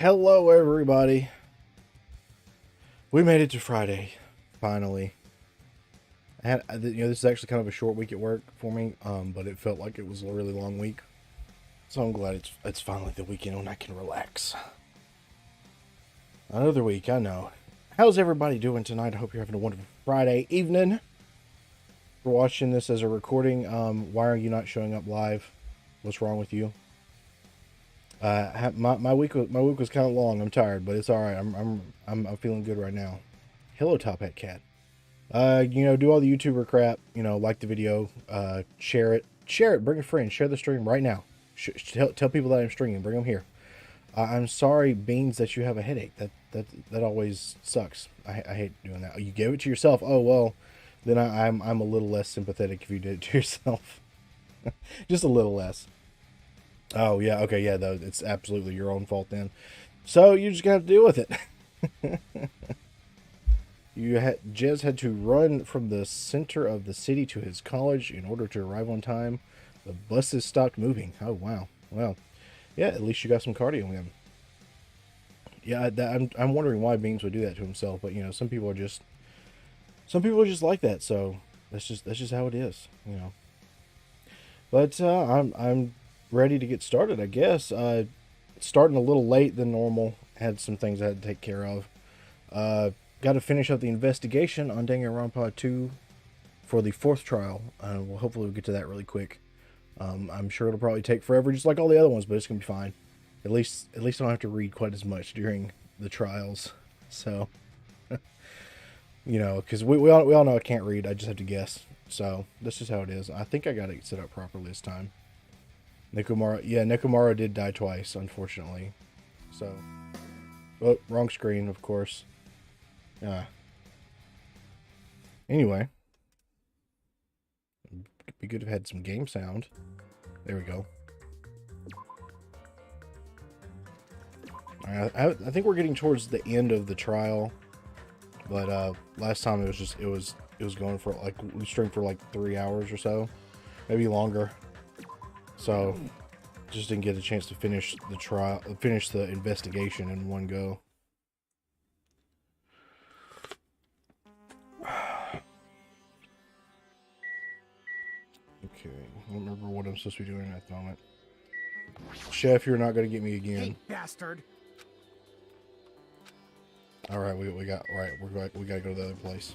Hello, everybody. We made it to Friday, finally. This is actually kind of a short week at work for me, but it felt like it was a really long week. So I'm glad it's finally the weekend when I can relax. Another week, I know. How's everybody doing tonight? I hope you're having a wonderful Friday evening. We're watching this as a recording. Why are you not showing up live? What's wrong with you? My week was kind of long. I'm tired, but it's all right. I'm feeling good right now. Hello, Top Hat Cat. Do all the YouTuber crap. Like the video, share it, bring a friend, share the stream right now. Tell people that I'm streaming. Bring them here. I'm sorry, Beans, that you have a headache. That always sucks. I hate doing that. You gave it to yourself. Oh well, then I'm a little less sympathetic if you did it to yourself. Just a little less. Oh, yeah, okay, yeah, though, it's absolutely your own fault then. So, you just gotta have to deal with it. Jez had to run from the center of the city to his college in order to arrive on time. The buses stopped moving. Oh, wow. Well, yeah, at least you got some cardio in. Yeah, I'm wondering why Beans would do that to himself, but, some people are just like that, so that's just how it is, But, I'm ready to get started, I guess. Starting a little late than normal. Had some things I had to take care of. Got to finish up the investigation on Danganronpa 2 for the 4th trial. Well, hopefully we'll get to that really quick. I'm sure it'll probably take forever, just like all the other ones, but it's gonna be fine. At least I don't have to read quite as much during the trials. So, because we all know I can't read. I just have to guess. So that's just how it is. I think I got it set up properly this time. Nekomaru did die twice, unfortunately. So, oh, wrong screen, of course. Anyway, it'd be good to have had some game sound. There we go. I think we're getting towards the end of the trial, but last time it was going for we streamed for like 3 hours or so, maybe longer. So, just didn't get a chance to finish the investigation in one go. Okay, I don't remember what I'm supposed to be doing at the moment. Chef, you're not going to get me again. Hey, bastard. All right, we got to go to the other place.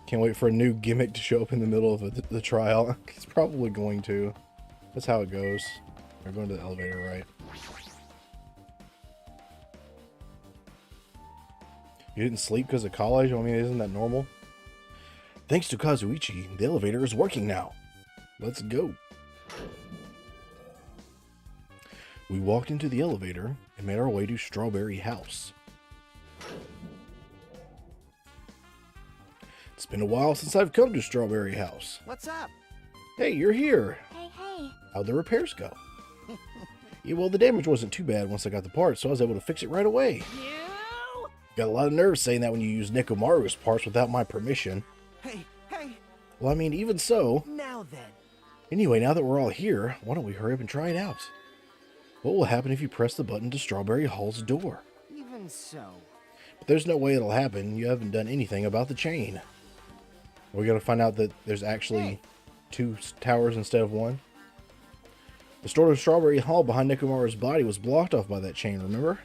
Can't wait for a new gimmick to show up in the middle of the trial. It's probably going to. That's how it goes. We're going to the elevator, right? You didn't sleep because of college? I mean, isn't that normal? Thanks to Kazuichi, the elevator is working now. Let's go. We walked into the elevator and made our way to Strawberry House. It's been a while since I've come to Strawberry House. What's up? Hey, you're here. Hey. How'd the repairs go? Yeah, well, the damage wasn't too bad once I got the parts, so I was able to fix it right away. You? Got a lot of nerve saying that when you use Nekomaru's parts without my permission. Hey. Well, I mean, even so. Now then. Anyway, now that we're all here, why don't we hurry up and try it out? What will happen if you press the button to Strawberry Hall's door? Even so. But there's no way it'll happen. You haven't done anything about the chain. We're going to find out that there's actually 2 towers instead of 1. The door to Strawberry Hall behind Nekomaru's body was blocked off by that chain, remember?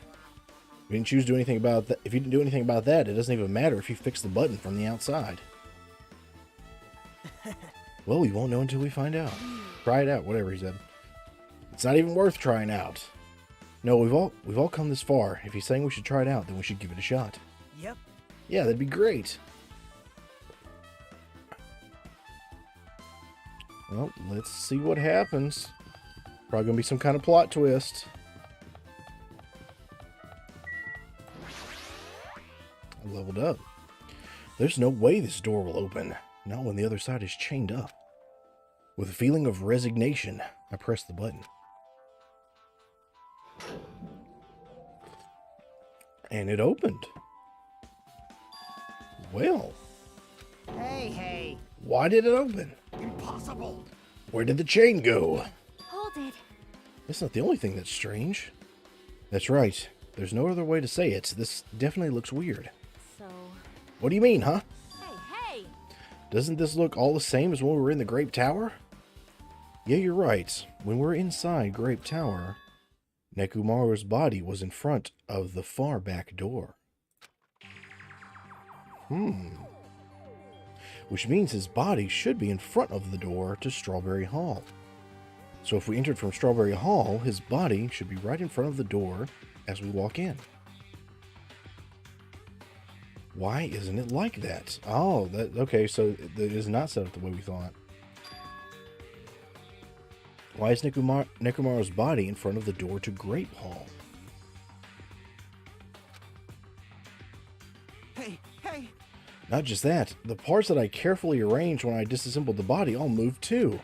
We didn't choose to do anything about that. If you didn't do anything about that, it doesn't even matter if you fix the button from the outside. Well, we won't know until we find out. Try it out, whatever he said. It's not even worth trying out. No, we've all come this far. If he's saying we should try it out, then we should give it a shot. Yep. Yeah, that'd be great. Well, let's see what happens. Probably gonna be some kind of plot twist. I leveled up. There's no way this door will open. Not when the other side is chained up. With a feeling of resignation, I pressed the button. And it opened. Well. Hey. Why did it open? That's right. There's no other way to say it. This definitely looks weird. So... What do you mean, huh? Hey! Doesn't this look all the same as when we were in the Grape Tower? Yeah, you're right. When we're inside Grape Tower, Nekomaru's body was in front of the far back door. Which means his body should be in front of the door to Strawberry Hall. So if we entered from Strawberry Hall, his body should be right in front of the door as we walk in. Why isn't it like that? Oh, okay, so it is not set up the way we thought. Why is Nekomaru's body in front of the door to Grape Hall? Hey! Not just that, the parts that I carefully arranged when I disassembled the body all moved too.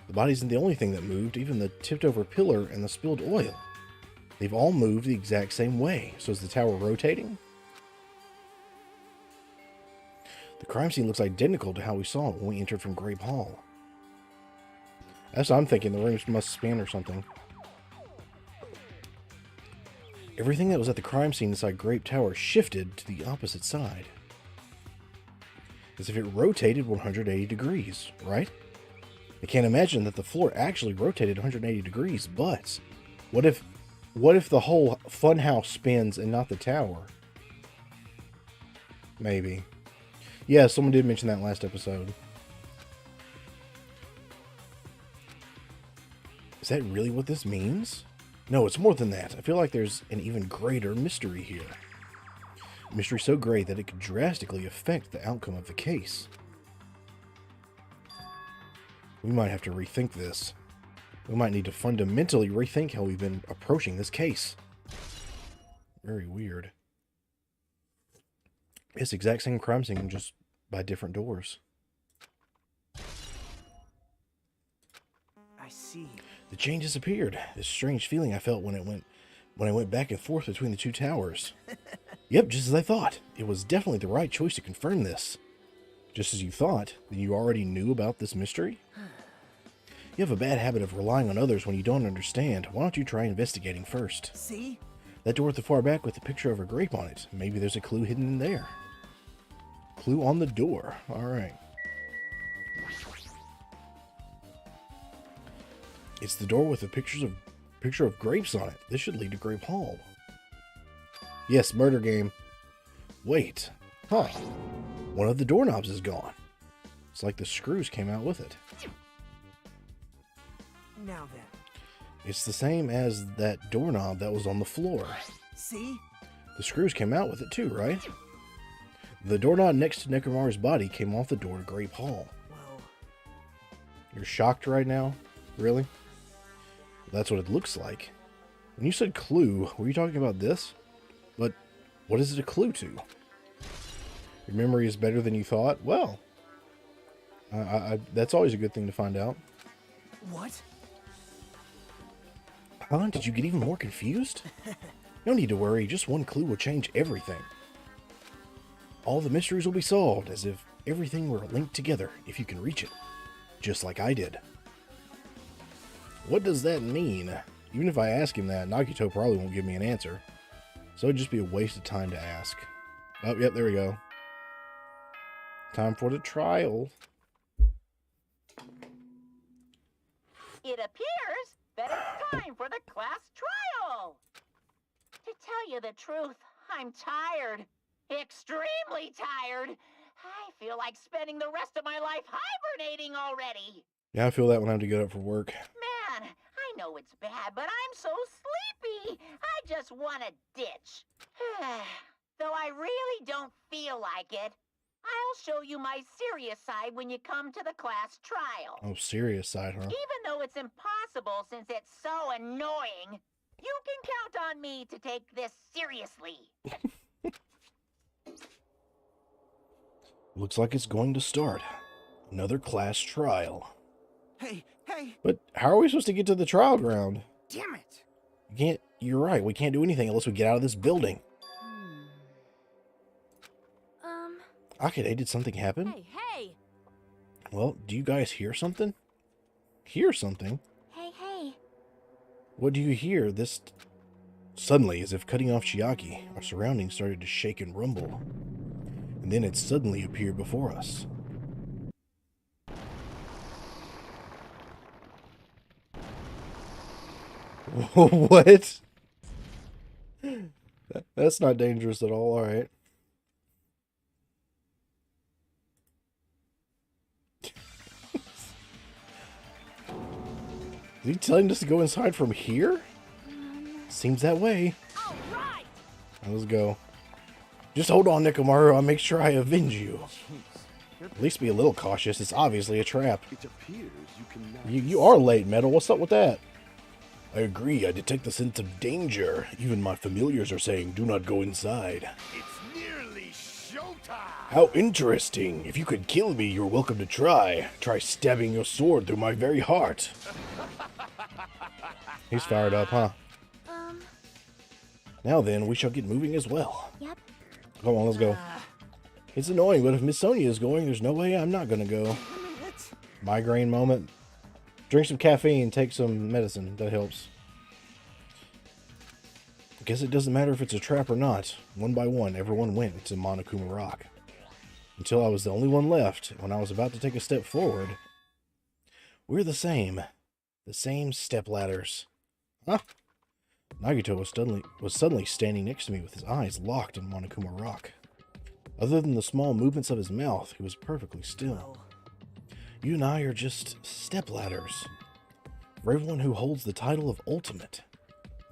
The body isn't the only thing that moved, even the tipped over pillar and the spilled oil. They've all moved the exact same way. So is the tower rotating? The crime scene looks identical to how we saw it when we entered from Grape Hall. That's what I'm thinking, the rooms must span or something. Everything that was at the crime scene inside Grape Tower shifted to the opposite side. As if it rotated 180 degrees, right? I can't imagine that the floor actually rotated 180 degrees, but what if the whole funhouse spins and not the tower? Maybe. Yeah, someone did mention that last episode. Is that really what this means? No, it's more than that. I feel like there's an even greater mystery here. A mystery so great that it could drastically affect the outcome of the case. We might have to rethink this. We might need to fundamentally rethink how we've been approaching this case. Very weird. It's the exact same crime scene, just by different doors. I see. The chain disappeared. This strange feeling I felt when I went back and forth between the two towers. Yep, just as I thought. It was definitely the right choice to confirm this. Just as you thought, then you already knew about this mystery? You have a bad habit of relying on others when you don't understand. Why don't you try investigating first? See? That door at the far back with the picture of a grape on it. Maybe there's a clue hidden in there. Clue on the door. Alright. It's the door with the picture of grapes on it. This should lead to Grape Hall. Yes, murder game. Wait. Huh. One of the doorknobs is gone. It's like the screws came out with it. Now then. It's the same as that doorknob that was on the floor. See? The screws came out with it too, right? The doorknob next to Nekomaru's body came off the door to Grape Hall. Well... You're shocked right now? Really? That's what it looks like. When you said clue, were you talking about this? But what is it a clue to? Your memory is better than you thought? Well, that's always a good thing to find out. What? Huh? Did you get even more confused? No need to worry, just one clue will change everything. All the mysteries will be solved, as if everything were linked together if you can reach it. Just like I did. What does that mean? Even if I ask him that, Nagito probably won't give me an answer. So it'd just be a waste of time to ask. Oh, yep, there we go. Time for the trial. It appears that it's time for the class trial. To tell you the truth, I'm tired. Extremely tired. I feel like spending the rest of my life hibernating already. Yeah, I feel that when I have to get up for work. Man, I know it's bad, but I'm so sleepy. I just want to ditch. Though I really don't feel like it. I'll show you my serious side when you come to the class trial. Oh, serious side, huh? Even though it's impossible since it's so annoying, you can count on me to take this seriously. Looks like it's going to start. Another class trial. Hey! But how are we supposed to get to the trial ground? Damn it! You're right, we can't do anything unless we get out of this building. Akane, did something happen? Hey! Well, do you guys hear something? Hear something? Hey! What do you hear? This Suddenly, as if cutting off Chiaki, our surroundings started to shake and rumble. And then it suddenly appeared before us. What? That's not dangerous at all, alright. Is he telling us to go inside from here? Seems that way. All right. Now, let's go. Just hold on, Nekomaru. I'll make sure I avenge you. At least be a little cautious. It's obviously a trap. It appears you cannot. You are late, Metal. What's up with that? I agree. I detect the sense of danger. Even my familiars are saying, do not go inside. It's nearly showtime. How interesting. If you could kill me, you're welcome to try. Try stabbing your sword through my very heart. He's fired up, huh? Now then, we shall get moving as well. Yep. Come on, let's go. It's annoying, but if Miss Sonia is going, there's no way I'm not gonna go. Migraine moment. Drink some caffeine, take some medicine. That helps. I guess it doesn't matter if it's a trap or not. One by one, everyone went to Monokuma Rock. Until I was the only one left. When I was about to take a step forward, we're the same. The same step ladders. Huh? Nagito was suddenly standing next to me with his eyes locked in Monokuma Rock. Other than the small movements of his mouth, he was perfectly still. You and I are just stepladders. For everyone who holds the title of Ultimate.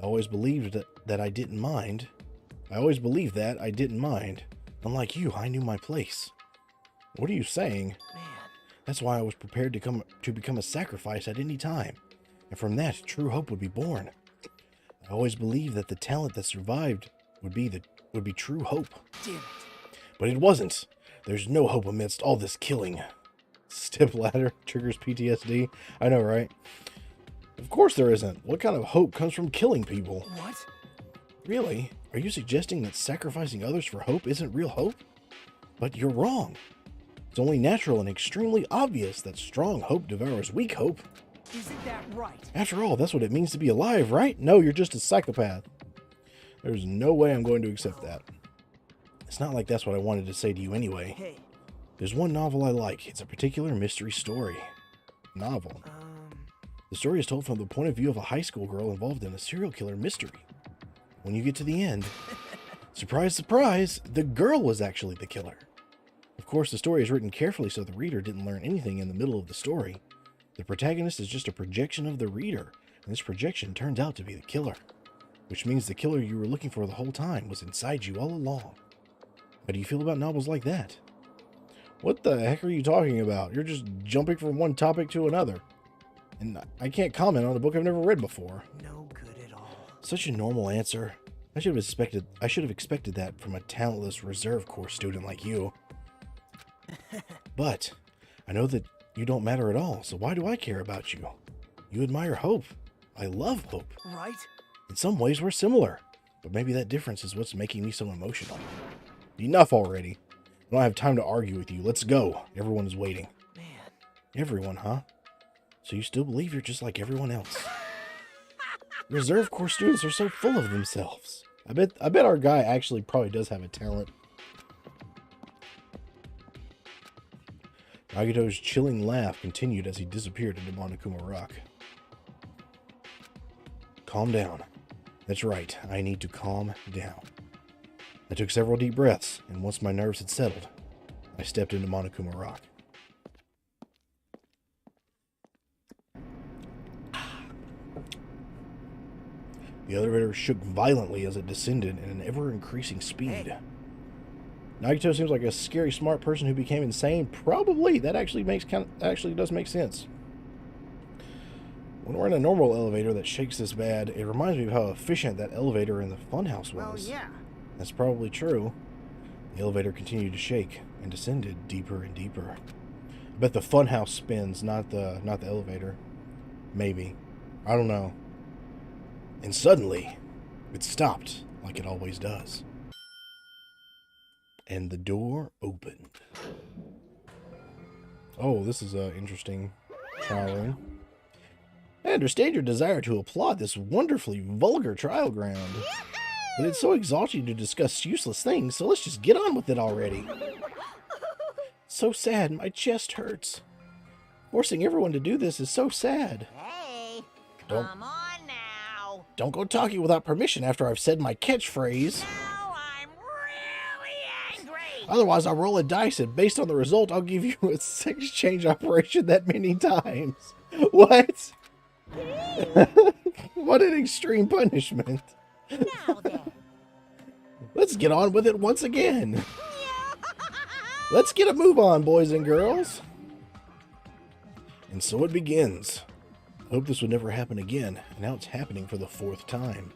I always believed that I didn't mind. Unlike you, I knew my place. What are you saying? Man. That's why I was prepared to become a sacrifice at any time. And from that, true hope would be born. I always believed that the talent that survived would be true hope. Damn it. But it wasn't. There's no hope amidst all this killing. Stepladder triggers PTSD. I know, right? Of course there isn't. What kind of hope comes from killing people? What? Really? Are you suggesting that sacrificing others for hope isn't real hope? But you're wrong. It's only natural and extremely obvious that strong hope devours weak hope. Isn't that right? After all, that's what it means to be alive, right? No, you're just a psychopath. There's no way I'm going to accept that. It's not like that's what I wanted to say to you anyway. Hey. There's one novel I like. It's a particular mystery story. Novel. The story is told from the point of view of a high school girl involved in a serial killer mystery. When you get to the end, surprise, surprise, the girl was actually the killer. Of course, the story is written carefully so the reader didn't learn anything in the middle of the story. The protagonist is just a projection of the reader, and this projection turns out to be the killer. Which means the killer you were looking for the whole time was inside you all along. How do you feel about novels like that? What the heck are you talking about? You're just jumping from one topic to another. And I can't comment on a book I've never read before. No good at all. Such a normal answer. I should have expected that from a talentless reserve corps student like you. But I know that you don't matter at all, so why do I care about you? You admire hope. I love hope. Right? In some ways we're similar, but maybe that difference is what's making me so emotional. Enough already. I don't have time to argue with you. Let's go. Everyone is waiting. Man. Everyone, huh? So you still believe you're just like everyone else? Reserve Corps students are so full of themselves. I bet our guy actually probably does have a talent. Nagito's chilling laugh continued as he disappeared into Monokuma Rock. Calm down. That's right, I need to calm down. I took several deep breaths, and once my nerves had settled, I stepped into Monokuma Rock. The elevator shook violently as it descended at an ever-increasing speed. Hey. Nagito seems like a scary, smart person who became insane. Probably. That actually does make sense. When we're in a normal elevator that shakes this bad, it reminds me of how efficient that elevator in the funhouse was. Well, yeah. That's probably true. The elevator continued to shake and descended deeper and deeper. I bet the funhouse spins, not the elevator. Maybe. I don't know. And suddenly, it stopped like it always does. And the door opened. Oh, this is interesting. Trial room. I understand your desire to applaud this wonderfully vulgar trial ground, but it's so exhausting to discuss useless things, so let's just get on with it already. So sad, my chest hurts. Forcing everyone to do this is so sad. Hey, Don't- come on now. Don't go talking without permission after I've said my catchphrase. Now I'm really angry. Otherwise, I'll roll a dice, and based on the result, I'll give you a sex change operation that many times. What? What an extreme punishment. Now then. Let's get on with it once again. Let's get a move on, boys and girls. And so it begins. I hope this would never happen again, and now it's happening for the 4th time.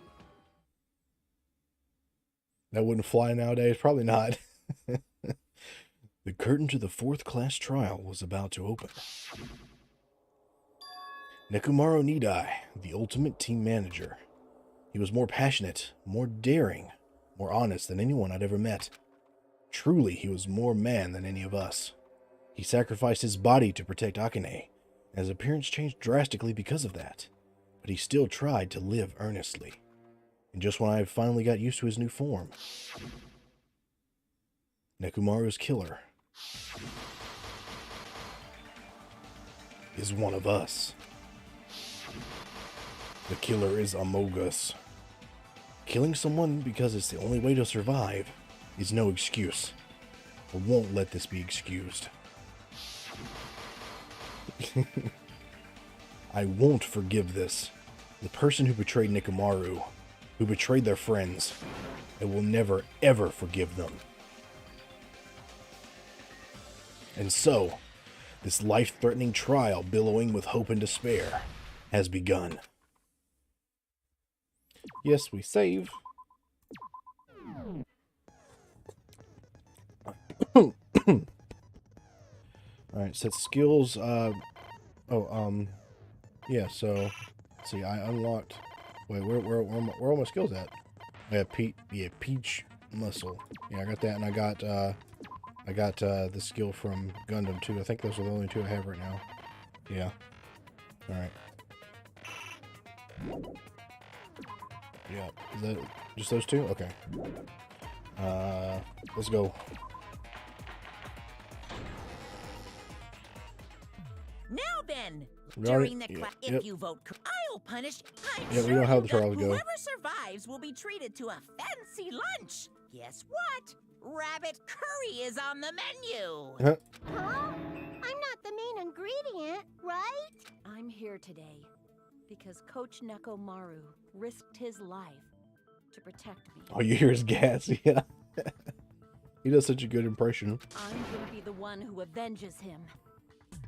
That wouldn't fly nowadays, probably not. The curtain to the 4th class trial was about to open. Nekomaru Nidai, the ultimate team manager. He was more passionate, more daring, more honest than anyone I'd ever met. Truly, he was more man than any of us. He sacrificed his body to protect Akane, and his appearance changed drastically because of that. But he still tried to live earnestly. And just when I finally got used to his new form, Nekomaru's killer is one of us. The killer is among us. Killing someone because it's the only way to survive is no excuse. I won't let this be excused. I won't forgive this. The person who betrayed Nekomaru, who betrayed their friends, I will never ever forgive them. And so, this life-threatening trial billowing with hope and despair has begun. Yes, we save. Alright, set skills. Yeah, so, let's see, I unlocked. Wait, where are all my skills at? I have Peach Muscle. Yeah, I got that, and I got the skill from Gundam too. I think those are the only 2 I have right now. Yeah. Alright. Yeah, is that just those 2? Okay. Let's go. Now then, We already- during the yeah, class, yep. if you vote, I'll punish. I'm Yeah, we sure know how the that trials go. Whoever survives will be treated to a fancy lunch. Guess what? Rabbit curry is on the menu. Huh? Huh? I'm not the main ingredient, right? I'm here today because Coach Nekomaru risked his life to protect me. All you hear is gas. Yeah. He does such a good impression. I'm gonna be the one who avenges him.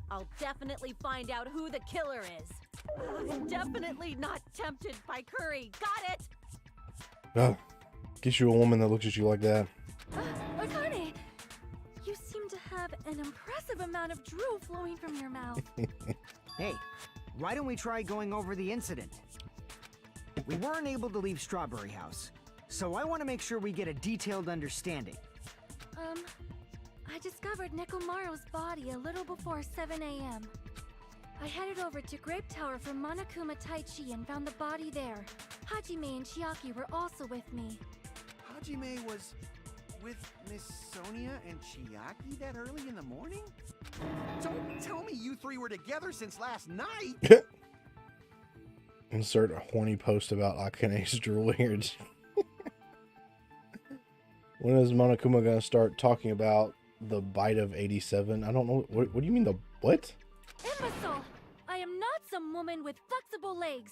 I'll definitely find out who the killer is. I'm definitely not tempted by curry. Got it? Oh, get you a woman that looks at you like that. Akane, you seem to have an impressive amount of drool flowing from your mouth. Hey, why don't we try going over the incident? We weren't able to leave Strawberry House, so I want to make sure we get a detailed understanding. I discovered Nekomaru's body a little before 7 a.m. I headed over to Grape Tower from Monokuma Taichi and found the body there. Hajime and Chiaki were also with me. Hajime was with Miss Sonia and Chiaki that early in the morning? Don't tell me you 3 were together since last night! Insert a horny post about Akane's drool here. When is Monokuma gonna start talking about the bite of 87? I don't know. What do you mean the what? Imbecile! I am not some woman with flexible legs.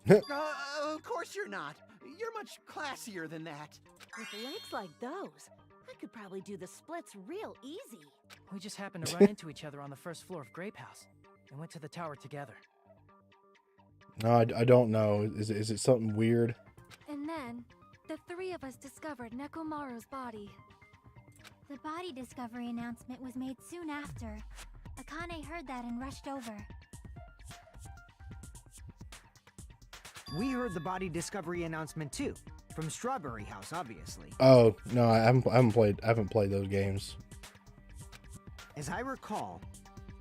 Of course you're not. You're much classier than that. With legs like those, I could probably do the splits real easy. We just happened to run into each other on the first floor of Grape House and went to the tower together. No, I don't know. Is it something weird? And then, the 3 of us discovered Nekomaru's body. The body discovery announcement was made soon after. Akane heard that and rushed over. We heard the body discovery announcement too, from Strawberry House, obviously. Oh no, I haven't played those games. As I recall,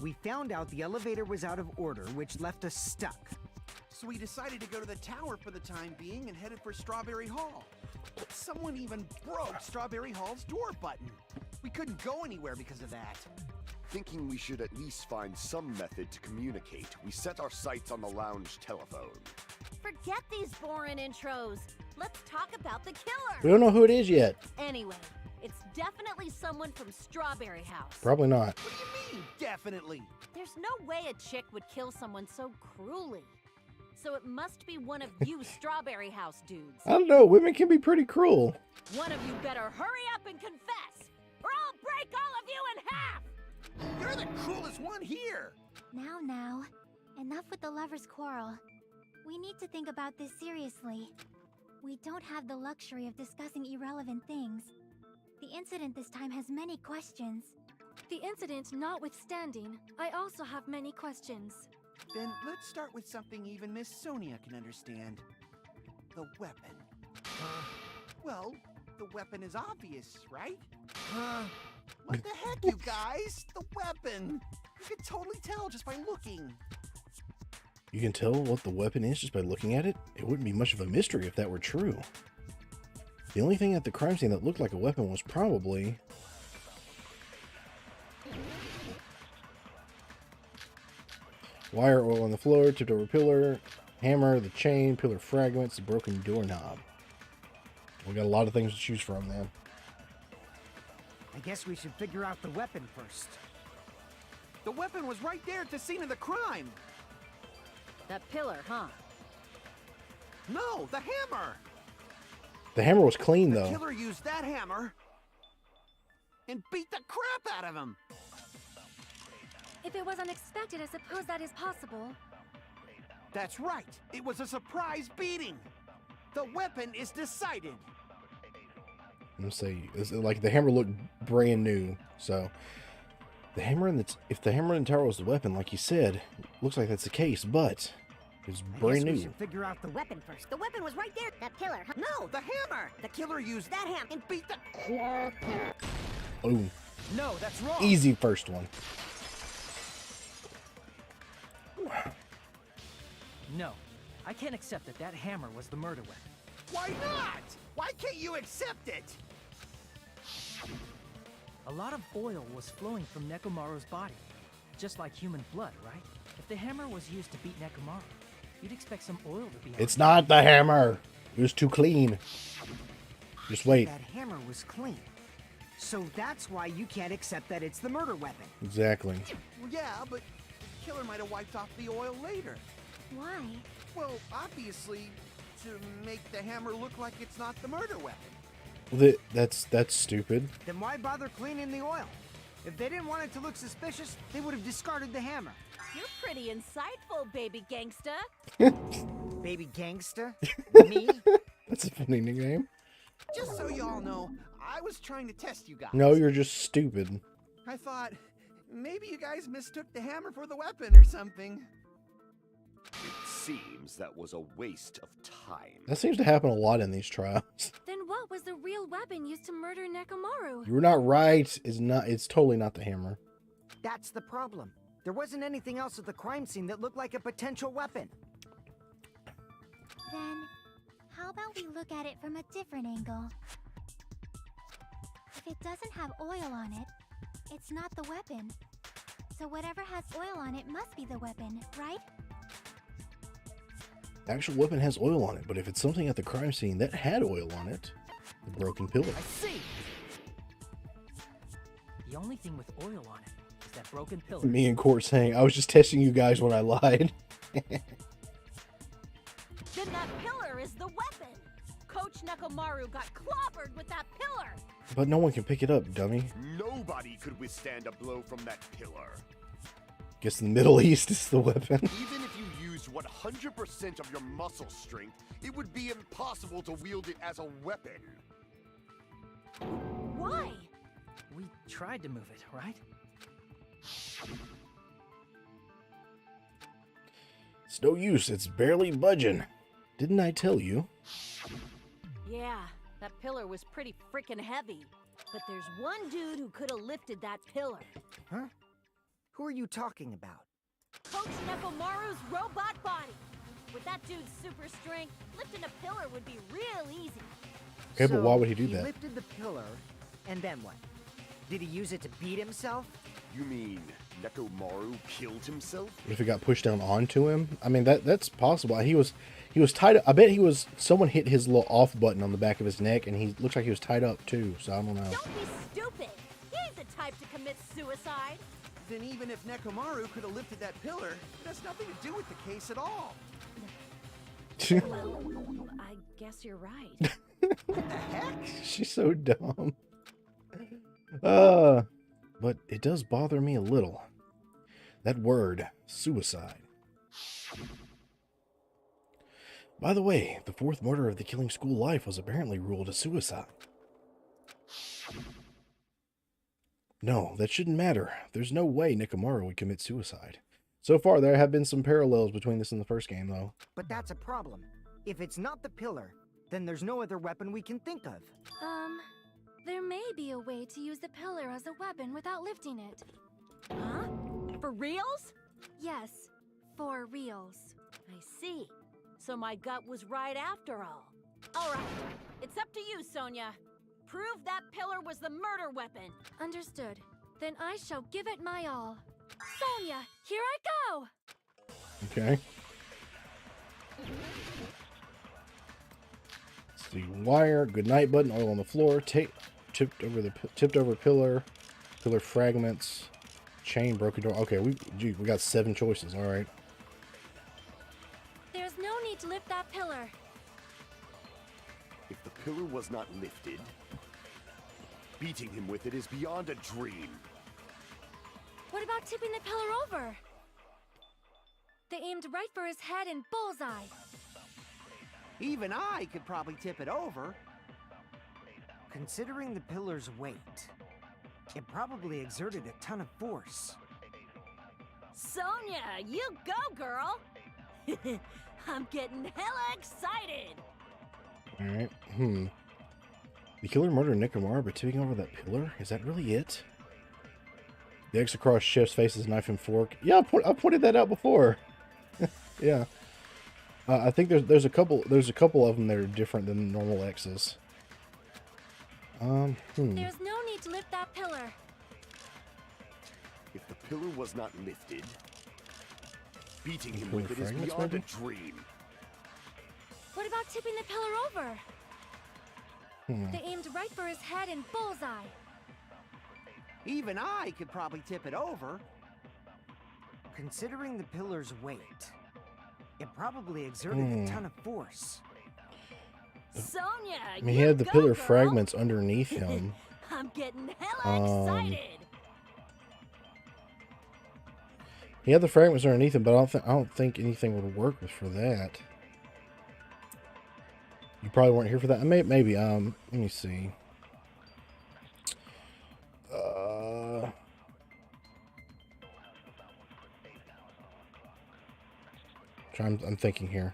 we found out the elevator was out of order, which left us stuck. So we decided to go to the tower for the time being and headed for Strawberry Hall. But someone even broke Strawberry Hall's door button. We couldn't go anywhere because of that. Thinking we should at least find some method to communicate, we set our sights on the lounge telephone. Forget these boring intros. Let's talk about the We killer. don't know who it is yet. Anyway, it's definitely someone from Strawberry House. Probably not. What do you mean, definitely? There's no way a chick would kill someone so cruelly. So it must be one of you Strawberry House dudes. I don't know. Women can be pretty cruel. One of you better hurry up and confess, or I'll break all of you in half! You're the coolest one here. Now, enough with the lovers' quarrel. We need to think about this seriously. We don't have the luxury of discussing irrelevant things. The incident this time has many questions. The incident notwithstanding, I also have many questions. Then let's start with something even Miss Sonia can understand. The weapon. Well, the weapon is obvious, right? What the heck, you guys? The weapon! You can totally tell just by looking. You can tell what the weapon is just by looking at it? It wouldn't be much of a mystery if that were true. The only thing at the crime scene that looked like a weapon was probably... wire, oil on the floor, tipped over pillar, hammer, the chain, pillar fragments, the broken doorknob. We got a lot of things to choose from, man. I guess we should figure out the weapon first. The weapon was right there at the scene of the crime. That pillar, huh? No, the hammer. The hammer was clean, The though. killer used that hammer and beat the crap out of him. If it was unexpected, I suppose that is possible. That's right. It was a surprise beating. The weapon is decided. I'm saying, like, the hammer looked brand new, so the hammer in the if the hammer in the tower was the weapon, like you said, looks like that's the case, but it's brand I guess we new. should figure out the weapon first. The weapon was right there. That pillar. No, the hammer. The killer used that hammer and beat the... Ooh, No, that's wrong. easy first one. No, I can't accept that that hammer was the murder weapon. Why not? Why can't you accept it? A lot of oil was flowing from Nekomaru's body, just like human blood, right? If the hammer was used to beat Nekomaru, you'd expect some oil to be on It's not the hammer. It was too clean. Just wait. That hammer was clean. So that's why you can't accept that it's the murder weapon. Exactly. Well, yeah, but the killer might have wiped off the oil later. Why? Well, obviously, to make the hammer look like it's not the murder weapon. That's stupid. Then why bother cleaning the oil? If they didn't want it to look suspicious, they would have discarded the hammer. You're pretty insightful, baby gangsta. Baby gangsta? Me? That's a funny nickname. Just so y'all know, I was trying to test you guys. No, you're just stupid. I thought maybe you guys mistook the hammer for the weapon or something. It seems that was a waste of time. That seems to happen a lot in these trials. Then what was the real weapon used to murder Nekomaru? You were not right. It's totally not the hammer. That's the problem. There wasn't anything else at the crime scene that looked like a potential weapon. Then, how about we look at it from a different angle? If it doesn't have oil on it, it's not the weapon. So whatever has oil on it must be the weapon, right? The actual weapon has oil on it, but if it's something at the crime scene that had oil on it, the broken pillar. I see! The only thing with oil on it is that broken pillar. Me and Court saying, I was just testing you guys when I lied. Then that pillar is the weapon. Coach Nekomaru got clobbered with that pillar. But no one can pick it up, dummy. Nobody could withstand a blow from that pillar. Guess the Middle East is the weapon. Even if you used 100% of your muscle strength, it would be impossible to wield it as a weapon. Why? We tried to move it, right? It's no use. It's barely budging. Didn't I tell you? Yeah, that pillar was pretty freaking heavy. But there's one dude who could have lifted that pillar. Huh? Who are you talking about? Coach Nekomaru's robot body. With that dude's super strength, lifting a pillar would be real easy. Okay, but why So, would he do that? He lifted the pillar, and then what? Did he use it to beat himself? You mean Nekomaru killed himself? If it got pushed down onto him, I mean that's possible. He was tied up. I bet someone hit his little off button on the back of his neck, and he looks like he was tied up too. So I don't know. Don't be stupid. He ain't the type to commit suicide. Then even if Nekomaru could have lifted that pillar, it has nothing to do with the case at all. Well, I guess you're right. What the heck? She's so dumb. But it does bother me a little. That word, suicide. By the way, the fourth murder of the Killing School Life was apparently ruled a suicide. No, that shouldn't matter. There's no way Nekomaru would commit suicide. So far, there have been some parallels between this and the first game, though. But that's a problem. If it's not the pillar, then there's no other weapon we can think of. There may be a way to use the pillar as a weapon without lifting it. Huh? For reals? Yes, for reals. I see. So my gut was right after all. All right, it's up to you, Sonia. Prove that pillar was the murder weapon. Understood. Then I shall give it my all. Sonia, here I go! Okay. It's the wire, goodnight button, oil on the floor, tipped over pillar fragments, chain, broken door. Okay, we got 7 choices. All right. There's no need to lift that pillar. If the pillar was not lifted, beating him with it is beyond a dream. What about tipping the pillar over? They aimed right for his head and bullseye. Even I could probably tip it over. Considering the pillar's weight, it probably exerted a ton of force. Sonia, you go, girl! I'm getting hella excited! Alright, The killer murdered Nekomaru by tipping over that pillar? Is that really it? The X across Chef's face is knife and fork. Yeah, I pointed that out before. Yeah. I think there's a couple of them that are different than normal X's. There's no need to lift that pillar. If the pillar was not lifted, beating him Pillar with it is fragments, beyond maybe? a dream. What about tipping the pillar over? They aimed right for his head and bullseye. Even I could probably tip it over. Considering the pillar's weight, it probably exerted a ton of force. Sonia, I mean, he had the pillar fragments underneath him. I'm getting hella excited. He had the fragments underneath him, but I don't think anything would work for that. You probably weren't here for that. Maybe. Let me see. I'm thinking here.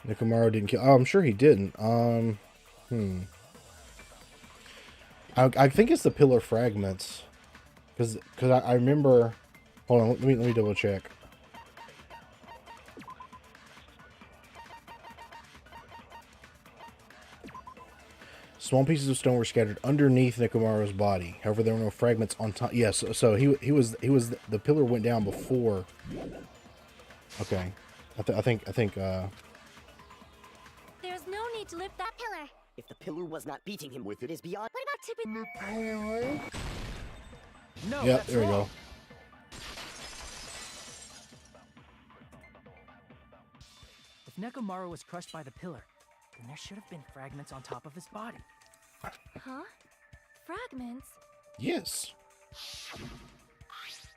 Nekomaru didn't kill. Oh, I'm sure he didn't. I think it's the pillar fragments, because I remember. Hold on, let me double check. Small pieces of stone were scattered underneath Nekomaru's body. However, there were no fragments on top. Yes, so he was the pillar went down before. Okay, I think. There's no need to lift that pillar. If the pillar was not beating him with it is beyond. What about tipping the pillar? No, Yep, that's there we wrong. go. If Nekomaru was crushed by the pillar, then there should have been fragments on top of his body. Huh? Fragments? Yes.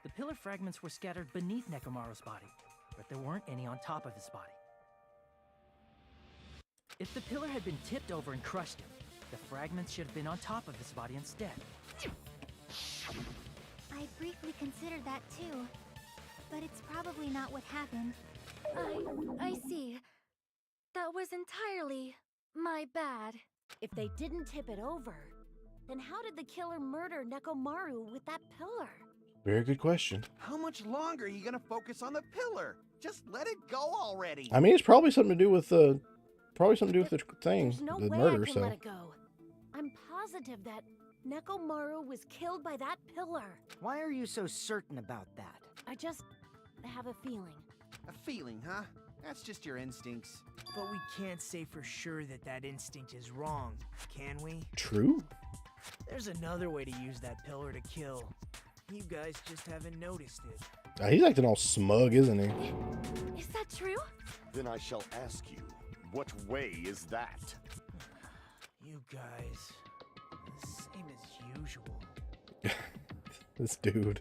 The pillar fragments were scattered beneath Nekomaru's body, but there weren't any on top of his body. If the pillar had been tipped over and crushed him, the fragments should have been on top of his body instead. I briefly considered that too, but it's probably not what happened. I see. That was entirely My bad. If they didn't tip it over, then how did the killer murder Nekomaru with that pillar? Very good question. How much longer are you gonna focus on the pillar? Just let it go already. I mean, it's probably something to do with the thing, There's no the way murder. I can So let it go. I'm positive that Nekomaru was killed by that pillar. Why are you so certain about that? I just have a feeling. A feeling, huh? That's just your instincts. But we can't say for sure that that instinct is wrong, can we? true. There's another way to use that pillar to kill. You guys just haven't noticed it. He's acting all smug, isn't he? Is that true? Then I shall ask you, what way is that? You guys, the same as usual. This dude.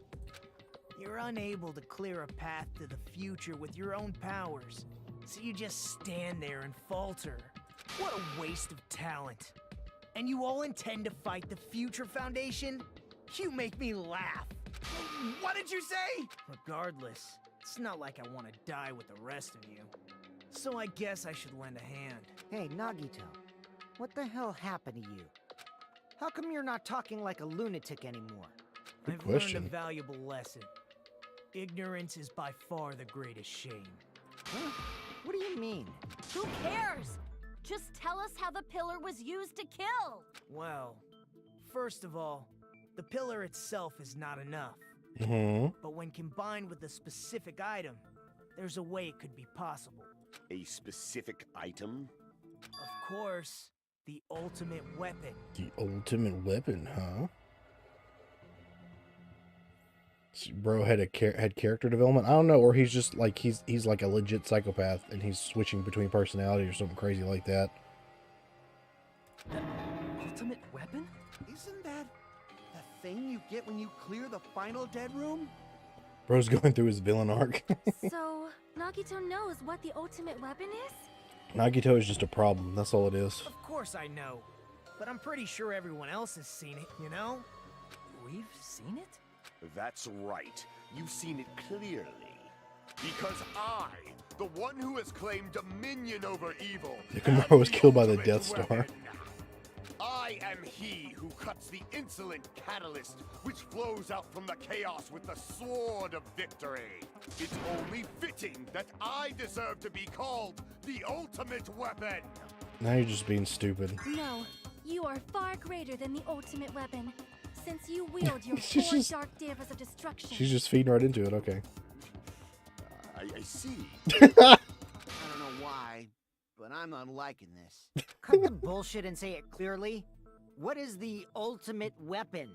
You're unable to clear a path to the future with your own powers, so you just stand there and falter. What a waste of talent. And you all intend to fight the Future Foundation? You make me laugh. What did you say? Regardless, it's not like I want to die with the rest of you. So I guess I should lend a hand. Hey, Nagito, what the hell happened to you? How come you're not talking like a lunatic anymore? Good I've question. learned a valuable lesson. Ignorance is by far the greatest shame. Huh? What do you mean? Who cares? Just tell us how the pillar was used to kill. Well, first of all, the pillar itself is not enough. Hmm. But when combined with a specific item, there's a way it could be possible. A specific item? Of course, the ultimate weapon. The ultimate weapon, huh? Bro had character development. I don't know, or he's just like he's like a legit psychopath and he's switching between personality or something crazy like that. The ultimate weapon? Isn't that the thing you get when you clear the final dead room? Bro's going through his villain arc. So, Nagito knows what the ultimate weapon is? Nagito is just a problem. That's all it is. Of course I know. But I'm pretty sure everyone else has seen it, you know? We've seen it? That's right. You've seen it clearly. Because I, the one who has claimed dominion over evil, Nekomaru was killed by the ultimate Death Star. weapon. I am he who cuts the insolent catalyst which flows out from the chaos with the sword of victory. It's only fitting that I deserve to be called the ultimate weapon. Now you're just being stupid. No, you are far greater than the ultimate weapon, since you wield your She's four just- dark davas of destruction. She's just feeding right into it. Okay. I see. I don't know why, but I'm not liking this. Cut the bullshit and say it clearly. What is the ultimate weapon?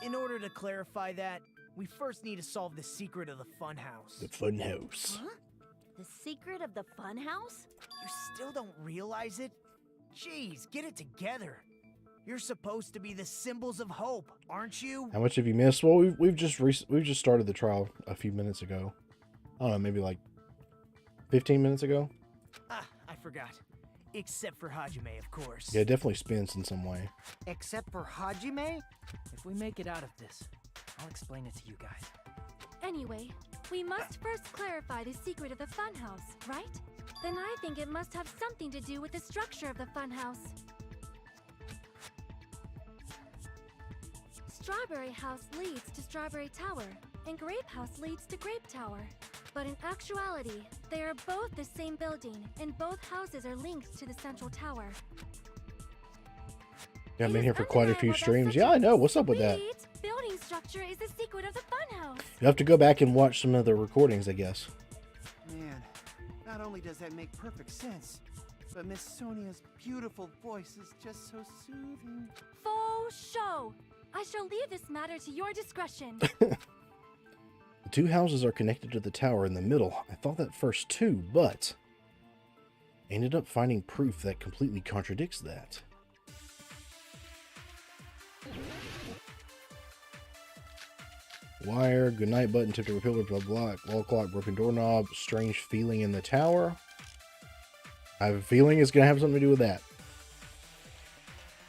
In order to clarify that, we first need to solve the secret of the funhouse. The funhouse. Huh? The secret of the funhouse? You still don't realize it? Jeez, get it together. You're supposed to be the symbols of hope, aren't you? How much have you missed? Well, we've just started the trial a few minutes ago. I don't know, maybe like 15 minutes ago. Ah, I forgot. Except for Hajime, of course. Yeah, it definitely spins in some way. Except for Hajime? If we make it out of this, I'll explain it to you guys. Anyway, we must first clarify the secret of the funhouse, right? Then I think it must have something to do with the structure of the funhouse. Strawberry House leads to Strawberry Tower, and Grape House leads to Grape Tower. But in actuality, they are both the same building, and both houses are linked to the central tower. Yeah, I've It been is here for quite a few undeniable that streams. such Yeah, a I know. What's up with that? sweet building structure is the secret of the funhouse. You have to go back and watch some of the recordings, I guess. Man, not only does that make perfect sense, but Miss Sonia's beautiful voice is just so soothing. Faux show. I shall leave this matter to your discretion. The two houses are connected to the tower in the middle. I thought that first too, but ended up finding proof that completely contradicts that. Wire, goodnight button, tipped over pillar, blah blah, wall clock, broken doorknob, strange feeling in the tower. I have a feeling it's gonna have something to do with that.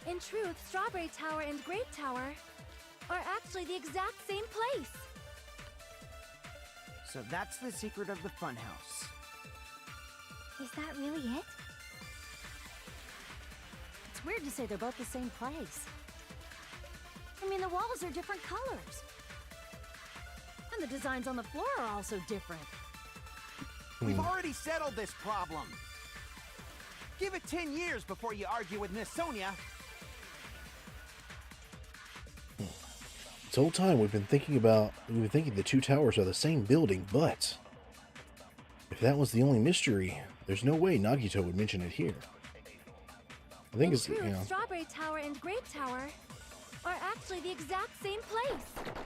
In truth, Strawberry Tower and Grape Tower are actually the exact same place. So that's the secret of the funhouse. Is that really it? It's weird to say they're both the same place. I mean, the walls are different colors. And the designs on the floor are also different. We've already settled this problem. Give it 10 years before you argue with Miss Sonia. This whole time we've been thinking the two towers are the same building, but if that was the only mystery, there's no way Nagito would mention it here. I think it's, you know. Strawberry Tower and Grape Tower are actually the exact same place.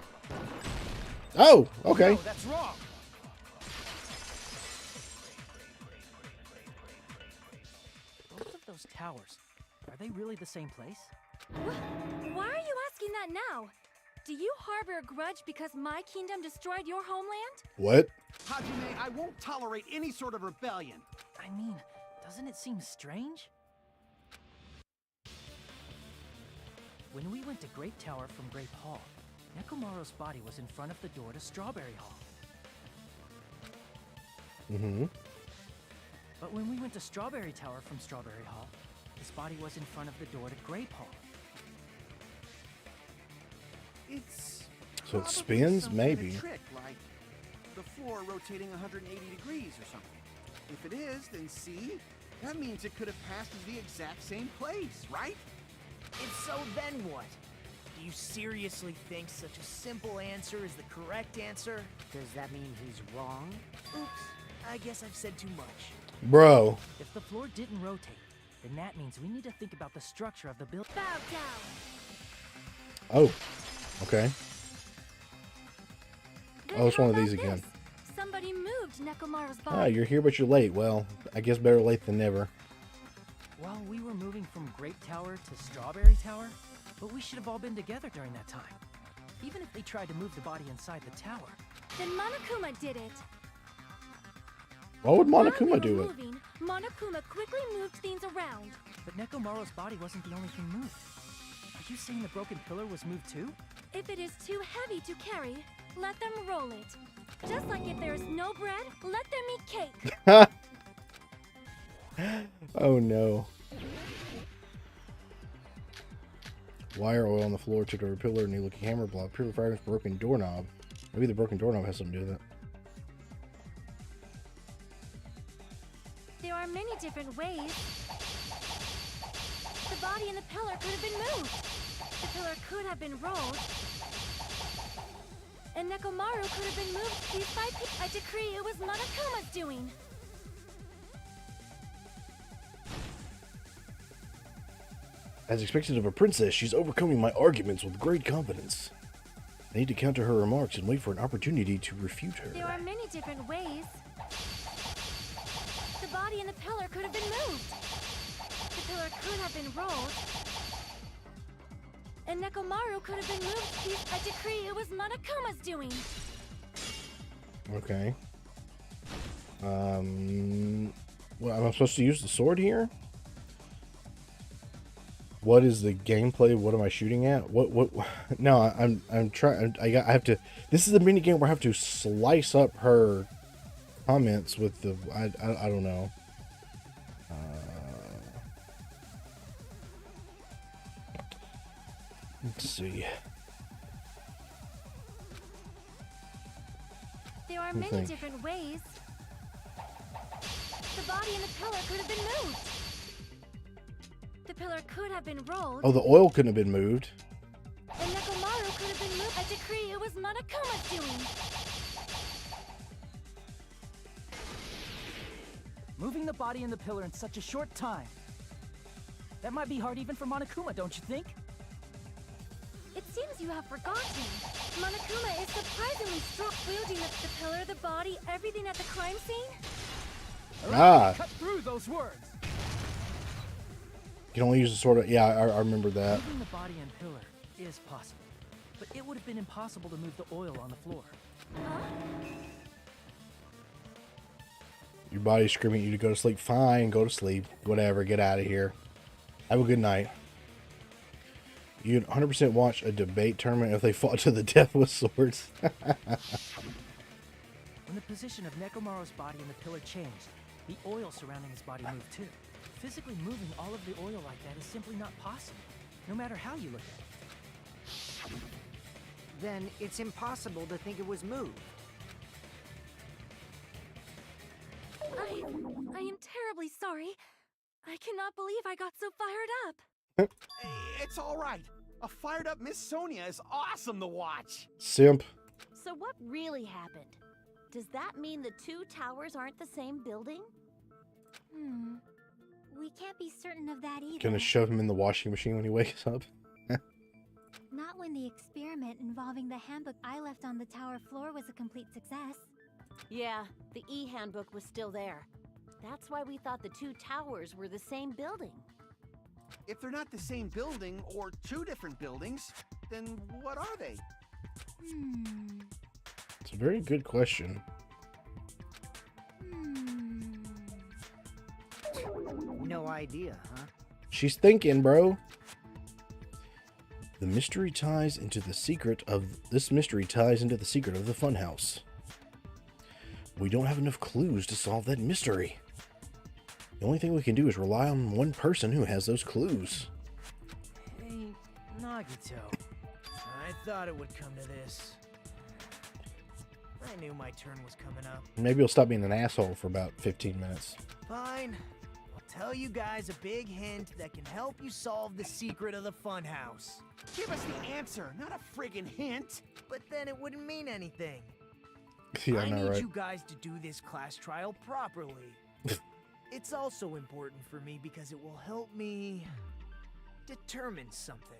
Oh, okay. No, that's wrong. Both of those towers, are they really the same place? Why are you asking that now? Do you harbor a grudge because my kingdom destroyed your homeland? What? Hajime, I won't tolerate any sort of rebellion. I mean, doesn't it seem strange? When we went to Grape Tower from Grape Hall, Nekomaru's body was in front of the door to Strawberry Hall. Mm-hmm. But when we went to Strawberry Tower from Strawberry Hall, his body was in front of the door to Grape Hall. It's So it probably spins? some kind Maybe. of trick, like the floor rotating 180 degrees or something. If it is, then see? That means it could have passed as the exact same place, right? If so, then what? Do you seriously think such a simple answer is the correct answer? Does that mean he's wrong? Oops, I guess I've said too much. Bro. If the floor didn't rotate, then that means we need to think about the structure of the building. Bow down. Oh. Okay. Oh, it's one of How these about again. this? Somebody moved Nekomaru's body. Ah, you're here, but you're late. Well, I guess better late than never. While we were moving from Grape Tower to Strawberry Tower, but we should have all been together during that time. Even if they tried to move the body inside the tower. Then Monokuma did it. Why would While we Monokuma were do it? moving, Monokuma quickly moved things around. But Nekomaru's body wasn't the only thing moved. Are you saying the broken pillar was moved too? If it is too heavy to carry, let them roll it. Just like if there is no bread, let them eat cake. Oh no. Wire oil on the floor, tipped over a pillar, new looking hammer block, pure fragments, broken doorknob. Maybe the broken doorknob has something to do with it. There are many different ways. The body and the pillar could have been moved. The pillar could have been rolled. And Nekomaru could have been moved piece by piece. I decree it was Monokuma's doing. As expected of a princess, she's overcoming my arguments with great confidence. I need to counter her remarks and wait for an opportunity to refute her. There are many different ways. The body and the pillar could have been moved. The pillar could have been rolled. And Nekomaru could have been moved piece. I decree it was Monokuma's doing. Okay. Well, am I supposed to use the sword here? What is the gameplay? What am I shooting at? What? No, I'm trying. I have to. This is the mini game where I have to slice up her comments with the. I don't know. Let's see. There are many different ways. The body and the pillar could have been moved. The pillar could have been rolled. Oh, the oil couldn't have been moved. And Nekomaru could have been moved. I decree it was Monokuma's doing. Moving the body and the pillar in such a short time. That might be hard even for Monokuma, don't you think? It seems you have forgotten. Monokuma is surprisingly strong, wielding the pillar, the body, everything at the crime scene. Ah. Cut through those words. You can only use the sword. Yeah, I remember that. Moving the body and pillar is possible, but it would have been impossible to move the oil on the floor. Huh? Your body's screaming at you to go to sleep. Fine, go to sleep. Whatever, get out of here. Have a good night. You'd 100% watch a debate tournament if they fought to the death with swords. When the position of Nekomaru's body and the pillar changed, The oil surrounding his body moved too. Physically moving all of the oil like that is simply not possible, no matter how you look at it. Then it's impossible to think it was moved. I am terribly sorry. I cannot believe I got so fired up. It's all right. A fired up Miss Sonia is awesome to watch. Simp. So what really happened? Does that mean the two towers aren't the same building? We can't be certain of that either. Gonna shove him in the washing machine when he wakes up. Not when the experiment involving the handbook I left on the tower floor was a complete success. Yeah, the e-handbook was still there. That's why we thought the two towers were the same building. If they're not the same building or two different buildings, then what are they? It's a very good question. No idea, huh? She's thinking, bro. The mystery ties into the secret of this mystery ties into the secret of the funhouse. We don't have enough clues to solve that mystery. The only thing we can do is rely on one person who has those clues. Hey, Nagito. I thought it would come to this. I knew my turn was coming up. Maybe he'll stop being an asshole for about 15 minutes. Fine. I'll tell you guys a big hint that can help you solve the secret of the funhouse. Give us the answer, not a friggin' hint. But then it wouldn't mean anything. Yeah, I I know, need right? you guys to do this class trial properly. It's also important for me because it will help me determine something.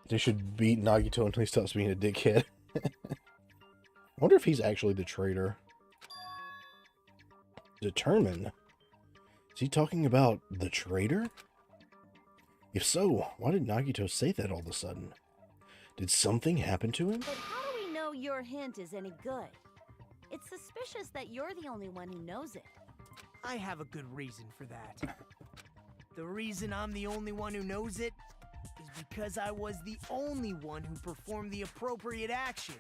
They should beat Nagito until he stops being a dickhead. I wonder if he's actually the traitor. Determine? Is he talking about the traitor? If so, why did Nagito say that all of a sudden? Did something happen to him? But how do we know your hint is any good? It's suspicious that you're the only one who knows it. I have a good reason for that. The reason I'm the only one who knows it is because I was the only one who performed the appropriate action.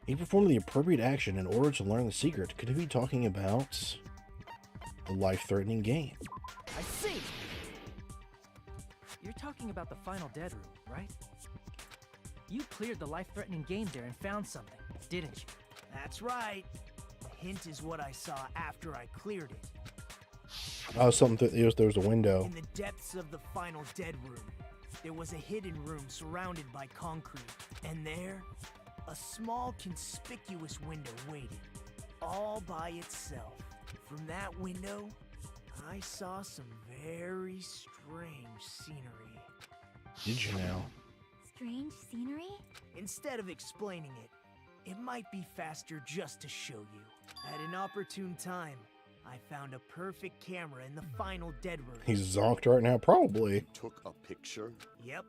He performed the appropriate action in order to learn the secret. Could he be talking about a life-threatening game? I see! You're talking about the final dead room, right? You cleared the life-threatening game there and found something, didn't you? That's right. The hint is what I saw after I cleared it. Oh, there was a window. In the depths of the final dead room, there was a hidden room surrounded by concrete. And there, a small conspicuous window waited, all by itself. From that window, I saw some very strange scenery. Did you now? Strange scenery? Instead of explaining it, it might be faster just to show you. At an opportune time, I found a perfect camera in the final dead room. He's zonked right now, probably. Took a picture? Yep.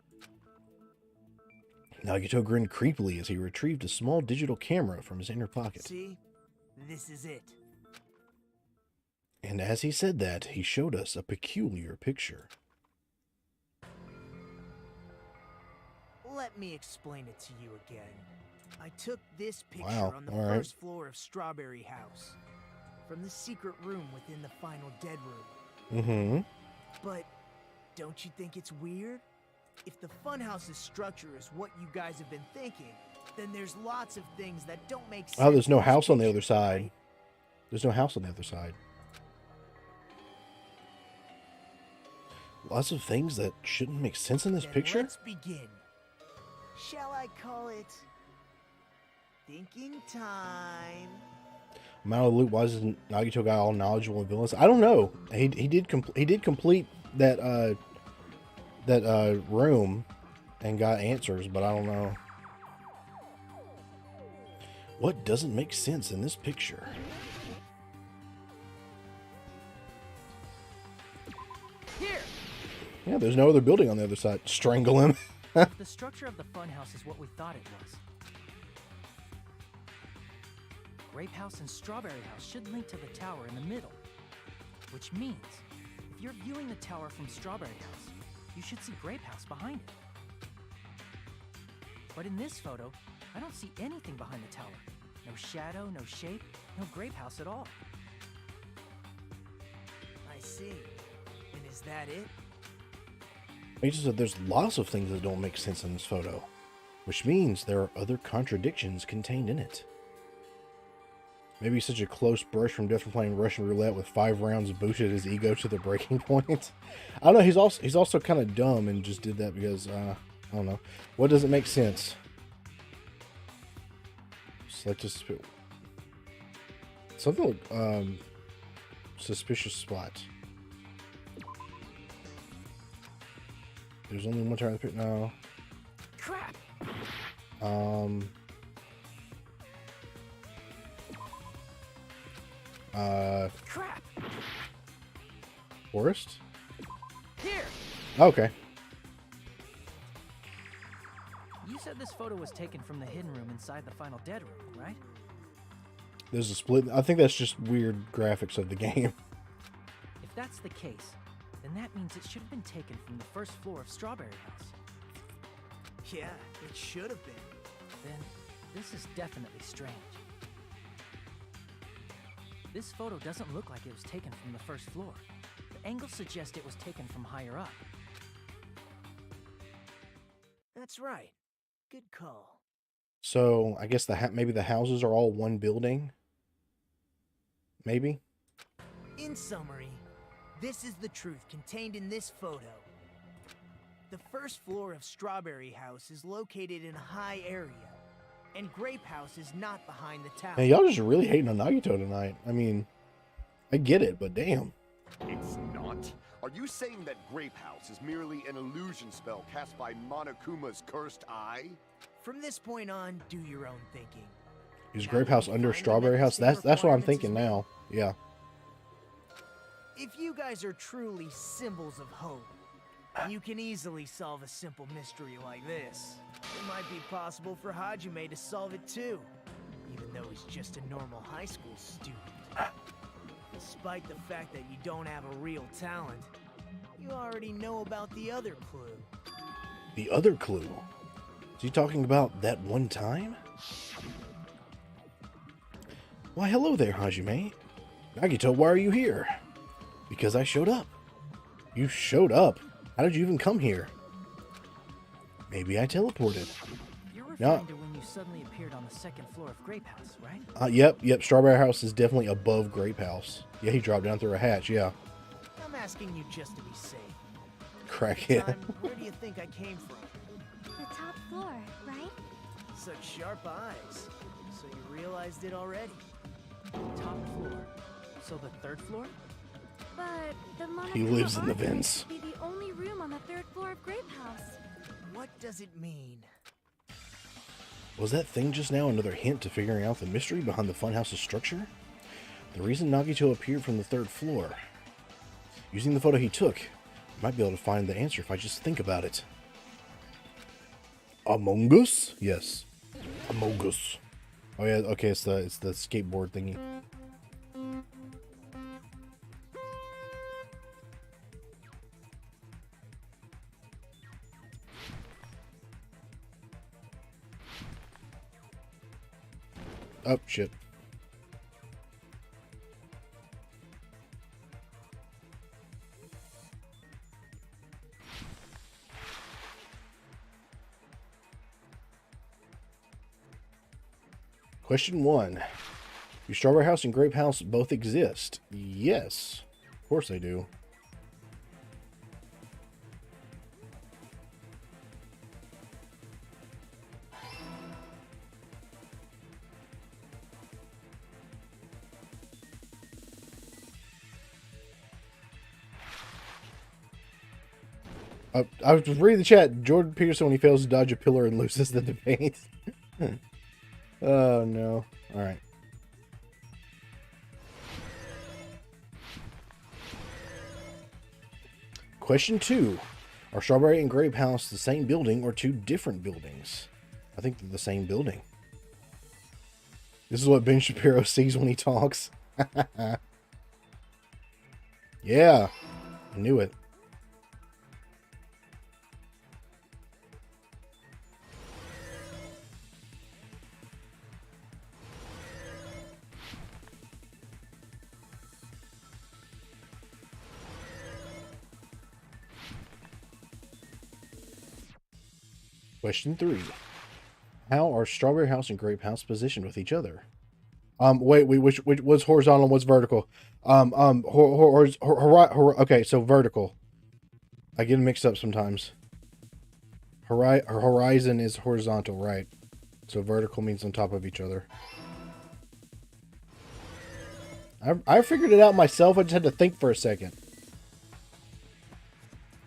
Nagito grinned creepily as he retrieved a small digital camera from his inner pocket. See? This is it. And as he said that, he showed us a peculiar picture. Let me explain it to you again. I took this picture Wow, on the all right. first floor of Strawberry House, from the secret room within the final dead room. Mm-hmm. But don't you think it's weird? If the funhouse's structure is what you guys have been thinking, then there's lots of things that don't make sense. Oh, there's no in this house on the picture, other side. right? There's no house on the other side. Lots of things that shouldn't make sense in this Then picture? Let's begin. Shall I call it thinking time? I'm out of the loop. Why isn't Nagito guy all knowledgeable and villainous? I don't know. He did complete that room and got answers, but I don't know. What doesn't make sense in this picture? Here! Yeah, there's no other building on the other side. Strangle him. The structure of the funhouse is what we thought it was. Grape House and Strawberry House should link to the tower in the middle. Which means, if you're viewing the tower from Strawberry House, you should see Grape House behind it. But in this photo, I don't see anything behind the tower. No shadow, no shape, no Grape House at all. see. And is that it? He just said there's lots of things that don't make sense in this photo, which means there are other contradictions contained in it. Maybe such a close brush from death from playing Russian roulette with 5 rounds boosted his ego to the breaking point. I don't know. He's also kind of dumb and just did that because I don't know. What doesn't make sense? Select a something like suspicious spot. There's only one turn on the pit now. Crap. Crap. Forest? Here. Okay. You said this photo was taken from the hidden room inside the final dead room, right? There's a split. I think that's just weird graphics of the game. If that's the case, then that means it should have been taken from the first floor of Strawberry House. Yeah, it should have been. Then this is definitely strange. This photo doesn't look like it was taken from the first floor. The angles suggest it was taken from higher up. That's right. Good call. So I guess maybe the houses are all one building. Maybe. In summary, this is the truth contained in this photo. The first floor of Strawberry House is located in a high area, and Grape House is not behind the tower. Man, y'all just really hating on Nagito tonight. I mean, I get it, but damn. It's not. Are you saying that Grape House is merely an illusion spell cast by Monokuma's cursed eye? From this point on, do your own thinking. Is Grape House under Strawberry House? That's what I'm thinking now. Yeah. If you guys are truly symbols of hope, you can easily solve a simple mystery like this. It might be possible for Hajime to solve it too, even though he's just a normal high school student. Despite the fact that you don't have a real talent, you already know about the other clue. The other clue? Is he talking about that one time? Why, hello there, Hajime. Nagito, why are you here? Because I showed up. You showed up? How did you even come here? Maybe I teleported. You're referring to when you suddenly appeared on the second floor of Grape House, right? Yep. Strawberry House is definitely above Grape House. Yeah, he dropped down through a hatch, yeah. I'm asking you just to be safe. Crackhead. Where do you think I came from? The top floor, right? Such sharp eyes. So you realized it already. Top floor. So the third floor? But the Monokuma He lives in the Arcade vents. would be the only room on the third floor of Grape House. What does it mean? Was that thing just now another hint to figuring out the mystery behind the funhouse's structure? The reason Nagito appeared from the third floor. Using the photo he took, I might be able to find the answer if I just think about it. Among Us? Yes. Among Us. Oh yeah, okay, it's the skateboard thingy. Oh, shit. Question 1. Do Strawberry House and Grape House both exist? Yes. Of course they do. I was reading the chat. Jordan Peterson, when he fails to dodge a pillar and loses the debate. Oh, no. All right. Question 2. Are Strawberry and Grape House the same building or two different buildings? I think they're the same building. This is what Ben Shapiro sees when he talks. Yeah. I knew it. Question 3. How are Strawberry House and Grape House positioned with each other? Wait, which what's horizontal and what's vertical? Okay, so vertical. I get them mixed up sometimes. Horizon is horizontal, right? So vertical means on top of each other. I figured it out myself. I just had to think for a second.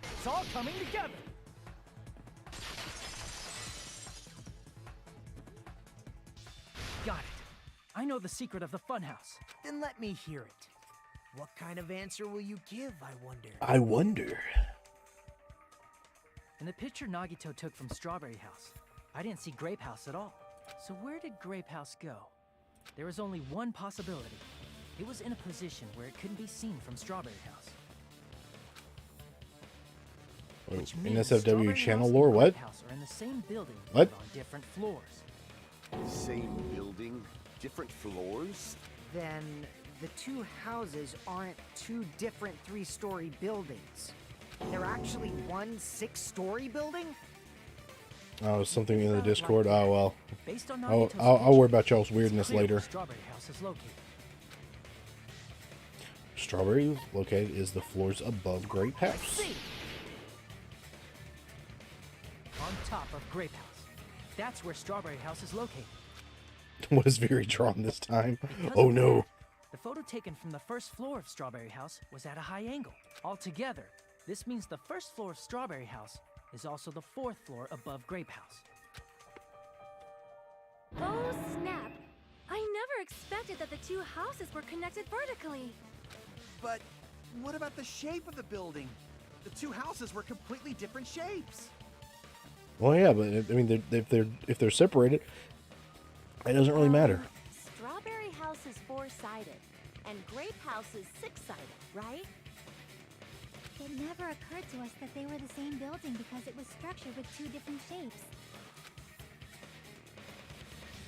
It's all coming together. Got it. I know the secret of the funhouse. Then let me hear it. What kind of answer will you give, I wonder? I wonder. In the picture Nagito took from Strawberry House, I didn't see Grape House at all. So where did Grape House go? There was only one possibility. It was in a position where it couldn't be seen from Strawberry House. Which means NSFW Strawberry channel House lore, and what? Grape House are in the same building, What? but on different floors. Same building, different floors? Then the two houses aren't two different 3-story buildings. They're actually one 6-story building? Oh, something in the Discord. Oh, well. Based on I'll Nagito's worry picture, about y'all's it's weirdness clear where later. Strawberry House is located. Strawberry located is the floors above Grape I House. see. On top of Grape House. That's where Strawberry House is located. What is very drawn this time? Because Oh of no. that, the photo taken from the first floor of Strawberry House was at a high angle. Altogether, this means the first floor of Strawberry House is also the 4th floor above Grape House. Oh, snap. I never expected that the two houses were connected vertically. But what about the shape of the building? The two houses were completely different shapes. Well, yeah, but I mean, if they're separated, it doesn't really matter. Strawberry House is 4-sided, and Grape House is 6-sided, right? It never occurred to us that they were the same building because it was structured with two different shapes.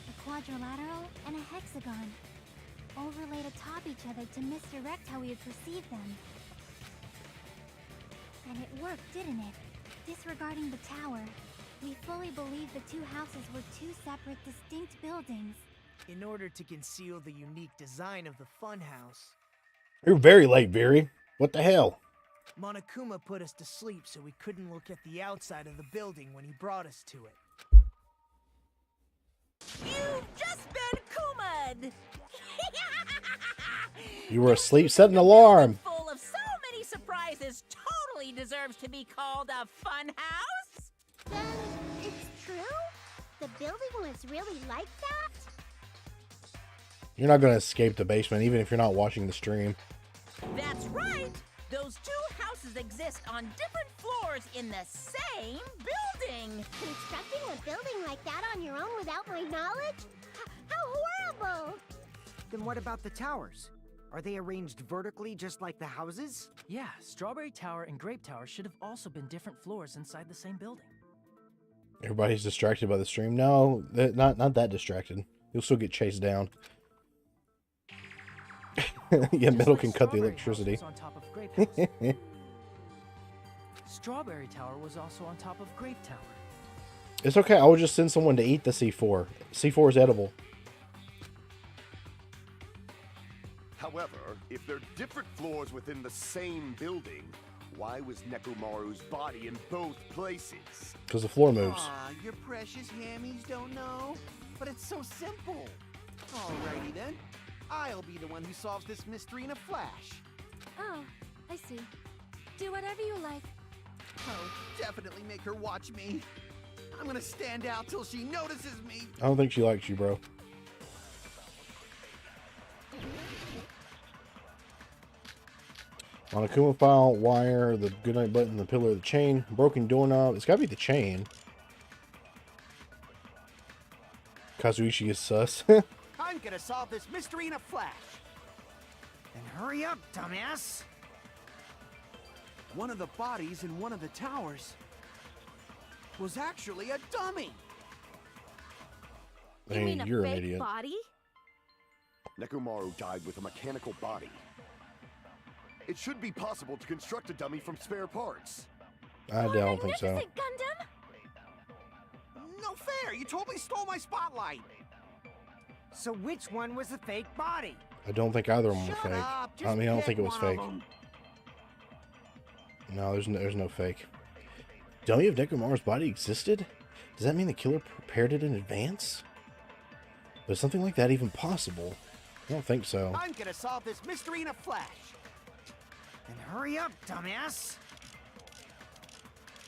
A quadrilateral and a hexagon, overlaid atop each other to misdirect how we would perceive them. And it worked, didn't it? Disregarding the tower, we fully believed the two houses were two separate, distinct buildings. In order to conceal the unique design of the funhouse, You're very late, Veery. What the hell? Monokuma put us to sleep so we couldn't look at the outside of the building when he brought us to it. You've just been Kuma'd! You were asleep. Set an alarm. Full of so many surprises, totally deserves to be called a fun house. Then it's true? The building was really like that? You're not going to escape the basement, even if you're not watching the stream. That's right. Those two houses exist on different floors in the same building. Constructing a building like that on your own without my knowledge? How horrible! Then what about the towers? Are they arranged vertically just like the houses? Yeah, Strawberry Tower and Grape Tower should have also been different floors inside the same building. Everybody's distracted by the stream. No, not that distracted. You'll still get chased down. Yeah, Just metal like can cut the Strawberry electricity. House was on top of Grape House. Strawberry Tower was also on top of Grape Tower. It's okay. I will just send someone to eat the C4. C4 is edible. However, if they're different floors within the same building, why was Nekomaru's body in both places? Because the floor moves. Aw, your precious hammies don't know? But it's so simple. Alrighty then. I'll be the one who solves this mystery in a flash. Oh, I see. Do whatever you like. Oh, definitely make her watch me. I'm gonna stand out till she notices me. I don't think she likes you, bro. On a Kuma file, wire, the goodnight button, the pillar, the chain, broken doorknob. It's gotta be the chain. Kazuichi is sus. I'm gonna solve this mystery in a flash. Then hurry up, dumbass! One of the bodies in one of the towers was actually a dummy. I You mean, mean a you're an fake idiot. body? Nekomaru died with a mechanical body. It should be possible to construct a dummy from spare parts. I don't think so. Magnificent Gundam! No fair! You totally stole my spotlight! So which one was the fake body? I don't think either of them were Shut fake. up, I just mean, I don't pick think it was one of fake. 'em. No, there's no fake. Dummy of Nekomaru's body existed? Does that mean the killer prepared it in advance? But is something like that even possible? I don't think so. I'm gonna solve this mystery in a flash. Then hurry up, dumbass!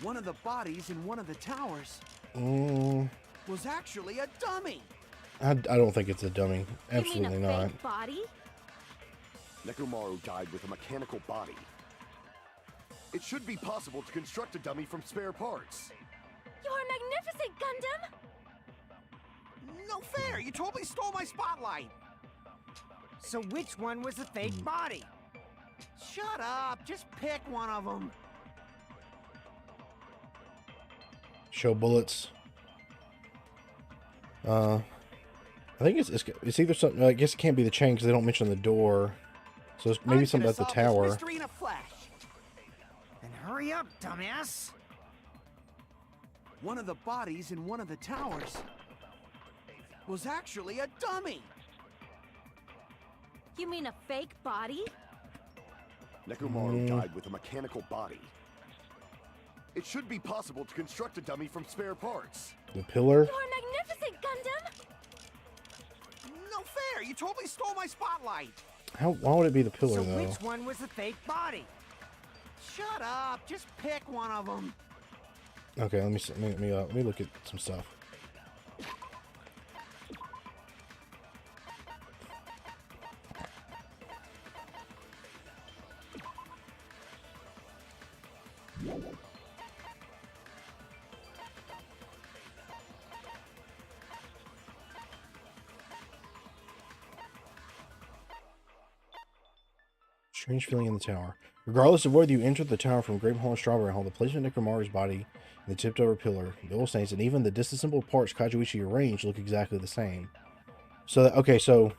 One of the bodies in one of the towers Mm, was actually a dummy. I don't think it's a dummy. You Absolutely mean a not. fake body? Nekomaru died with a mechanical body. It should be possible to construct a dummy from spare parts. You're magnificent, Gundam! No fair! You totally stole my spotlight. So which one was the fake body? Shut up! Just pick one of them. Show bullets. I think it's either something. I guess it can't be the chain because they don't mention the door. So it's maybe I'm something gonna at the solve this tower. mystery in a flash. Then hurry up, dumbass! One of the bodies in one of the towers was actually a dummy. You mean a fake body? Nekomaru died with a mechanical body. It should be possible to construct a dummy from spare parts. The pillar. You're magnificent, Gundam! No fair! You totally stole my spotlight. Why would it be the pillar So though? which one was the fake body? Shut up! Just pick one of them. Okay, let me look at some stuff. Strange feeling in the tower. Regardless of whether you entered the tower from Grape Hall and Strawberry Hall, the placement of Nekomaru's body and the tipped over pillar, the old stains, and even the disassembled parts Kazuichi arranged look exactly the same. So okay, so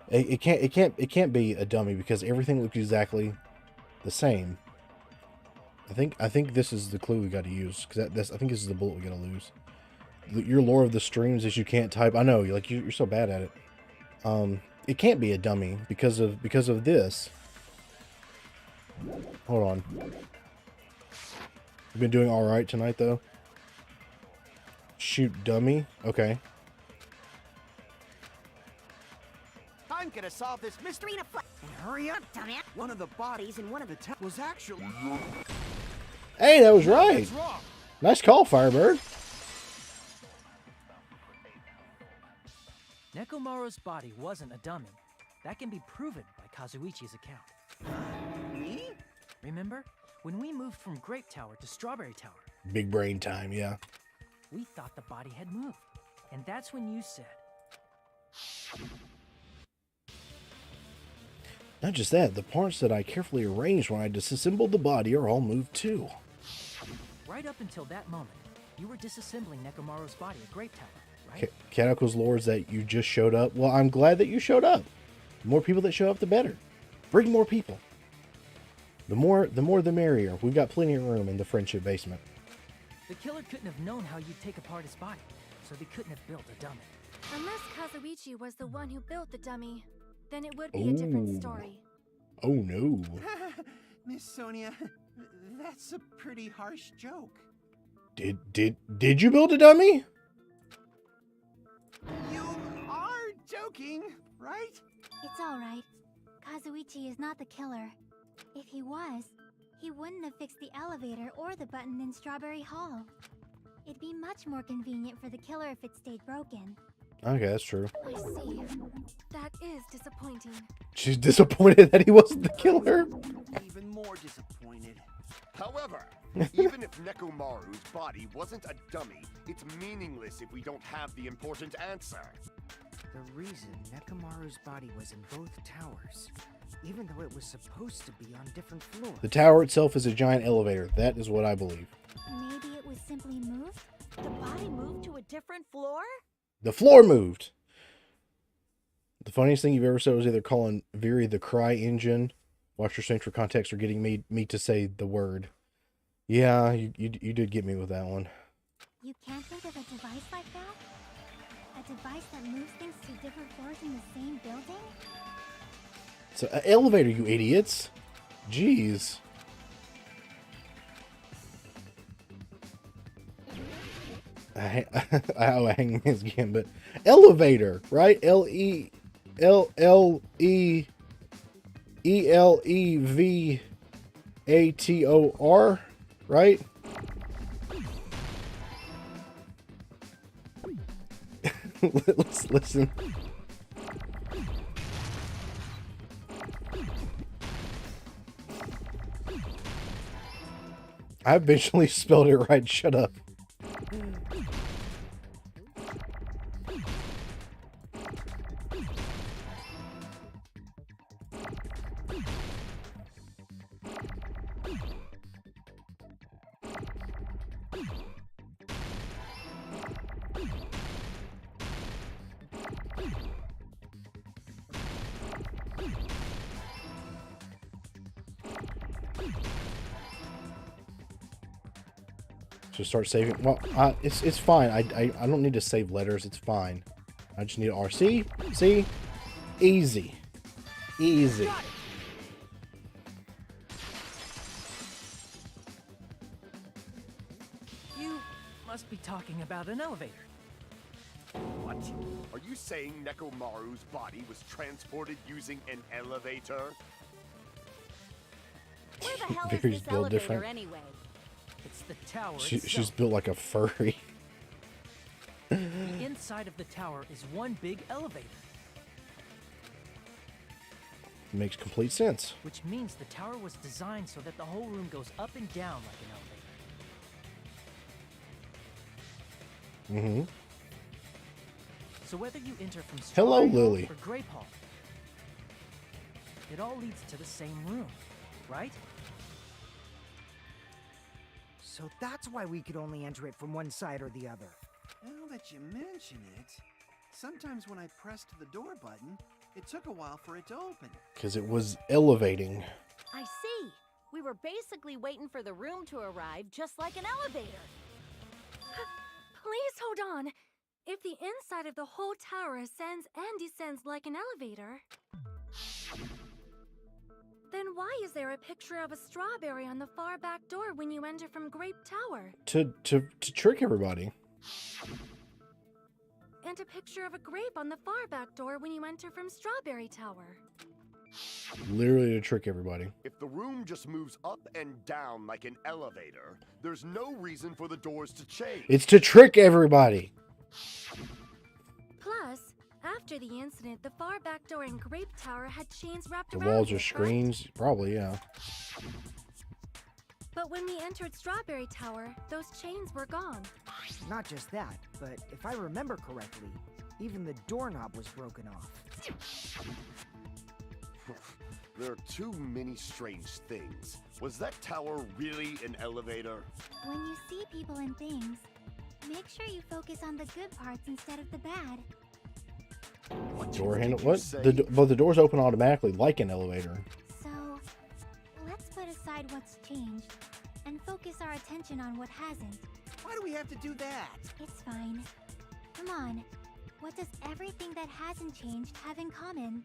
it can't be a dummy because everything looks exactly the same. I think this is the clue we got to use because I think this is the bullet we got to lose. Your lore of the streams is you can't type. I know you're so bad at it. It can't be a dummy because of this. Hold on. You've been doing all right tonight though. Shoot dummy. Okay. I'm gonna solve this mystery in a flash. And hurry up, dumbass! One of the bodies in one of the towers was actually. Hey, that was right. That's wrong. Nice call, Firebird. Nekomaru's body wasn't a dummy. That can be proven by Kazuichi's account. Me? Remember? When we moved from Grape Tower to Strawberry Tower, Big brain time, yeah. we thought the body had moved. And that's when you said, Not just that, the parts that I carefully arranged when I disassembled the body are all moved too. right up until that moment, you were disassembling Nekomaru's body at Grape Tower, right? Kanako's lore is that you just showed up. Well, I'm glad that you showed up. The more people that show up, the better. Bring more people. The more the merrier. We've got plenty of room in the friendship basement. The killer couldn't have known how you'd take apart his body, so they couldn't have built a dummy. Unless Kazuichi was the one who built the dummy, then it would be a different story. Oh no. Miss Sonia, that's a pretty harsh joke. Did you build a dummy? You are joking, right? It's alright. Kazuichi is not the killer. If he was, he wouldn't have fixed the elevator or the button in Strawberry Hall. It'd be much more convenient for the killer if it stayed broken. Okay, that's true. I see. That is disappointing. She's disappointed that he wasn't the killer. Even more disappointed. However, even if Nekomaru's body wasn't a dummy, it's meaningless if we don't have the important answer. The reason Nekomaru's body was in both towers, even though it was supposed to be on different floors. The tower itself is a giant elevator. That is what I believe. Maybe it was simply moved? The body moved to a different floor? The floor moved. The funniest thing you've ever said was either calling Viri the cry engine. Watch your central context or getting me to say the word. Yeah, you did get me with that one. You can't think of a device like that? A device that moves things to different floors in the same building? It's an elevator, you idiots. Jeez. Hangman's Gambit. Elevator, right? Elevator, right? Let's listen. I eventually spelled it right. Shut up. So start saving. Well, it's fine. I don't need to save letters. It's fine. I just need RC. See, easy, easy. You must be talking about an elevator. What? Are you saying Nekomaru's body was transported using an elevator? Where the hell is Vary's this built elevator different. anyway? It's the tower She's itself. built like a furry. The inside of the tower is one big elevator, Makes complete sense. which means the tower was designed so that the whole room goes up and down like an elevator. Mm-hmm. So whether you enter from Hello, Strawberry Hall Lily. or Grape Hall, it all leads to the same room, right? So that's why we could only enter it from one side or the other. Now that you mention it, sometimes when I pressed the door button, it took a while for it to open. Because it was elevating. I see. We were basically waiting for the room to arrive, just like an elevator. Please hold on. If the inside of the whole tower ascends and descends like an elevator, then why is there a picture of a strawberry on the far back door when you enter from Grape Tower? To trick everybody. And a picture of a grape on the far back door when you enter from Strawberry Tower. Literally to trick everybody. If the room just moves up and down like an elevator, there's no reason for the doors to change. It's to trick everybody. Plus, after the incident, the far back door in Grape Tower had chains wrapped The around walls it, are correct? screens. Probably, yeah. But when we entered Strawberry Tower, those chains were gone. Not just that, but if I remember correctly, even the doorknob was broken off. There are too many strange things. Was that tower really an elevator? When you see people and things, make sure you focus on the good parts instead of the bad. Door handle. did you What? say? But the doors open automatically like an elevator. So, let's put aside what's changed and focus our attention on what hasn't. Why do we have to do that? It's fine. Come on. What does everything that hasn't changed have in common?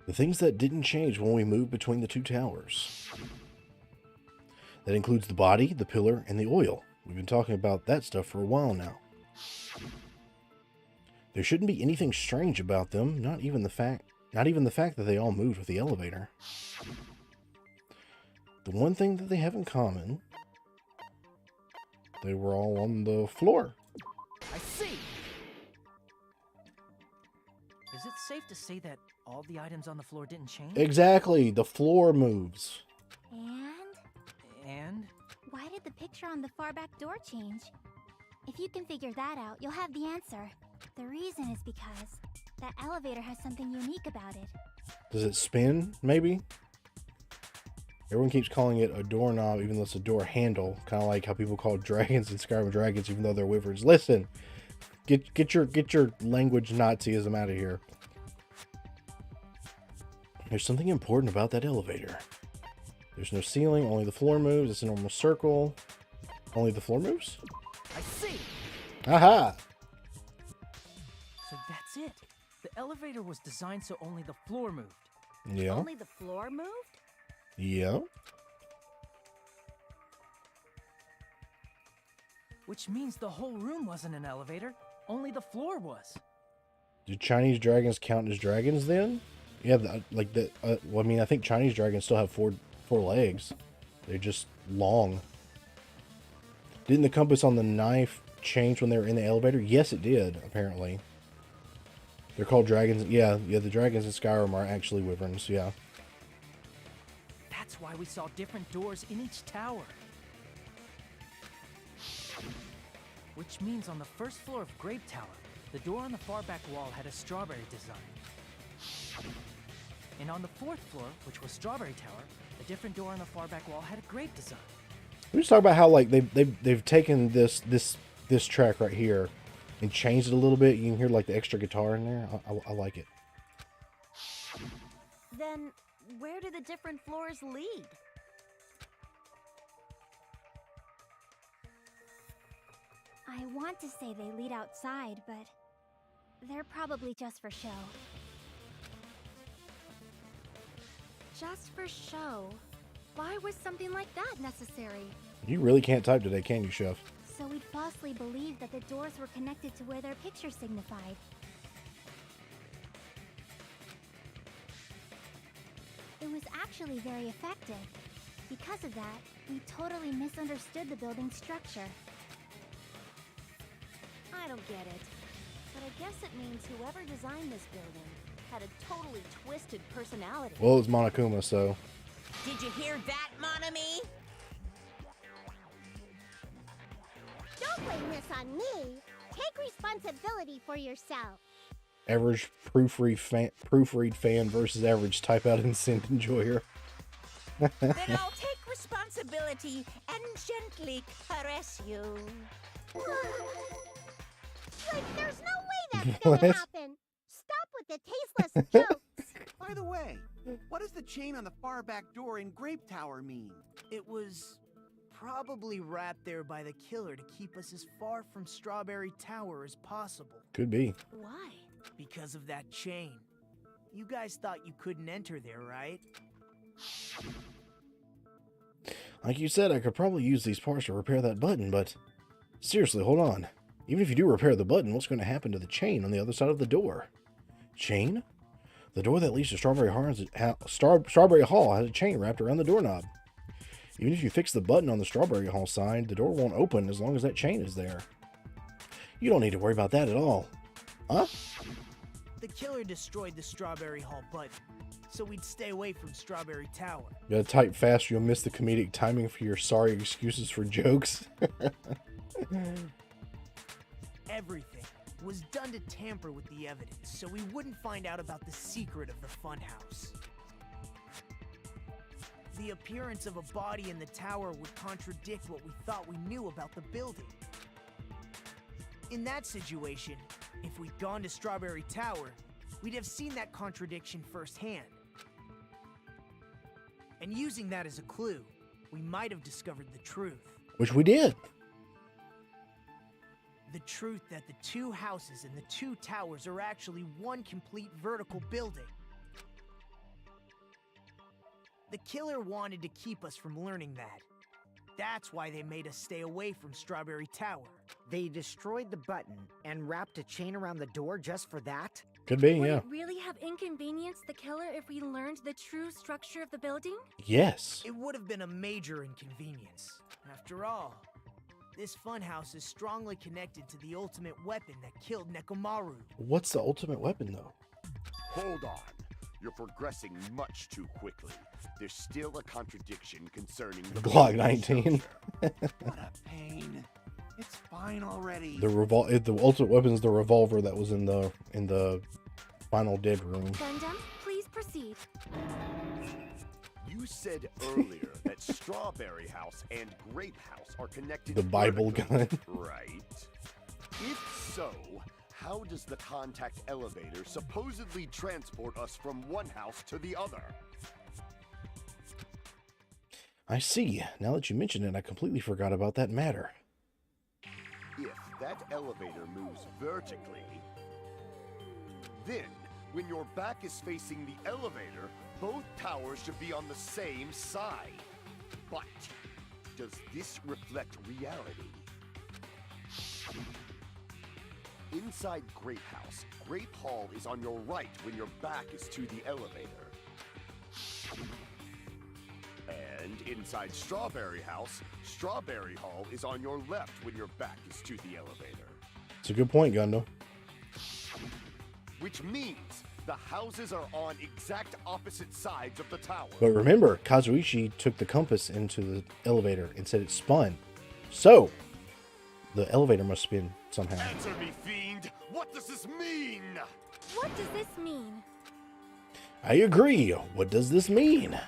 The things that didn't change when we moved between the two towers. That includes the body, the pillar, and the oil. We've been talking about that stuff for a while now. There shouldn't be anything strange about them, not even the fact that they all moved with the elevator. The one thing that they have in common, they were all on the floor. I see! Is it safe to say that all the items on the floor didn't change? Exactly, the floor moves. And? Why did the picture on the far back door change? If you can figure that out, you'll have the answer. The reason is because that elevator has something unique about it. Does it spin, maybe? Everyone keeps calling it a doorknob, even though it's a door handle. Kind of like how people call dragons in Skyrim dragons, even though they're wyverns. Listen, get your language Nazism out of here. There's something important about that elevator. There's no ceiling, only the floor moves. It's a normal circle. Only the floor moves? I see! Aha! So that's it. The elevator was designed so only the floor moved. Yeah. Only the floor moved? Yeah. Which means the whole room wasn't an elevator, only the floor was. Do Chinese dragons count as dragons then? Yeah, well, I mean, I think Chinese dragons still have four legs. They're just long. Didn't the compass on the knife change when they were in the elevator? Yes, it did, apparently. They're called dragons. Yeah, the dragons in Skyrim are actually wyverns, yeah. That's why we saw different doors in each tower. Which means on the first floor of Grape Tower, the door on the far back wall had a strawberry design. And on the fourth floor, which was Strawberry Tower, a different door on the far back wall had a grape design. We just talk about how like they've taken this track right here and changed it a little bit. You can hear like the extra guitar in there. I like it. Then where do the different floors lead? I want to say they lead outside, but they're probably just for show. Just for show? Why was something like that necessary? You really can't type today, can you, Chef? So we'd falsely believe that the doors were connected to where their picture signified. It was actually very effective. Because of that, we totally misunderstood the building's structure. I don't get it. But I guess it means whoever designed this building had a totally twisted personality. Well, it's Monokuma, so. Did you hear that, Monami? Don't blame this on me. Take responsibility for yourself. Average proofread fan versus average type out instant enjoyer. Then I'll take responsibility and gently caress you. Like, there's no way that's gonna happen. Stop with the tasteless jokes. By the way, what does the chain on the far back door in Grape Tower mean? It was probably wrapped there by the killer to keep us as far from Strawberry Tower as possible. Could be. Why? Because of that chain. You guys thought you couldn't enter there, right? Like you said, I could probably use these parts to repair that button, but seriously, hold on. Even if you do repair the button, what's going to happen to the chain on the other side of the door? Chain? The door that leads to Strawberry Hall has a chain wrapped around the doorknob. Even if you fix the button on the Strawberry Hall side, the door won't open as long as that chain is there. You don't need to worry about that at all. Huh? The killer destroyed the Strawberry Hall button, so we'd stay away from Strawberry Tower. You gotta type fast, you'll miss the comedic timing for your sorry excuses for jokes. Everything was done to tamper with the evidence, so we wouldn't find out about the secret of the funhouse. The appearance of a body in the tower would contradict what we thought we knew about the building. In that situation, if we'd gone to Strawberry Tower, we'd have seen that contradiction firsthand. And using that as a clue, we might have discovered the truth. Which we did. The truth that the two houses and the two towers are actually one complete vertical building. The killer wanted to keep us from learning that. That's why they made us stay away from Strawberry Tower. They destroyed the button and wrapped a chain around the door just for that? Could be, Would yeah. it really have inconvenienced the killer if we learned the true structure of the building? Yes. It would have been a major inconvenience. After all, this funhouse is strongly connected to the ultimate weapon that killed Nekomaru. What's the ultimate weapon, though? Hold on. You're progressing much too quickly. There's still a contradiction concerning the Glock 19. What a pain. It's fine already. The ultimate weapon is the revolver that was in the final dead room. Gundam, please proceed. You said earlier that Strawberry House and Grape House are connected. The Bible gun. Right? If so, how does the contact elevator supposedly transport us from one house to the other? I see. Now that you mention it, I completely forgot about that matter. If that elevator moves vertically, then when your back is facing the elevator, both towers should be on the same side. But does this reflect reality? Inside Grape House, Grape Hall is on your right when your back is to the elevator. And inside Strawberry House, Strawberry Hall is on your left when your back is to the elevator. It's a good point, Gundam. Which means the houses are on exact opposite sides of the tower. But remember, Kazuichi took the compass into the elevator and said it spun. So, the elevator must spin somehow. Answer me, fiend! What does this mean? What does this mean? I agree. What does this mean?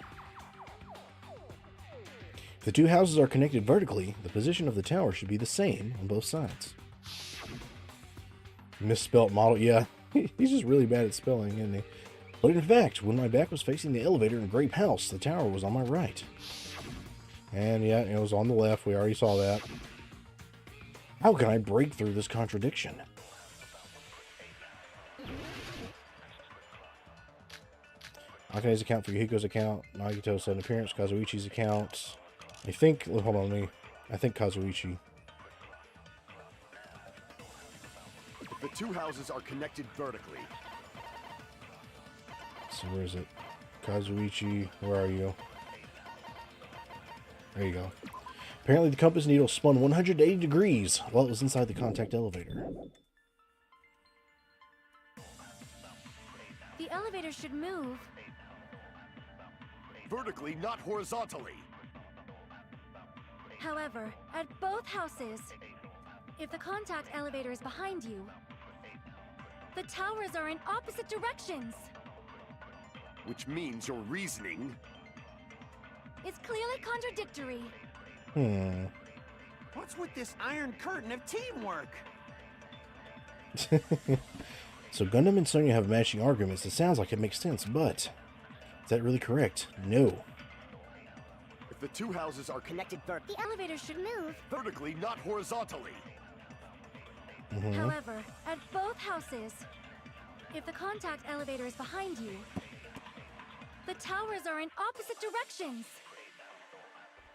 If the two houses are connected vertically, the position of the tower should be the same on both sides. Misspelt model. Yeah, he's just really bad at spelling, isn't he? But in fact, when my back was facing the elevator in Grape House, the tower was on my right. And yeah, it was on the left. We already saw that. How can I break through this contradiction? Akane's account for Yuhiko's account. Nagito said appearance. Kazuichi's account. I think, hold on, I think Kazuichi. If the two houses are connected vertically. So where is it? Kazuichi, where are you? There you go. Apparently the compass needle spun 180 degrees while it was inside the contact elevator. The elevator should move. Vertically, not horizontally. However, at both houses, if the contact elevator is behind you, the towers are in opposite directions. Which means your reasoning It's clearly contradictory. What's with this iron curtain of teamwork? So Gundam and Sonya have matching arguments. It sounds like it makes sense, but is that really correct? No. If the two houses are connected The elevator should move. vertically, not horizontally. However, at both houses, if the contact elevator is behind you, the towers are in opposite directions.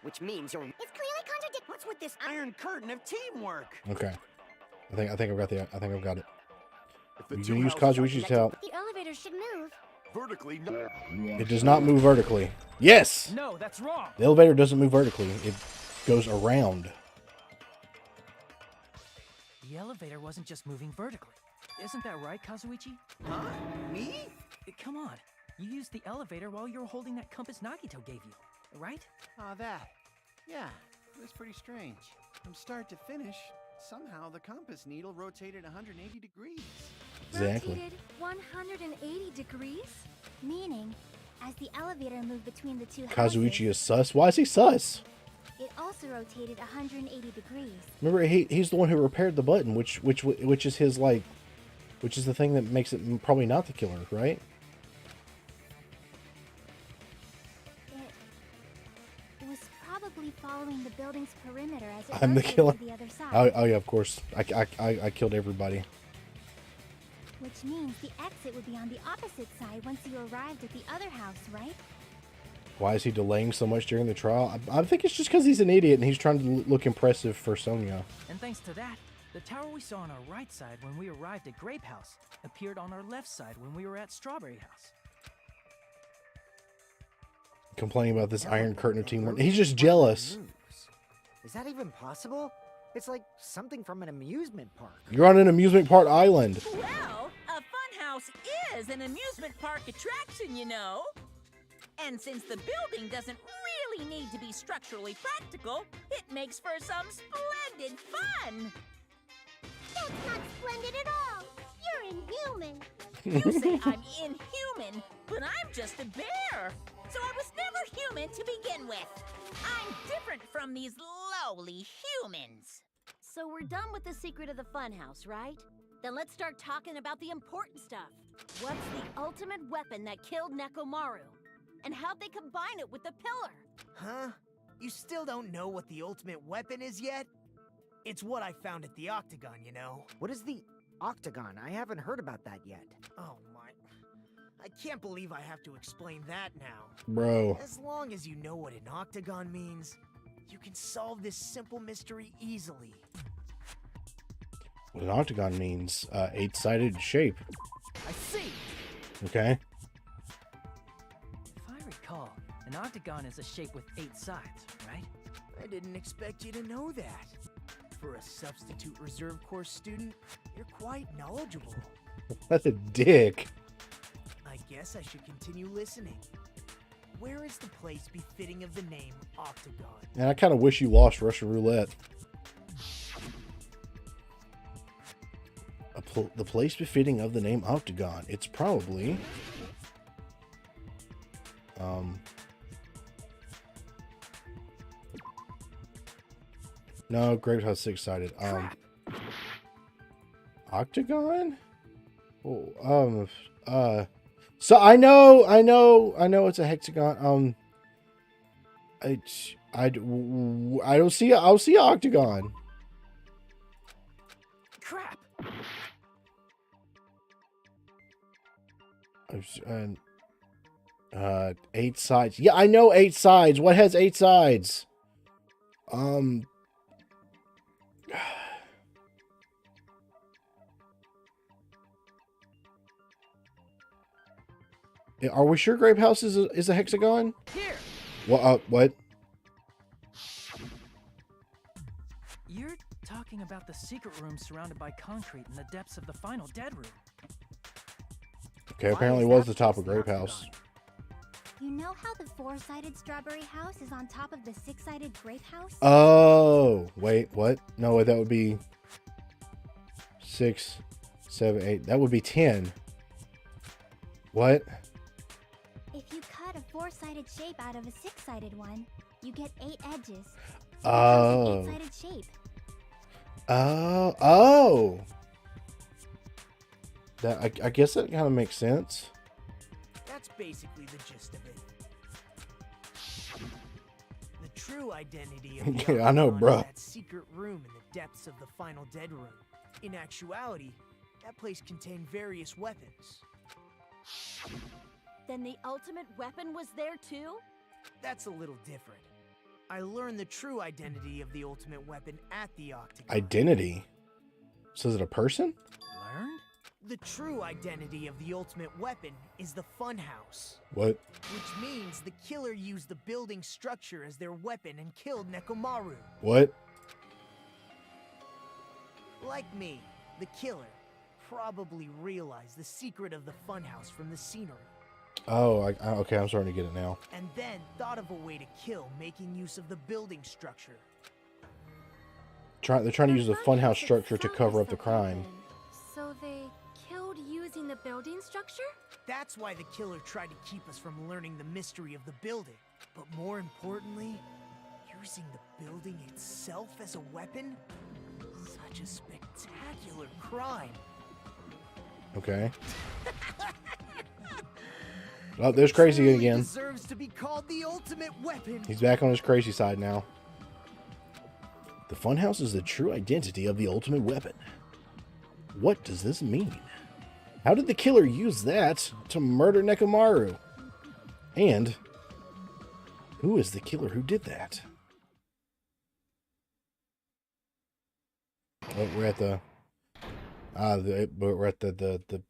Which means you're... It's clearly contradictory. What's with this iron curtain of teamwork? Okay. I think I've got it. If the You two can use houses are Kazuichi's help. The elevator should move. vertically, It does not move vertically. Yes! No, that's wrong. The elevator doesn't move vertically. It goes around. The elevator wasn't just moving vertically. Isn't that right, Kazuichi? Huh? Me? Come on. You used the elevator while you were holding that compass Nagito gave you, right? Oh, that. Yeah, it was pretty strange. From start to finish, somehow the compass needle rotated 180 degrees. Exactly. Rotated 180 degrees? Meaning, as the elevator moved between the two Kazuichi houses, is sus. Why is he sus? it also rotated 180 degrees. Remember, he's the one who repaired the button, which is his, like, which is the thing that makes it probably not the killer, right? It was probably following the building's perimeter as it I'm the rotated killer. to the other side. Oh yeah, of course. I killed everybody. Which means the exit would be on the opposite side once you arrived at the other house, right? Why is he delaying so much during the trial? I think it's just because he's an idiot and he's trying to look impressive for Sonya. And thanks to that, the tower we saw on our right side when we arrived at Grape House appeared on our left side when we were at Strawberry House. Complaining about this iron curtain of teamwork. He's just jealous. Is that even possible? It's like something from an amusement park. You're on an amusement park island. Well, a funhouse is an amusement park attraction, you know. And since the building doesn't really need to be structurally practical, it makes for some splendid fun. That's not splendid at all. You're inhuman. You say I'm inhuman, but I'm just a bear. So I was never human to begin with. I'm different from these lowly humans. So we're done with the secret of the funhouse, right? Then let's start talking about the important stuff. What's the ultimate weapon that killed Nekomaru? And how'd they combine it with the pillar? Huh? You still don't know what the ultimate weapon is yet? It's what I found at the Octagon, you know? What is the Octagon? I haven't heard about that yet. Oh my... I can't believe I have to explain that now. Bro. As long as you know what an Octagon means, you can solve this simple mystery easily. What an octagon means, 8-sided shape. I see! Okay. If I recall, an octagon is a shape with 8 sides, right? I didn't expect you to know that. For a substitute reserve course student, you're quite knowledgeable. That's a dick. I guess I should continue listening. Where is the place befitting of the name Octagon? And I kind of wish you lost Russian roulette. The place befitting of the name Octagon. It's probably... No, Grape House 6-sided. Octagon? Oh, so I know it's a hexagon. I don't see. I'll see octagon. Crap. And 8 sides. Yeah, I know 8 sides. What has 8 sides? Are we sure Grape House is a hexagon? Here. What? You're talking about the secret room surrounded by concrete in the depths of the final dead room. Okay, apparently it was the top of Grape House. You know how the 4-sided strawberry house is on top of the 6-sided grape house? Oh, wait, what? No, wait, that would be 6, 7, 8. That would be 10. What? If you cut a 4-sided shape out of a 6-sided one, you get 8 edges. So Oh. it becomes an 8-sided shape. Oh. That I guess that kind of makes sense. That's basically the gist of it. The true identity of the Yeah, I know, Octagon bruh. is that secret room in the depths of the final dead room. In actuality, that place contained various weapons. Then the ultimate weapon was there too? That's a little different. I learned the true identity of the ultimate weapon at the Octagon. Identity? So is it a person? Learned? The true identity of the ultimate weapon is the funhouse. What? Which means the killer used the building structure as their weapon and killed Nekomaru. What? Like me, the killer probably realized the secret of the funhouse from the scenery. Oh, okay, I'm starting to get it now. And then thought of a way to kill making use of the building structure. They're trying to use the funhouse structure to cover up the crime. So they killed using the building structure? That's why the killer tried to keep us from learning the mystery of the building. But more importantly, using the building itself as a weapon? Such a spectacular crime. Okay. Oh, there's Crazy again. Deserves to be called the ultimate weapon. He's back on his crazy side now. The funhouse is the true identity of the ultimate weapon. What does this mean? How did the killer use that to murder Nekomaru? And who is the killer who did that? Oh, we're at the the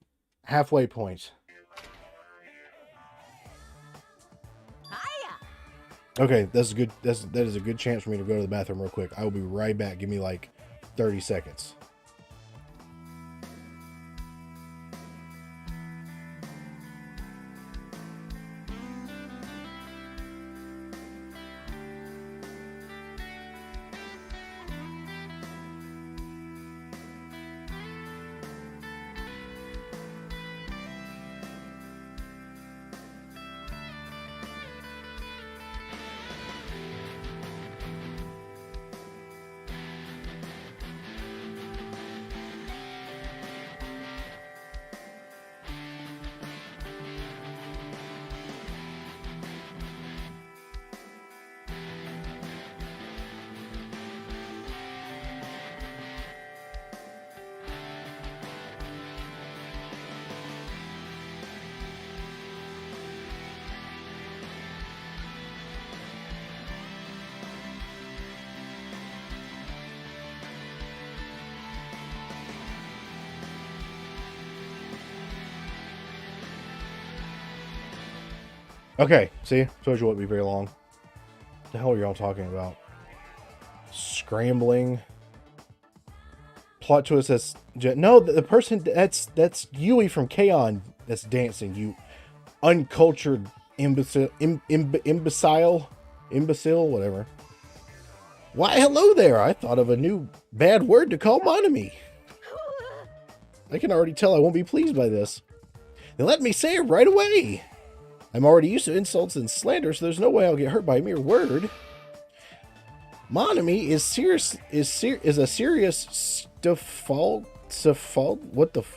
halfway point. Okay, that's good. That is a good chance for me to go to the bathroom real quick. I will be right back. Give me like 30 seconds. Okay, see? Told you it wouldn't be very long. What the hell are y'all talking about? Scrambling. Plot twist that's... No, the person... That's Yui from K-On! That's dancing, you uncultured imbecile... Imbecile? Whatever. Why, hello there! I thought of a new bad word to call Monami. I can already tell I won't be pleased by this. Then let me say it right away! I'm already used to insults and slander, so there's no way I'll get hurt by a mere word. Monami is a serious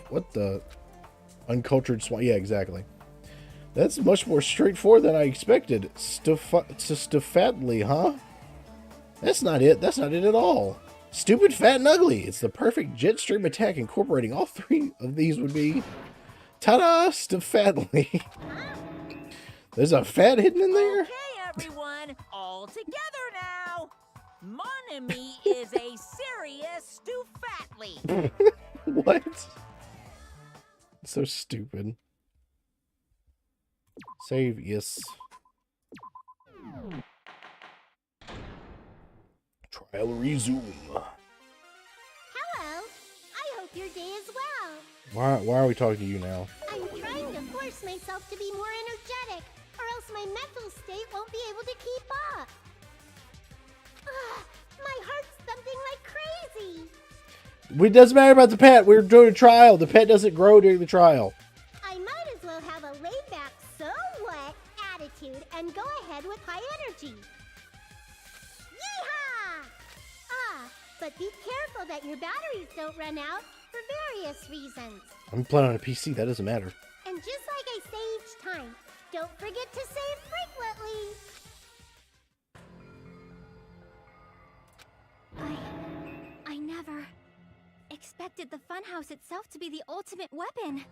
what the uncultured swine? Yeah, exactly. That's much more straightforward than I expected. Stuffatly, huh? That's not it. That's not it at all. Stupid, fat, and ugly. It's the perfect jet stream attack. Incorporating all three of these would be ta-da! Stuffatly. There's a fat hidden in there? Okay, everyone, all together now. Monami is a serious stuffatly. What? So stupid. Save, yes. Trial resume. Hello. I hope your day is well. Why are we talking to you now? I'm trying to force myself to be more energetic, or else my mental state won't be able to keep up. My heart's thumping like crazy. It doesn't matter about the pet. We're doing a trial. The pet doesn't grow during the trial. I might as well have a laid-back, so what attitude and go ahead with high energy. Yeehaw! But be careful that your batteries don't run out for various reasons. I'm playing on a PC. That doesn't matter. And just like I say each time, don't forget to save frequently. I never expected the funhouse itself to be the ultimate weapon.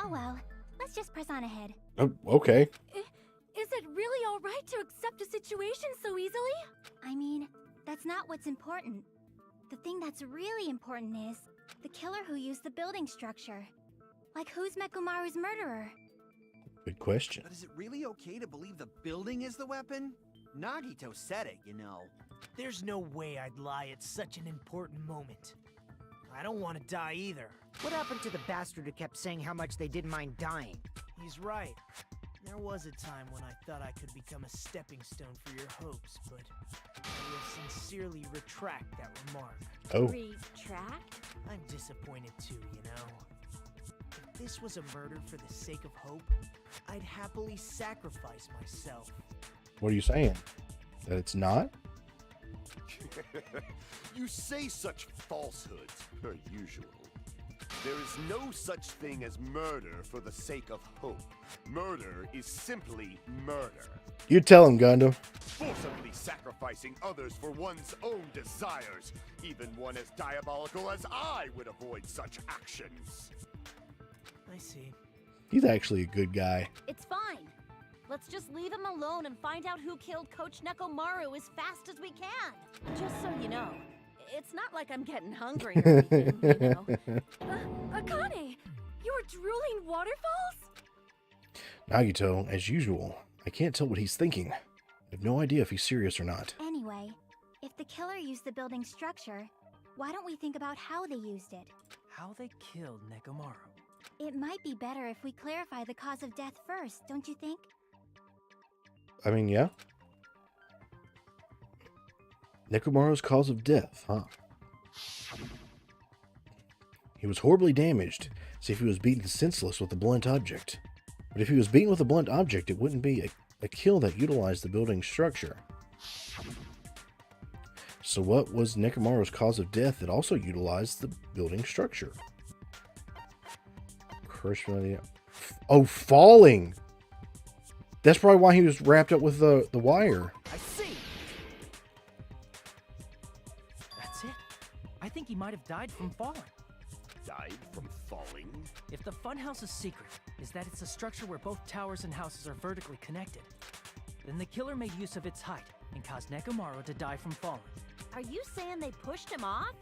Oh well, let's just press on ahead. Oh, okay. Is it really all right to accept a situation so easily? I mean, that's not what's important. The thing that's really important is the killer who used the building structure. Like, who's Mekumaru's murderer? Good question. But is it really okay to believe the building is the weapon? Nagito said it, you know. There's no way I'd lie at such an important moment. I don't want to die either. What happened to the bastard who kept saying how much they didn't mind dying? He's right. There was a time when I thought I could become a stepping stone for your hopes, but I will sincerely retract that remark. Oh. Retract? I'm disappointed too, you know. If this was a murder for the sake of hope, I'd happily sacrifice myself. What are you saying? That it's not? You say such falsehoods, per usual. There is no such thing as murder for the sake of hope. Murder is simply murder. You tell him, Gundam. Forcibly sacrificing others for one's own desires. Even one as diabolical as I would avoid such actions. I see. He's actually a good guy. It's fine. Let's just leave him alone and find out who killed Coach Nekomaru as fast as we can. Just so you know, it's not like I'm getting hungry or anything, you know. Akane, you were drooling waterfalls? Nagito, as usual. I can't tell what he's thinking. I have no idea if he's serious or not. Anyway, if the killer used the building structure, why don't we think about how they used it? How they killed Nekomaru. It might be better if we clarify the cause of death first, don't you think? I mean, yeah. Nekomaru's cause of death, huh? He was horribly damaged, as if he was beaten senseless with a blunt object. But if he was beaten with a blunt object, it wouldn't be a kill that utilized the building structure. So what was Nekomaru's cause of death that also utilized the building structure? Oh, falling! That's probably why he was wrapped up with the wire. I see. That's it. I think he might have died from falling. Died from falling? If the funhouse's secret is that it's a structure where both towers and houses are vertically connected, then the killer made use of its height and caused Nekomaru to die from falling. Are you saying they pushed him off?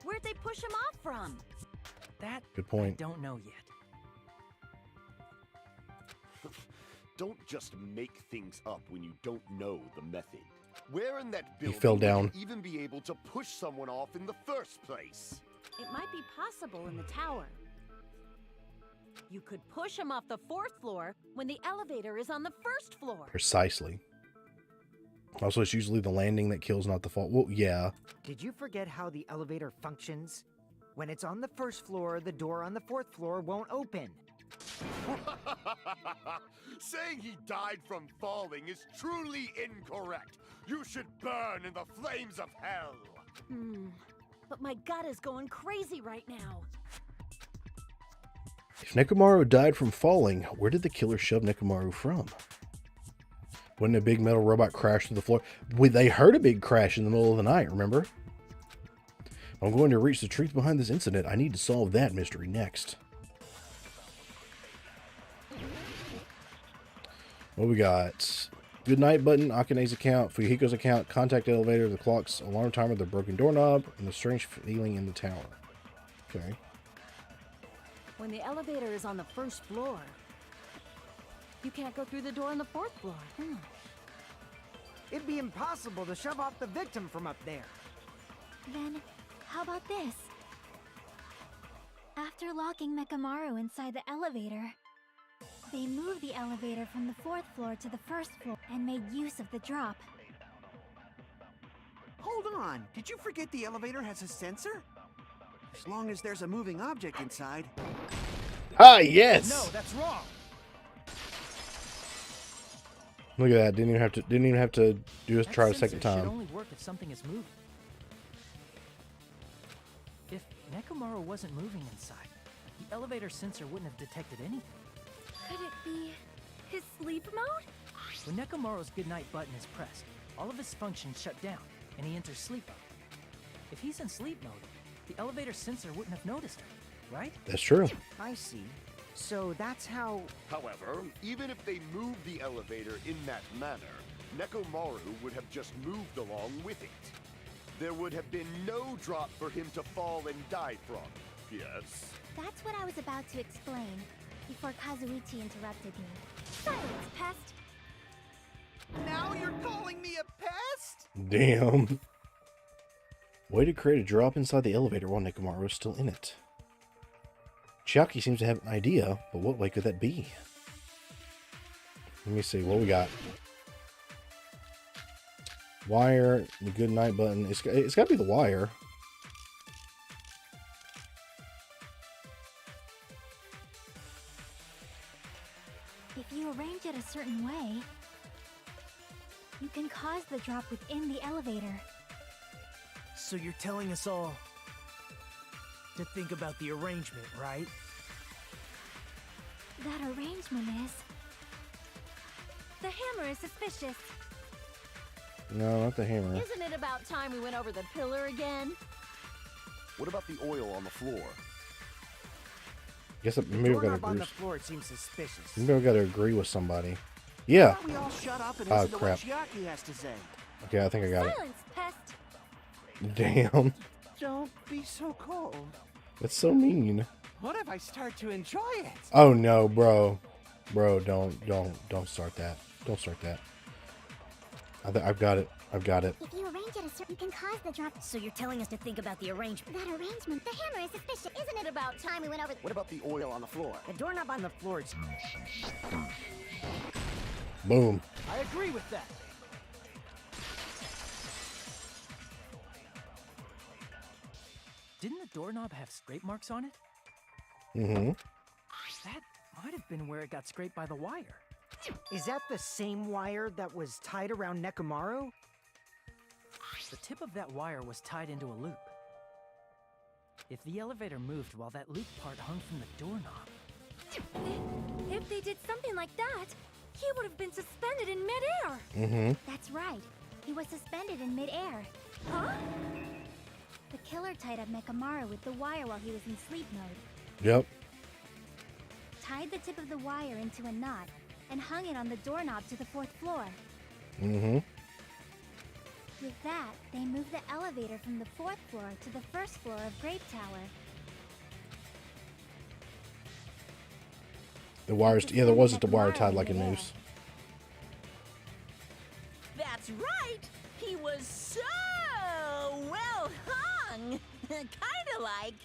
Where'd they push him off from? That Good point. I don't know yet. Don't just make things up when you don't know the method. Where in that building fell would down. you even be able to push someone off in the first place? It might be possible in the tower. You could push him off the 4th floor when the elevator is on the 1st floor. Precisely. Also, it's usually the landing that kills, not the fall. Well, yeah. Did you forget how the elevator functions? When it's on the 1st floor, the door on the 4th floor won't open. Saying he died from falling is truly incorrect. You should burn in the flames of hell. But my gut is going crazy right now. If Nekomaru died from falling, where did the killer shove Nekomaru from? Wouldn't a big metal robot crash through the floor? They heard a big crash in the middle of the night, remember? I'm going to reach the truth behind this incident. I need to solve that mystery next. What we got? Good night button, Akane's account, Fuyuhiko's account, contact elevator, the clock's alarm timer, the broken doorknob, and the strange feeling in the tower. Okay. When the elevator is on the 1st floor, you can't go through the door on the 4th floor. It'd be impossible to shove off the victim from up there. Then, how about this? After locking Nekomaru inside the elevator, they moved the elevator from the 4th floor to the 1st floor and made use of the drop. Hold on. Did you forget the elevator has a sensor? As long as there's a moving object inside. Ah, yes! No, that's wrong. Look at that. Didn't even have to do it. Try a second Should time. only work if something is moving. If Nekomaru wasn't moving inside, the elevator sensor wouldn't have detected anything. Could it be his sleep mode? When Nekomaru's goodnight button is pressed, all of his functions shut down, and he enters sleep mode. If he's in sleep mode, the elevator sensor wouldn't have noticed her, right? That's true. I see. So that's how... However, even if they moved the elevator in that manner, Nekomaru would have just moved along with it. There would have been no drop for him to fall and die from. Yes? That's what I was about to explain before Kazuichi interrupted me. Silence, pest! Now you're calling me a pest? Damn. Way to create a drop inside the elevator while Nekomaru is still in it. Chiaki seems to have an idea, but what way could that be? Let me see what we got. Wire, the good night button. It's got to be the wire. If you arrange it a certain way, you can cause the drop within the elevator. So you're telling us all to think about the arrangement, right? That arrangement is... The hammer is suspicious. No, not the hammer. Isn't it about time we went over the pillar again? What about the oil on the floor? Guess maybe I gotta Doorknob on agree. the floor, it seems suspicious. Maybe I gotta agree with somebody. Yeah. Why don't we all shut up and Oh, listen to crap. what Chiaki has to say? Okay, I think I got it. Silence, pest! Damn. Don't be so cold. That's so mean. What if I start to enjoy it? Oh no, bro. Bro, don't start that. Don't start that. I've got it. I've got it. If you arrange it a certain, you can cause the drop. So you're telling us to think about the arrangement. That arrangement, the hammer is suspicious. Isn't it about time we went over? What about the oil on the floor? The doorknob on the floor is... Boom. I agree with that. Didn't the doorknob have scrape marks on it? Mm-hmm. That might have been where it got scraped by the wire. Is that the same wire that was tied around Nekomaru? The tip of that wire was tied into a loop. If the elevator moved while that loop part hung from the doorknob... If they did something like that, he would have been suspended in midair. Mm-hmm. That's right. He was suspended in midair. Huh? The killer tied up Nekomaru with the wire while he was in sleep mode. Yep. Tied the tip of the wire into a knot and hung it on the doorknob to the 4th floor. Mm-hmm. With that, they moved the elevator from the 4th floor to the 1st floor of Grape Tower. The wires. Yeah, there wasn't the wire tied like a noose. That's right. He was so well hung. Kinda like.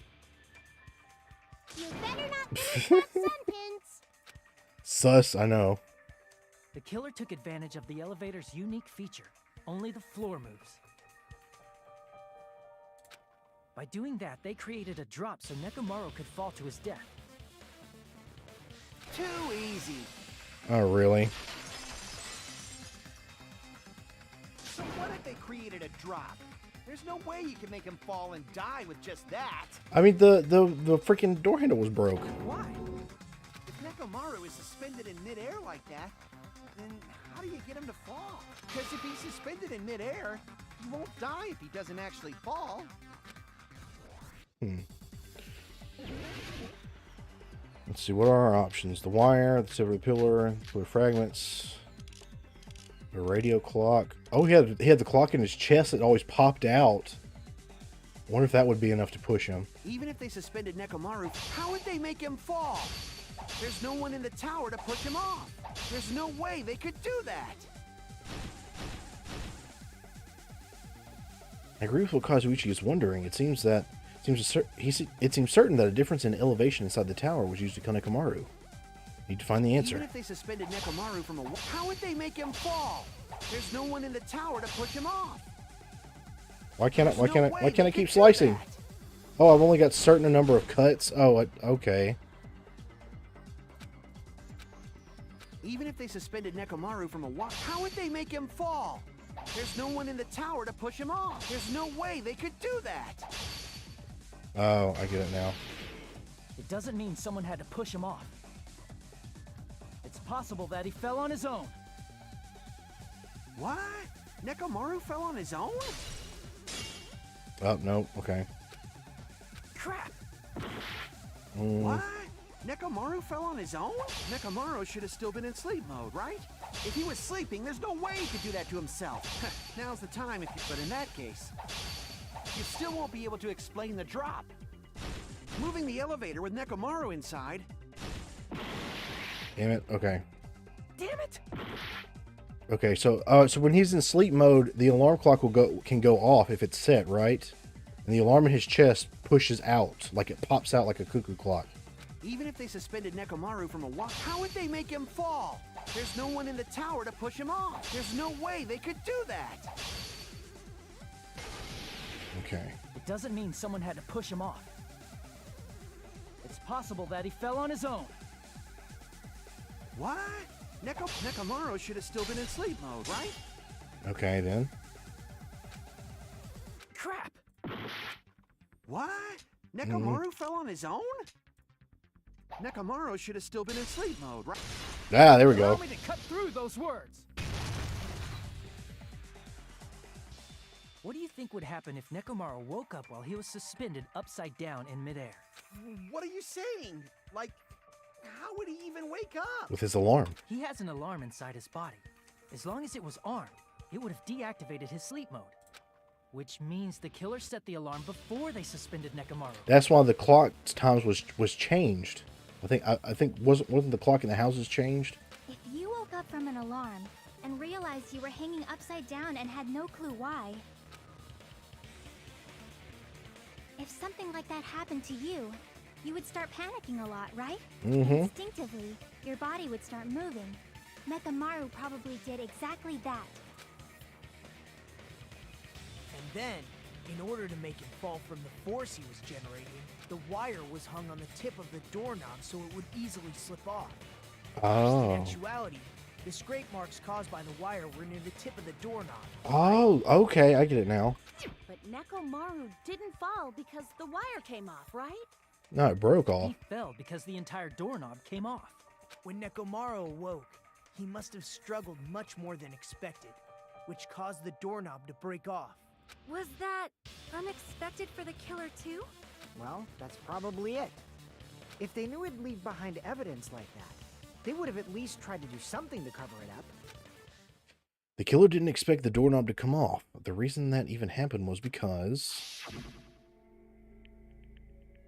You better not finish that sentence. Sus, I know. The killer took advantage of the elevator's unique feature. Only the floor moves. By doing that, they created a drop so Nekomaru could fall to his death. Too easy. Oh, really? So what if they created a drop? There's no way you can make him fall and die with just that. I mean, the freaking door handle was broke. Why? If Nekomaru is suspended in midair like that, then how do you get him to fall? Because if he's suspended in midair, he won't die if he doesn't actually fall. Let's see, what are our options? The wire, the silver pillar, the fragments, the radio clock. Oh, he had the clock in his chest that always popped out. I wonder if that would be enough to push him. Even if they suspended Nekomaru, how would they make him fall? There's no one in the tower to push him off. There's no way they could do that. I agree with what Kazuichi is wondering. It seems certain that a difference in elevation inside the tower was used to kill Nekomaru. Need to find the answer. Even if they suspended Nekomaru from a wall, how would they make him fall? There's no one in the tower to push him off. Why can't I keep slicing? Oh, I've only got certain number of cuts. Oh, okay. Even if they suspended Nekomaru from a wall, how would they make him fall? There's no one in the tower to push him off. There's no way they could do that. Oh, I get it now. It doesn't mean someone had to push him off. It's possible that he fell on his own. What? Nekomaru fell on his own? Oh, no. Okay. Crap. What? Nekomaru fell on his own? Nekomaru should have still been in sleep mode, right? If he was sleeping, there's no way he could do that to himself. Now's the time, but in that case, you still won't be able to explain the drop. Moving the elevator with Nekomaru inside. Damn it. Okay. Damn it! Okay, so when he's in sleep mode, the alarm clock can go off if it's set, right? And the alarm in his chest pushes out, like it pops out like a cuckoo clock. Even if they suspended Nekomaru from a wall, how would they make him fall? There's no one in the tower to push him off. There's no way they could do that. Okay. It doesn't mean someone had to push him off. It's possible that he fell on his own. What? Nekomaru should have still been in sleep mode, right? Okay, then. Crap! What? Nekomaru fell on his own? Nekomaru should have still been in sleep mode, right? Ah, there we go. Allow me to cut through those words. What do you think would happen if Nekomaru woke up while he was suspended upside down in midair? What are you saying? Like, how would he even wake up? With his alarm. He has an alarm inside his body. As long as it was armed, it would have deactivated his sleep mode. Which means the killer set the alarm before they suspended Nekomaru. That's why the clock's times was changed. I think wasn't the clock in the houses changed? If you woke up from an alarm and realized you were hanging upside down and had no clue why, if something like that happened to you, you would start panicking a lot, right? Mm-hmm. Instinctively, your body would start moving. Nekomaru probably did exactly that. And then, in order to make him fall from the force he was generating, the wire was hung on the tip of the doorknob so it would easily slip off. Oh. In actuality, the scrape marks caused by the wire were near the tip of the doorknob. Oh, okay, I get it now. But Nekomaru didn't fall because the wire came off, right? No, it broke off. He fell because the entire doorknob came off. When Nekomaru awoke, he must have struggled much more than expected, which caused the doorknob to break off. Was that unexpected for the killer too? Well, that's probably it. If they knew it'd leave behind evidence like that, they would have at least tried to do something to cover it up. The killer didn't expect the doorknob to come off. The reason that even happened was because...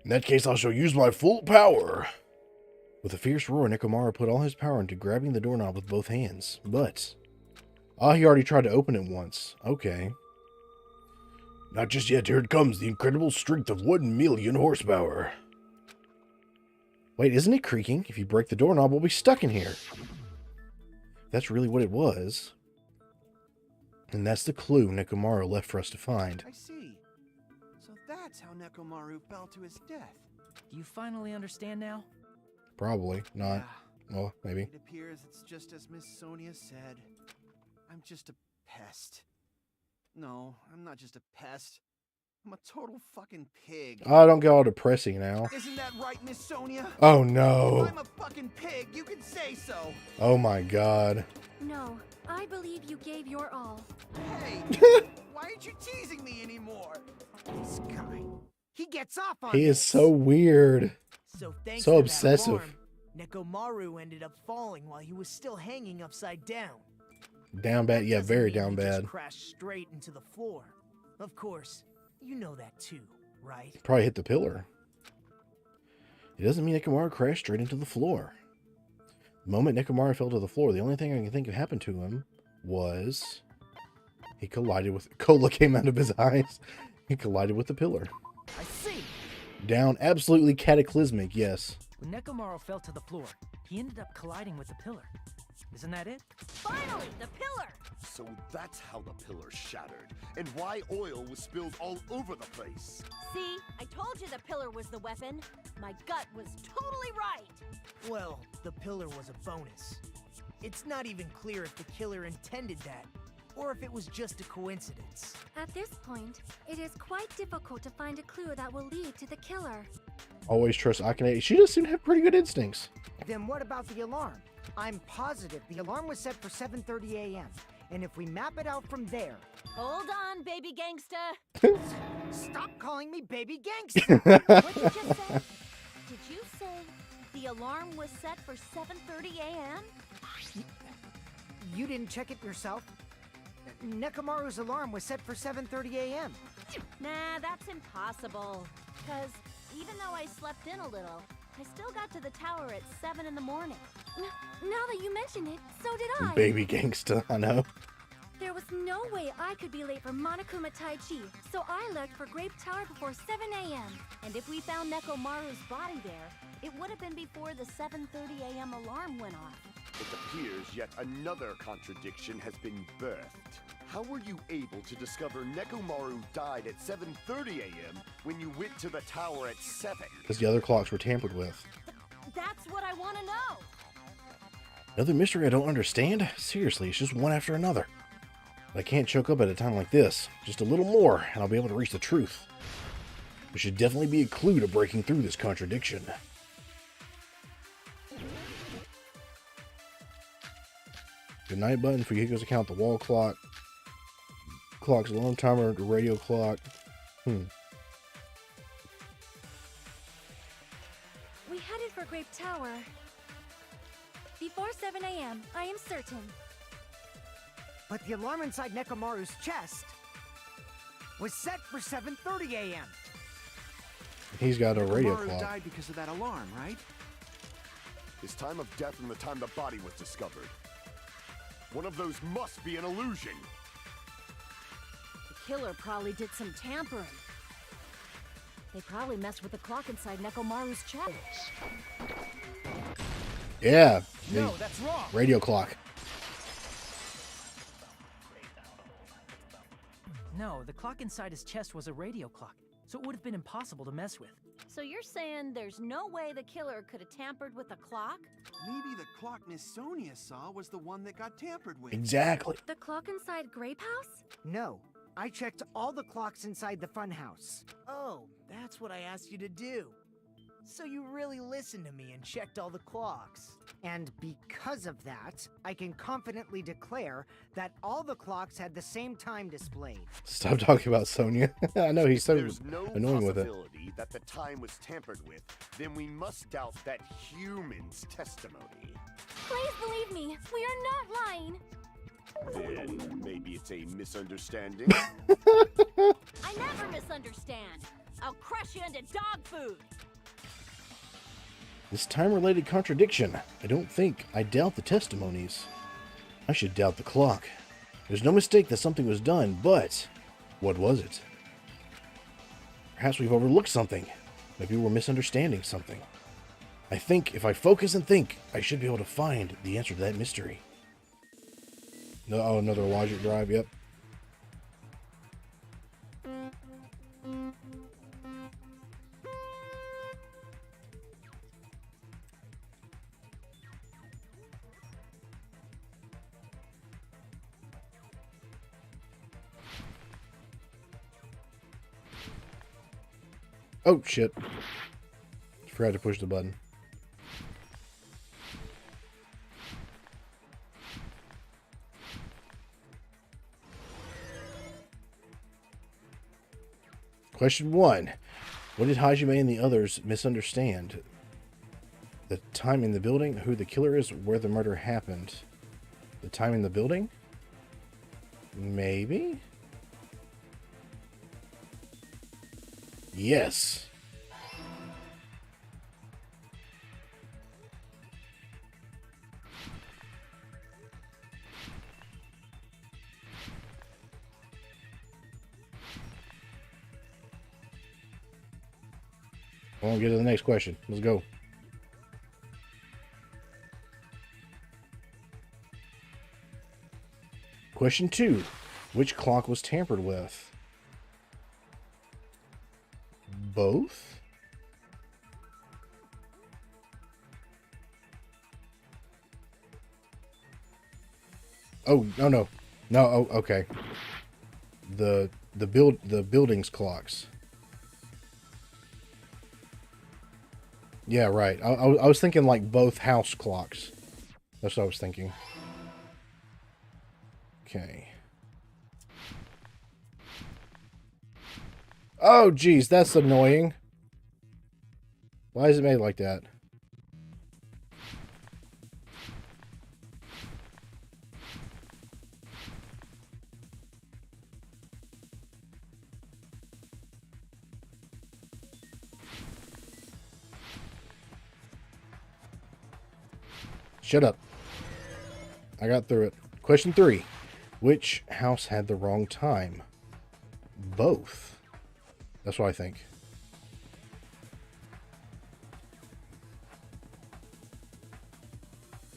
In that case, I shall use my full power. With a fierce roar, Nekomaru put all his power into grabbing the doorknob with both hands. But Oh, he already tried to open it once. Okay. Not just yet. Here it comes. The incredible strength of 1,000,000 horsepower. Wait, isn't it creaking? If you break the doorknob, we'll be stuck in here. That's really what it was. And that's the clue Nekomaru left for us to find. I see. So that's how Nekomaru fell to his death. Do you finally understand now? Probably not. Yeah. Well, maybe. It appears it's just as Miss Sonia said. I'm just a pest. No, I'm not just a pest. I'm a total fucking pig. Oh, don't get all depressing now. Isn't that right, Miss Sonia? Oh, no. If I'm a fucking pig, you can say so. Oh, my God. No, I believe you gave your all. Hey, why aren't you teasing me anymore? This guy. He gets off on He is this. so weird. So thanks So to obsessive. that alarm, Nekomaru ended up falling while he was still hanging upside down. Down bad. Yeah, Doesn't very mean down he bad. Just crashed straight into the floor. Of course, you know that too, right? Probably hit the pillar. It doesn't mean Nekomaru crashed straight into the floor. The moment Nekomaru fell to the floor, the only thing I can think of happened to him was he collided with... Cola came out of his eyes. He collided with the pillar. I see. Down. Absolutely cataclysmic, yes. When Nekomaru fell to the floor, he ended up colliding with the pillar. Isn't that it? Finally, the pillar! So that's how the pillar shattered, and why oil was spilled all over the place. See, I told you the pillar was the weapon. My gut was totally right. Well, the pillar was a bonus. It's not even clear if the killer intended that, or if it was just a coincidence. At this point, it is quite difficult to find a clue that will lead to the killer. Always trust Akane. She does seem to have pretty good instincts. Then what about the alarm? I'm positive the alarm was set for 7:30 a.m. And if we map it out from there... Hold on, baby gangsta. Stop calling me baby gangster! What did you just say? Did you say the alarm was set for 7:30 a.m.? You didn't check it yourself? Nekomaru's alarm was set for 7:30 a.m. Nah, that's impossible. Because even though I slept in a little, I still got to the tower at 7 in the morning. Now that you mention it, so did I. Baby gangsta, I know. There was no way I could be late for Monokuma Tai Chi, so I left for Grape Tower before 7 a.m. And if we found Nekomaru's body there, it would have been before the 7:30 a.m. alarm went off. It appears yet another contradiction has been birthed. How were you able to discover Nekomaru died at 7:30 a.m. when you went to the tower at 7? Because the other clocks were tampered with. That's what I want to know. Another mystery I don't understand? Seriously, it's just one after another. But I can't choke up at a time like this. Just a little more, and I'll be able to reach the truth. There should definitely be a clue to breaking through this contradiction. The night button for Yukiko's account, the wall clock, clock's alarm timer, the radio clock. We headed for Grape Tower before 7 a.m., I am certain. But the alarm inside Nekomaru's chest was set for 7:30 a.m. He's got a radio Nekomaru clock. died because of that alarm, right? His time of death and the time the body was discovered. One of those must be an illusion. The killer probably did some tampering. They probably messed with the clock inside Nekomaru's chest. Yeah. No, the that's wrong. radio clock. No, the clock inside his chest was a radio clock, so it would have been impossible to mess with. So you're saying there's no way the killer could have tampered with the clock? Maybe the clock Miss Sonia saw was the one that got tampered with. Exactly. The clock inside Grape House? No, I checked all the clocks inside the funhouse. Oh, that's what I asked you to do. So you really listened to me and checked all the clocks. And because of that, I can confidently declare that all the clocks had the same time displayed. Stop talking about Sonia. I know he's so There's no annoying with it. possibility that the time was tampered with. Then we must doubt that human's testimony. Please believe me, we are not lying. Then maybe it's a misunderstanding. I never misunderstand. I'll crush you into dog food. This time-related contradiction. I doubt the testimonies. I should doubt the clock. There's no mistake that something was done, but what was it? Perhaps we've overlooked something. Maybe we're misunderstanding something. I think if I focus and think, I should be able to find the answer to that mystery. No, oh, another logic drive, yep. Oh, shit. Forgot to push the button. Question 1. What did Hajime and the others misunderstand? The time in the building, who the killer is, where the murder happened. The time in the building? Maybe? Yes. We'll get to the next question. Let's go. Question 2. Which clock was tampered with? Both? Oh, no. No, oh, okay. The building's clocks. Yeah, right. I was thinking like both house clocks. That's what I was thinking. Okay. Oh, geez, that's annoying. Why is it made like that? Shut up. I got through it. Question 3. Which house had the wrong time? Both. That's what I think.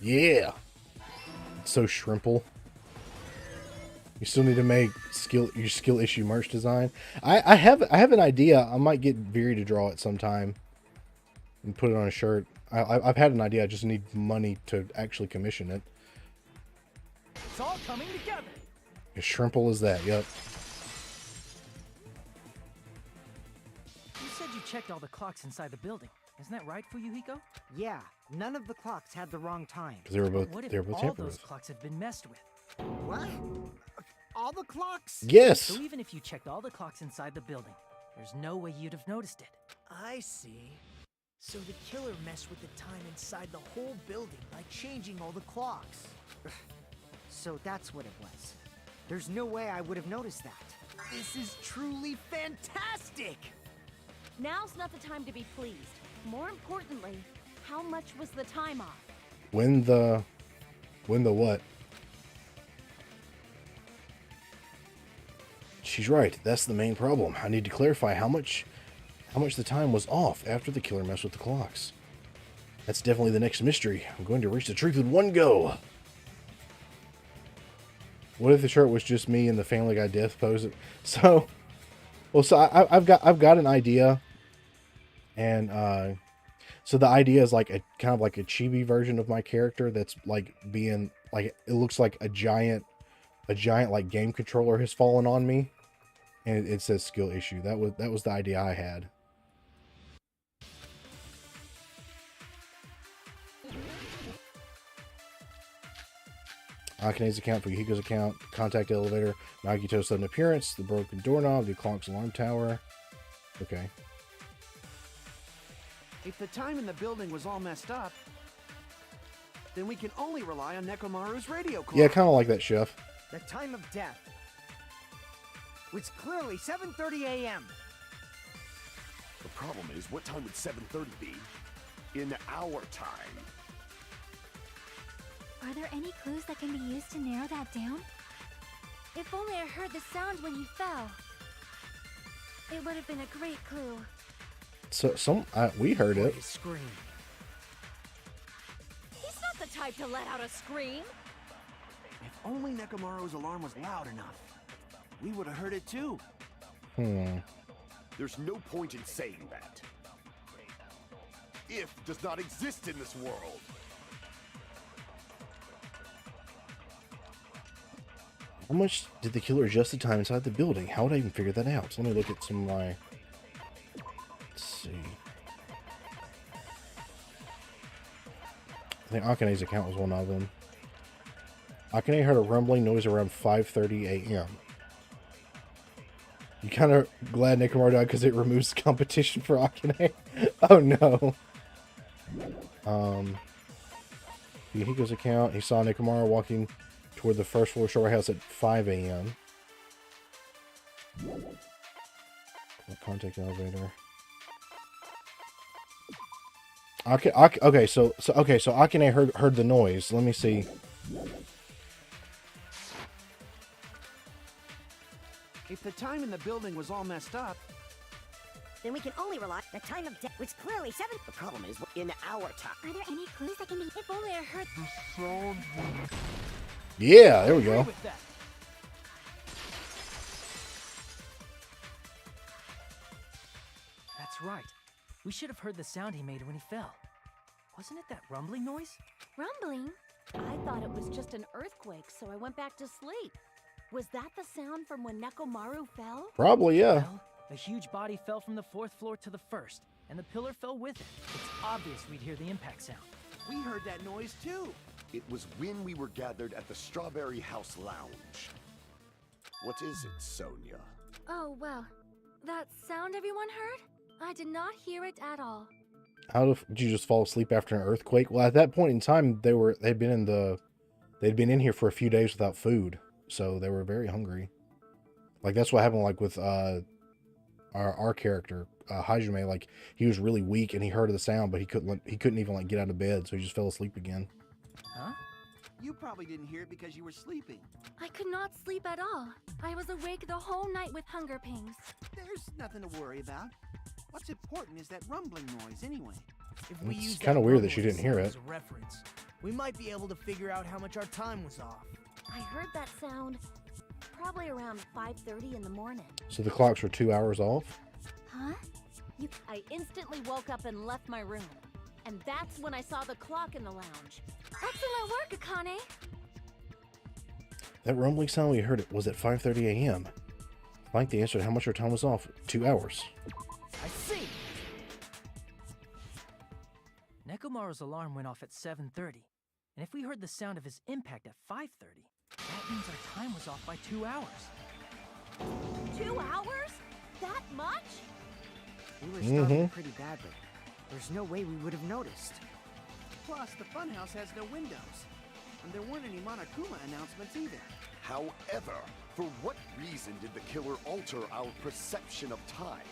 Yeah. It's so shrimple. You still need to make your skill issue merch design. I have an idea. I might get Veery to draw it sometime and put it on a shirt. I've had an idea. I just need money to actually commission it. It's all coming together. As shrimple as that, yep. You said you checked all the clocks inside the building. Isn't that right, Fuyuhiko? Yeah, none of the clocks had the wrong time. Because they were both What if tampered all those with. clocks have been messed with? What? All the clocks? Yes. So even if you checked all the clocks inside the building, there's no way you'd have noticed it. I see. So the killer messed with the time inside the whole building by changing all the clocks. So that's what it was. There's no way I would have noticed that. This is truly fantastic! Now's not the time to be pleased. More importantly, how much was the time off? When the what? She's right. That's the main problem. I need to clarify how much the time was off after the killer messed with the clocks. That's definitely the next mystery. I'm going to reach the truth with one go. What if the shirt was just me in the Family Guy death pose? So I've got an idea, and so the idea is like a kind of like a chibi version of my character that's like being like, it looks like a giant like game controller has fallen on me, and it says skill issue. That was the idea I had. Akane's account, for Yahiko's account, contact elevator, Nagito's sudden appearance, the broken doorknob, the clock's alarm tower. Okay. If the time in the building was all messed up, then we can only rely on Nekomaru's radio clock. Yeah, kind of like that, Chef. The time of death was clearly 7:30 a.m. The problem is, what time would 7:30 be in our time? Are there any clues that can be used to narrow that down? If only I heard the sound when he fell. It would have been a great clue. So we heard it. Scream. He's not the type to let out a scream. If only Nekomaru's alarm was loud enough, we would have heard it too. There's no point in saying that. If does not exist in this world. How much did the killer adjust the time inside the building? How would I even figure that out? So let me look at some of my... Let's see. I think Akane's account was one of them. Akane heard a rumbling noise around 5:30 a.m. You kind of glad Nekomaru died because it removes competition for Akane? Oh no. Hiko's account, he saw Nekomaru walking toward the first floor Strawberry House at 5 a.m. Contact elevator. Okay, so Akane heard the noise. Let me see. If the time in the building was all messed up, then we can only rely on the time of death, which clearly 7. the problem is in our time. Are there any clues that can be? If only I heard the sound. Yeah, there we go. That's right. We should have heard the sound he made when he fell. Wasn't it that rumbling noise? rumbling. I thought it was just an earthquake, so I went back to sleep. Was that the sound from when Nekomaru fell? Probably, yeah. Well, a huge body fell from the 4th floor to the 1st, and the pillar fell with it. It's obvious we'd hear the impact sound. We heard that noise too. It was when we were gathered at the Strawberry House Lounge. What is it, Sonia? Oh, well. That sound everyone heard? I did not hear it at all. How did you just fall asleep after an earthquake? Well, at that point in time, they'd been in here for a few days without food, so they were very hungry. Like that's what happened. Like with our character Hajime, like he was really weak and he heard the sound, but he couldn't even like get out of bed, so he just fell asleep again. Huh? You probably didn't hear it because you were sleeping. I could not sleep at all. I was awake the whole night with hunger pangs. There's nothing to worry about. What's important is that rumbling noise anyway. If we It's use kinda that weird that rumbling she didn't hear sound it. as a reference, we might be able to figure out how much our time was off. I heard that sound probably around 5:30 in the morning. So the clocks were 2 hours off. Huh? I instantly woke up and left my room. And that's when I saw the clock in the lounge. Excellent work, Akane. That rumbling sound we heard it was at 5:30 a.m. I think the answer to how much our time was off. 2 hours. I see. Nekomaru's alarm went off at 7:30, and if we heard the sound of his impact at 5:30, that means our time was off by 2 hours. 2 hours? That much? We were startled pretty badly. There's no way we would have noticed. Plus, the funhouse has no windows. And there weren't any Monokuma announcements either. However, for what reason did the killer alter our perception of time?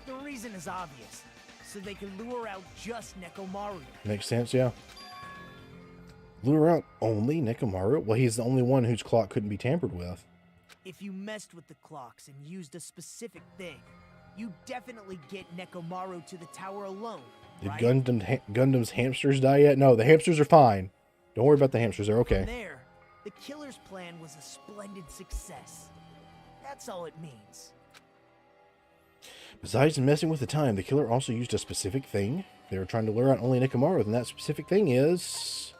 The reason is obvious. So they can lure out just Nekomaru. Makes sense, yeah. Lure out only Nekomaru? Well, he's the only one whose clock couldn't be tampered with. If you messed with the clocks and used a specific thing, you definitely get Nekomaru to the tower alone, Did right? Gundam's hamsters die yet? No, the hamsters are fine. Don't worry about the hamsters. They're okay. From there, the killer's plan was a splendid success. That's all it means. Besides messing with the time, the killer also used a specific thing. They were trying to lure out only Nekomaru, and that specific thing is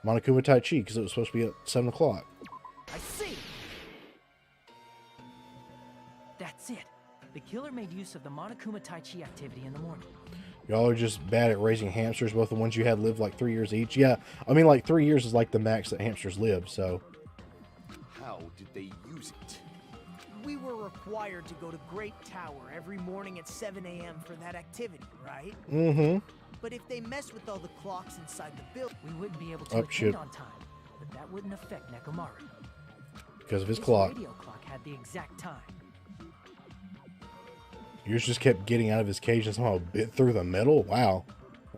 Monokuma Tai Chi, because it was supposed to be at 7 o'clock. I see. That's it. The killer made use of the Monokuma Tai Chi activity in the morning. Y'all are just bad at raising hamsters. Both the ones you had lived like 3 years each. Yeah, I mean, like 3 years is like the max that hamsters live, so. How did they use it? We were required to go to Great Tower every morning at 7 a.m. for that activity, right? Mm-hmm. But if they messed with all the clocks inside the building, we wouldn't be able to attend on time. But that wouldn't affect Nekomaru. Because of his clock. Radio clock had the exact time. Yours just kept getting out of his cage and somehow bit through the metal? Wow.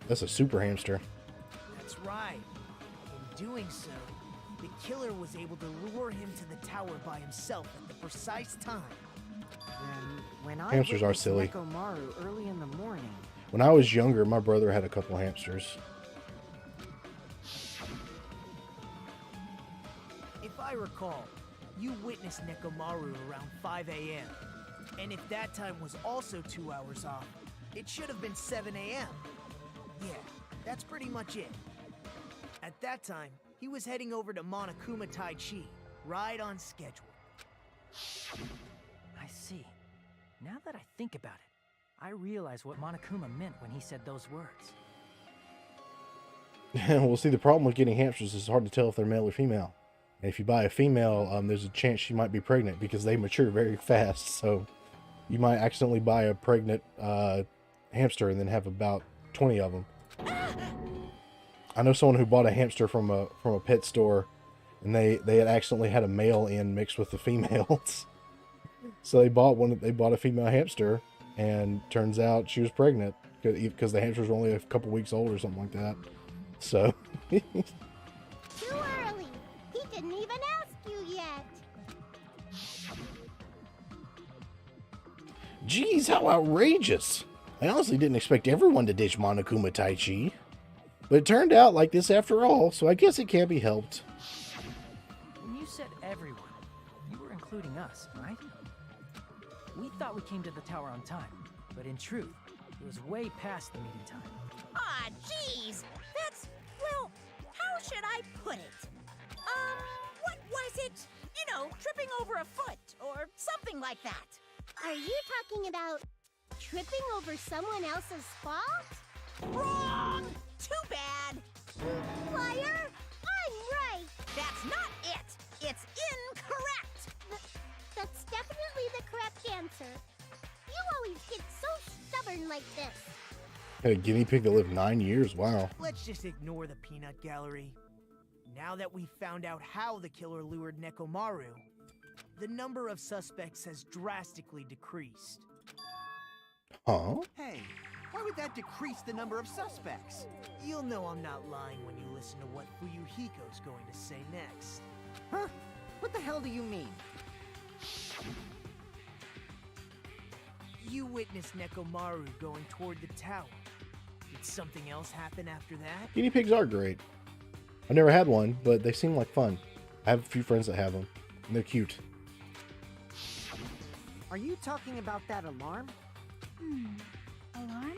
That's a super hamster. That's right. In doing so, The killer was able to lure him to the tower by himself at the precise time. Then, when I Hamsters are witnessed silly. Nekomaru early in the morning, When I was younger, my brother had a couple hamsters. If I recall, you witnessed Nekomaru around 5 a.m. And if that time was also 2 hours off, it should have been 7 a.m. Yeah, that's pretty much it. At that time, he was heading over to Monokuma Taichi, right on schedule. I see. Now that I think about it, I realize what Monokuma meant when he said those words. Well, see, the problem with getting hamsters is it's hard to tell if they're male or female. And if you buy a female, there's a chance she might be pregnant because they mature very fast. So you might accidentally buy a pregnant hamster and then have about 20 of them. I know someone who bought a hamster from a pet store, and they had accidentally had a male in mixed with the females. So they bought a female hamster, and turns out she was pregnant because the hamsters were only a couple weeks old or something like that. So Too early. He didn't even ask you yet. Geez, how outrageous! I honestly didn't expect everyone to ditch Monokuma Taichi. But it turned out like this after all, so I guess it can't be helped. When you said everyone, you were including us, right? We thought we came to the tower on time, but in truth, it was way past the meeting time. Ah, jeez. That's, well, how should I put it? What was it? You know, tripping over a foot or something like that. Are you talking about tripping over someone else's fault? Wrong! Too bad. Liar! I'm right! That's not it. It's incorrect. That's definitely the correct answer. You always get so stubborn like this. Had a guinea pig that lived 9 years. Wow. Let's just ignore the peanut gallery. Now that we've found out how the killer lured Nekomaru, the number of suspects has drastically decreased. Huh? Hey, why would that decrease the number of suspects? You'll know I'm not lying when you listen to what Fuyuhiko's going to say next. huh? What the hell do you mean? You witnessed Nekomaru going toward the tower. Did something else happen after that? Guinea pigs are great. I've never had one, but they seem like fun. I have a few friends that have them, and they're cute. Are you talking about that alarm? Alarm?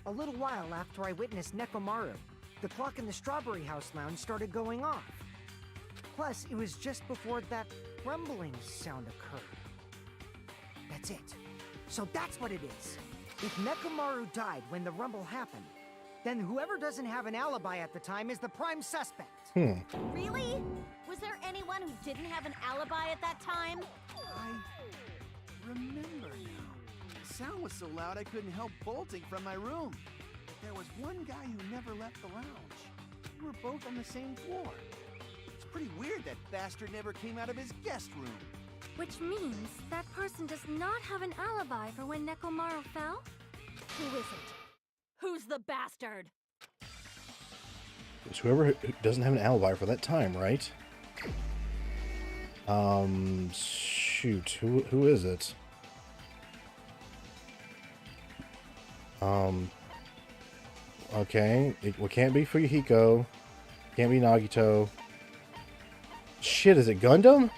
A little while after I witnessed Nekomaru, the clock in the Strawberry House lounge started going off. Plus, it was just before that rumbling sound occurred. That's it. So that's what it is. If Nekomaru died when the rumble happened, then whoever doesn't have an alibi at the time is the prime suspect. Really? Was there anyone who didn't have an alibi at that time? I remember now. The sound was so loud I couldn't help bolting from my room. But there was one guy who never left the lounge. We were both on the same floor. It's pretty weird that bastard never came out of his guest room. Which means that person does not have an alibi for when Nekomaru fell? Who is it? Who's the bastard? It's whoever doesn't have an alibi for that time, right? Shoot, who is it? Okay, it can't be Fuyuhiko, can't be Nagito. Shit, is it Gundam?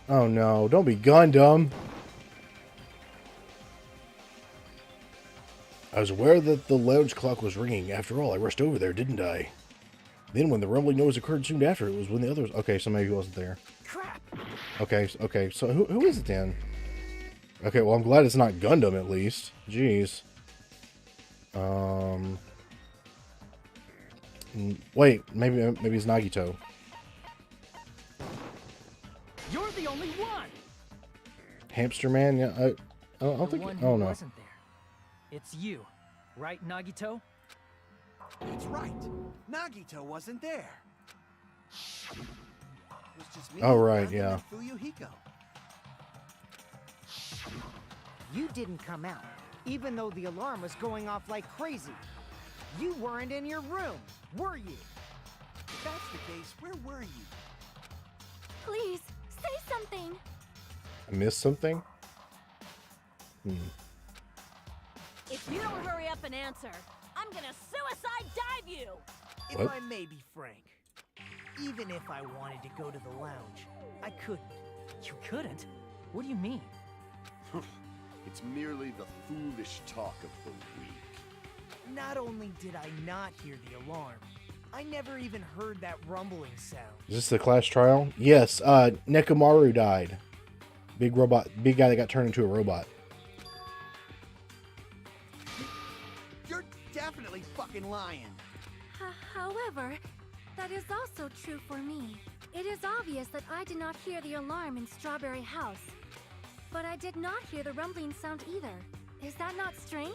Oh no, don't be Gundam! I was aware that the lounge clock was ringing. After all, I rushed over there, didn't I? Then when the rumbling noise occurred soon after, it was when the others... Okay, so maybe he wasn't there. Crap! Okay, so who is it then? Okay, well, I'm glad it's not Gundam, at least. Jeez. Wait, maybe it's Nagito. You're the only one! Hamster Man? Yeah, I don't think... One Oh, who no. wasn't there. It's you, right, Nagito? That's right. Nagito wasn't there. It was just me. Oh, right, Gundam, yeah. and Fuyuhiko. You didn't come out, even though the alarm was going off like crazy. You weren't in your room, were you? If that's the case, where were you? Please, say something. I missed something? If you don't hurry up and answer, I'm gonna suicide dive you! If What? I may be frank, even if I wanted to go to the lounge, I couldn't. You couldn't? What do you mean? It's merely the foolish talk of the weak. Not only did I not hear the alarm, I never even heard that rumbling sound. Is this the class trial? Yes, Nekomaru died. Big guy that got turned into a robot. You're definitely fucking lying. However, that is also true for me. It is obvious that I did not hear the alarm in Strawberry House. But I did not hear the rumbling sound either. Is that not strange?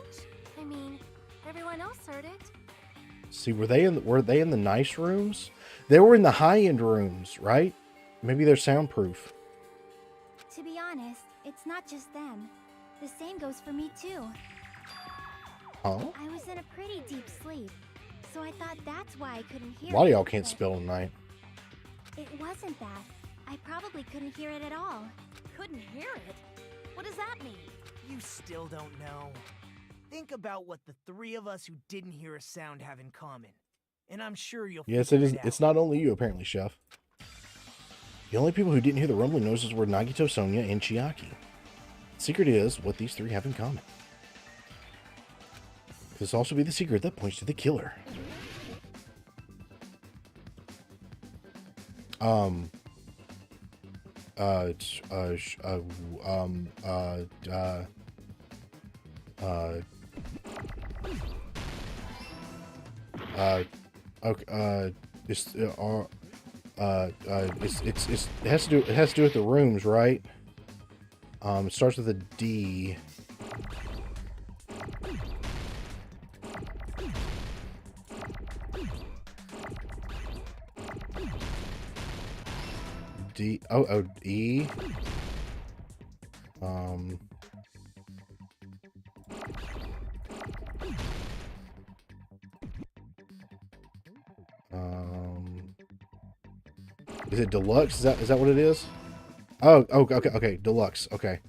I mean, everyone else heard it. See, were they in the nice rooms? They were in the high-end rooms, right? Maybe they're soundproof. To be honest, it's not just them. The same goes for me too. Huh? I was in a pretty deep sleep, so I thought that's why I couldn't hear A lot of it, y'all can't but spell tonight. It wasn't that. I probably couldn't hear it at all. Couldn't hear it? What does that mean? You still don't know. Think about what the three of us who didn't hear a sound have in common. And I'm sure you'll Yes, it figure is. out. It's not only you, apparently, Chef. The only people who didn't hear the rumbling noises were Nagito, Sonia, and Chiaki. The secret is what these three have in common. This also be the secret that points to the killer. Okay, it has to do with the rooms, right? It starts with a D. D. Oh, E. Is it deluxe? Is that what it is? Oh, okay, deluxe. Okay.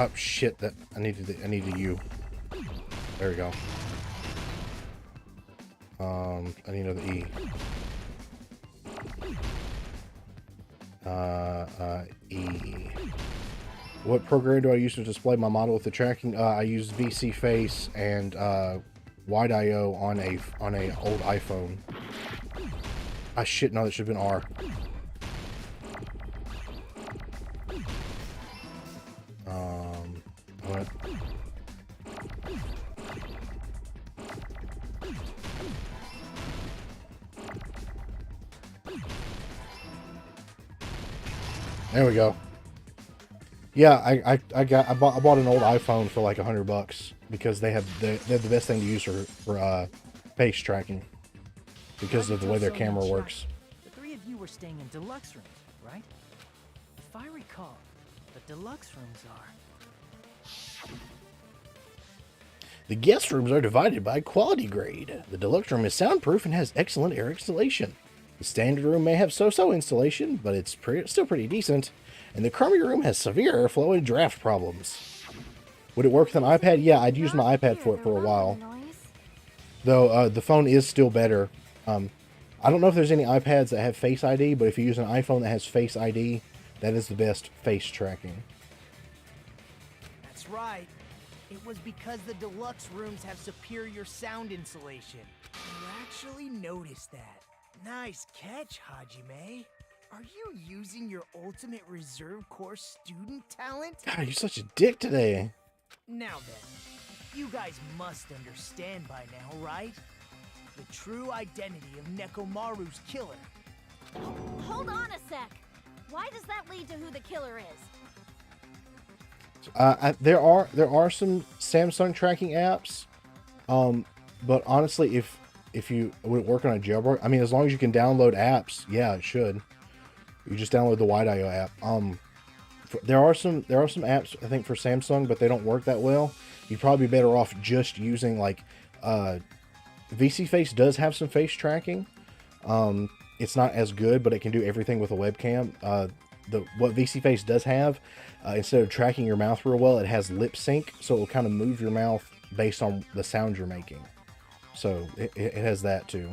Oh shit! That I needed a U. There we go. I need another E. E. What program do I use to display my model with the tracking? I use VC Face and Wide IO on a old iPhone. Ah shit! No, that should have been R. What? There we go. Yeah, I bought an old iPhone for like $100 because they're the best thing to use for face tracking because of the way their camera works. The three of you were staying in deluxe rooms, right? If I recall, the deluxe rooms are... The guest rooms are divided by quality grade. The deluxe room is soundproof and has excellent air installation. The standard room may have so-so installation, but it's still pretty decent. And the crummy room has severe airflow and draft problems. Would it work with an iPad? Yeah, I'd use my iPad for it for a while. Though the phone is still better. I don't know if there's any iPads that have Face ID, but if you use an iPhone that has Face ID, that is the best face tracking. That's right. It was because the deluxe rooms have superior sound insulation. You actually noticed that. Nice catch, Hajime. Are you using your ultimate reserve corps student talent? God, you're such a dick today. Now then, you guys must understand by now, right? The true identity of Nekomaru's killer. Hold on a sec. Why does that lead to who the killer is? There are some Samsung tracking apps, but honestly, if you would it work on a jailbreak? I mean, as long as you can download apps, yeah, it should. You just download the Wide.io app. There are some apps I think for Samsung, but they don't work that well. You'd probably be better off just using like VC Face does have some face tracking. It's not as good, but it can do everything with a webcam. What VC Face does have, instead of tracking your mouth real well, it has lip sync, so it will kind of move your mouth based on the sound you're making. So it has that too.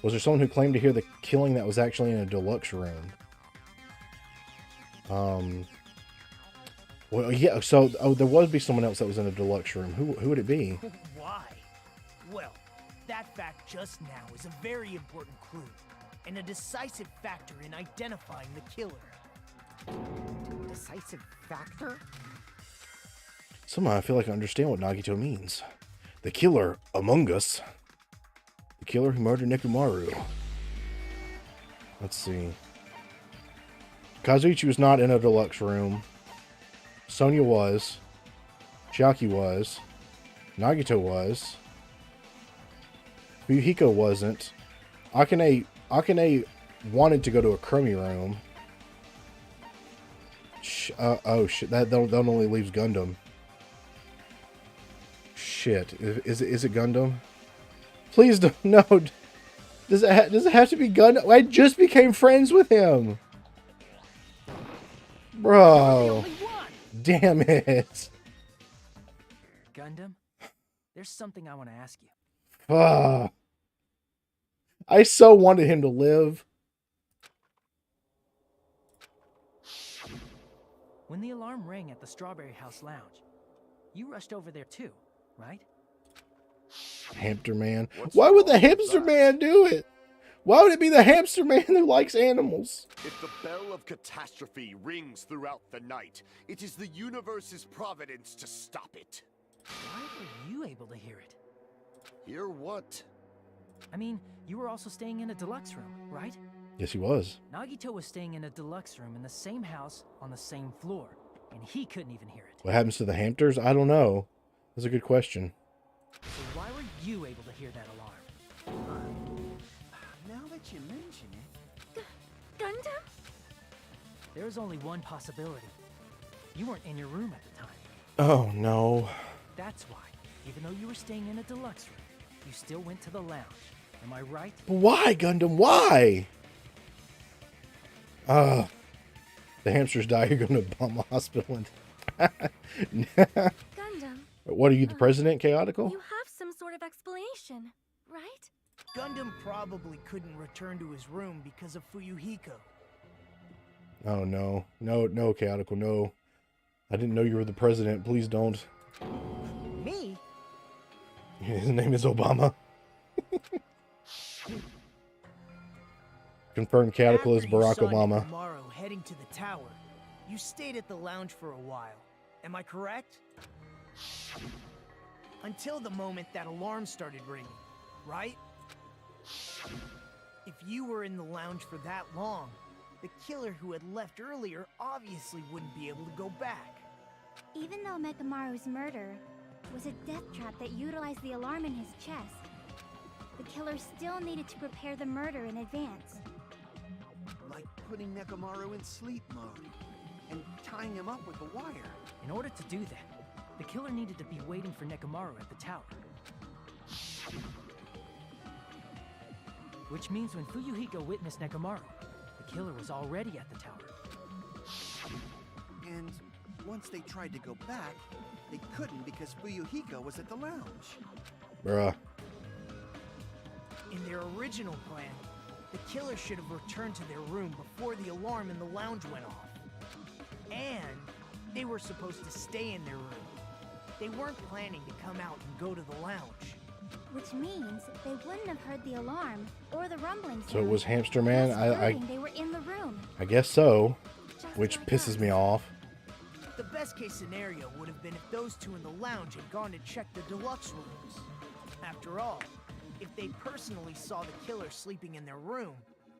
Was there someone who claimed to hear the killing that was actually in a deluxe room? Well, yeah. So there would be someone else that was in a deluxe room. Who would it be? Why? Well, that fact just now is a very important clue, and a decisive factor in identifying the killer. Decisive factor? Somehow I feel like I understand what Nagito means. The killer among us. The killer who murdered Nekomaru. Let's see. Kazuichi was not in a deluxe room. Sonya was. Chiaki was. Nagito was. Fuyuhiko wasn't. Akane wanted to go to a crummy room. Oh shit! That only leaves Gundam. Shit! Is it Gundam? Please don't. No. Does it have to be Gundam? I just became friends with him, bro. Damn it. Gundam, there's something I want to ask you. I so wanted him to live. When the alarm rang at the Strawberry House Lounge, you rushed over there too, right? Hamster Man. Why would the hamster man do it? Why would it be the hamster man who likes animals? If the bell of catastrophe rings throughout the night, it is the universe's providence to stop it. Why were you able to hear it? Hear what? I mean, you were also staying in a deluxe room, right? Yes, he was. Nagito was staying in a deluxe room in the same house on the same floor, and he couldn't even hear it. What happens to the hamsters? I don't know. That's a good question. So why were you able to hear that alarm? Now that you mention it... Gundam? There's only one possibility. You weren't in your room at the time. Oh, no. That's why, even though you were staying in a deluxe room, you still went to the lounge. Am I right? Why, Gundam? Why? The hamsters die. You're going to Obama Hospital. Gundam. What are you, the president, Chaotical? You have some sort of explanation, right? Gundam probably couldn't return to his room because of Fuyuhiko. Oh, no. No, Chaotical, no. I didn't know you were the president. Please don't. Me? His name is Obama. Confirmed Chaotical is Barack Obama. Tomorrow heading to the tower, you stayed at the lounge for a while. Am I correct? Until the moment that alarm started ringing, right? If you were in the lounge for that long, the killer who had left earlier obviously wouldn't be able to go back. Even though Mekamaru's murder was a death trap that utilized the alarm in his chest, the killer still needed to prepare the murder in advance. Like putting Nekomaru in sleep mode and tying him up with a wire. In order to do that, the killer needed to be waiting for Nekomaru at the tower. Which means when Fuyuhiko witnessed Nekomaru, the killer was already at the tower. And once they tried to go back, they couldn't because Fuyuhiko was at the lounge. Bruh. In their original plan, the killer should have returned to their room before the alarm in the lounge went off. And they were supposed to stay in their room. They weren't planning to come out and go to the lounge. Which means they wouldn't have heard the alarm or the rumbling sound. So it was Hamster Man? They were in the room. I guess so. Just Which like pisses us. me off. The best case scenario would have been if those two in the lounge had gone to check the deluxe rooms. After all, if they personally saw the killer sleeping in their room,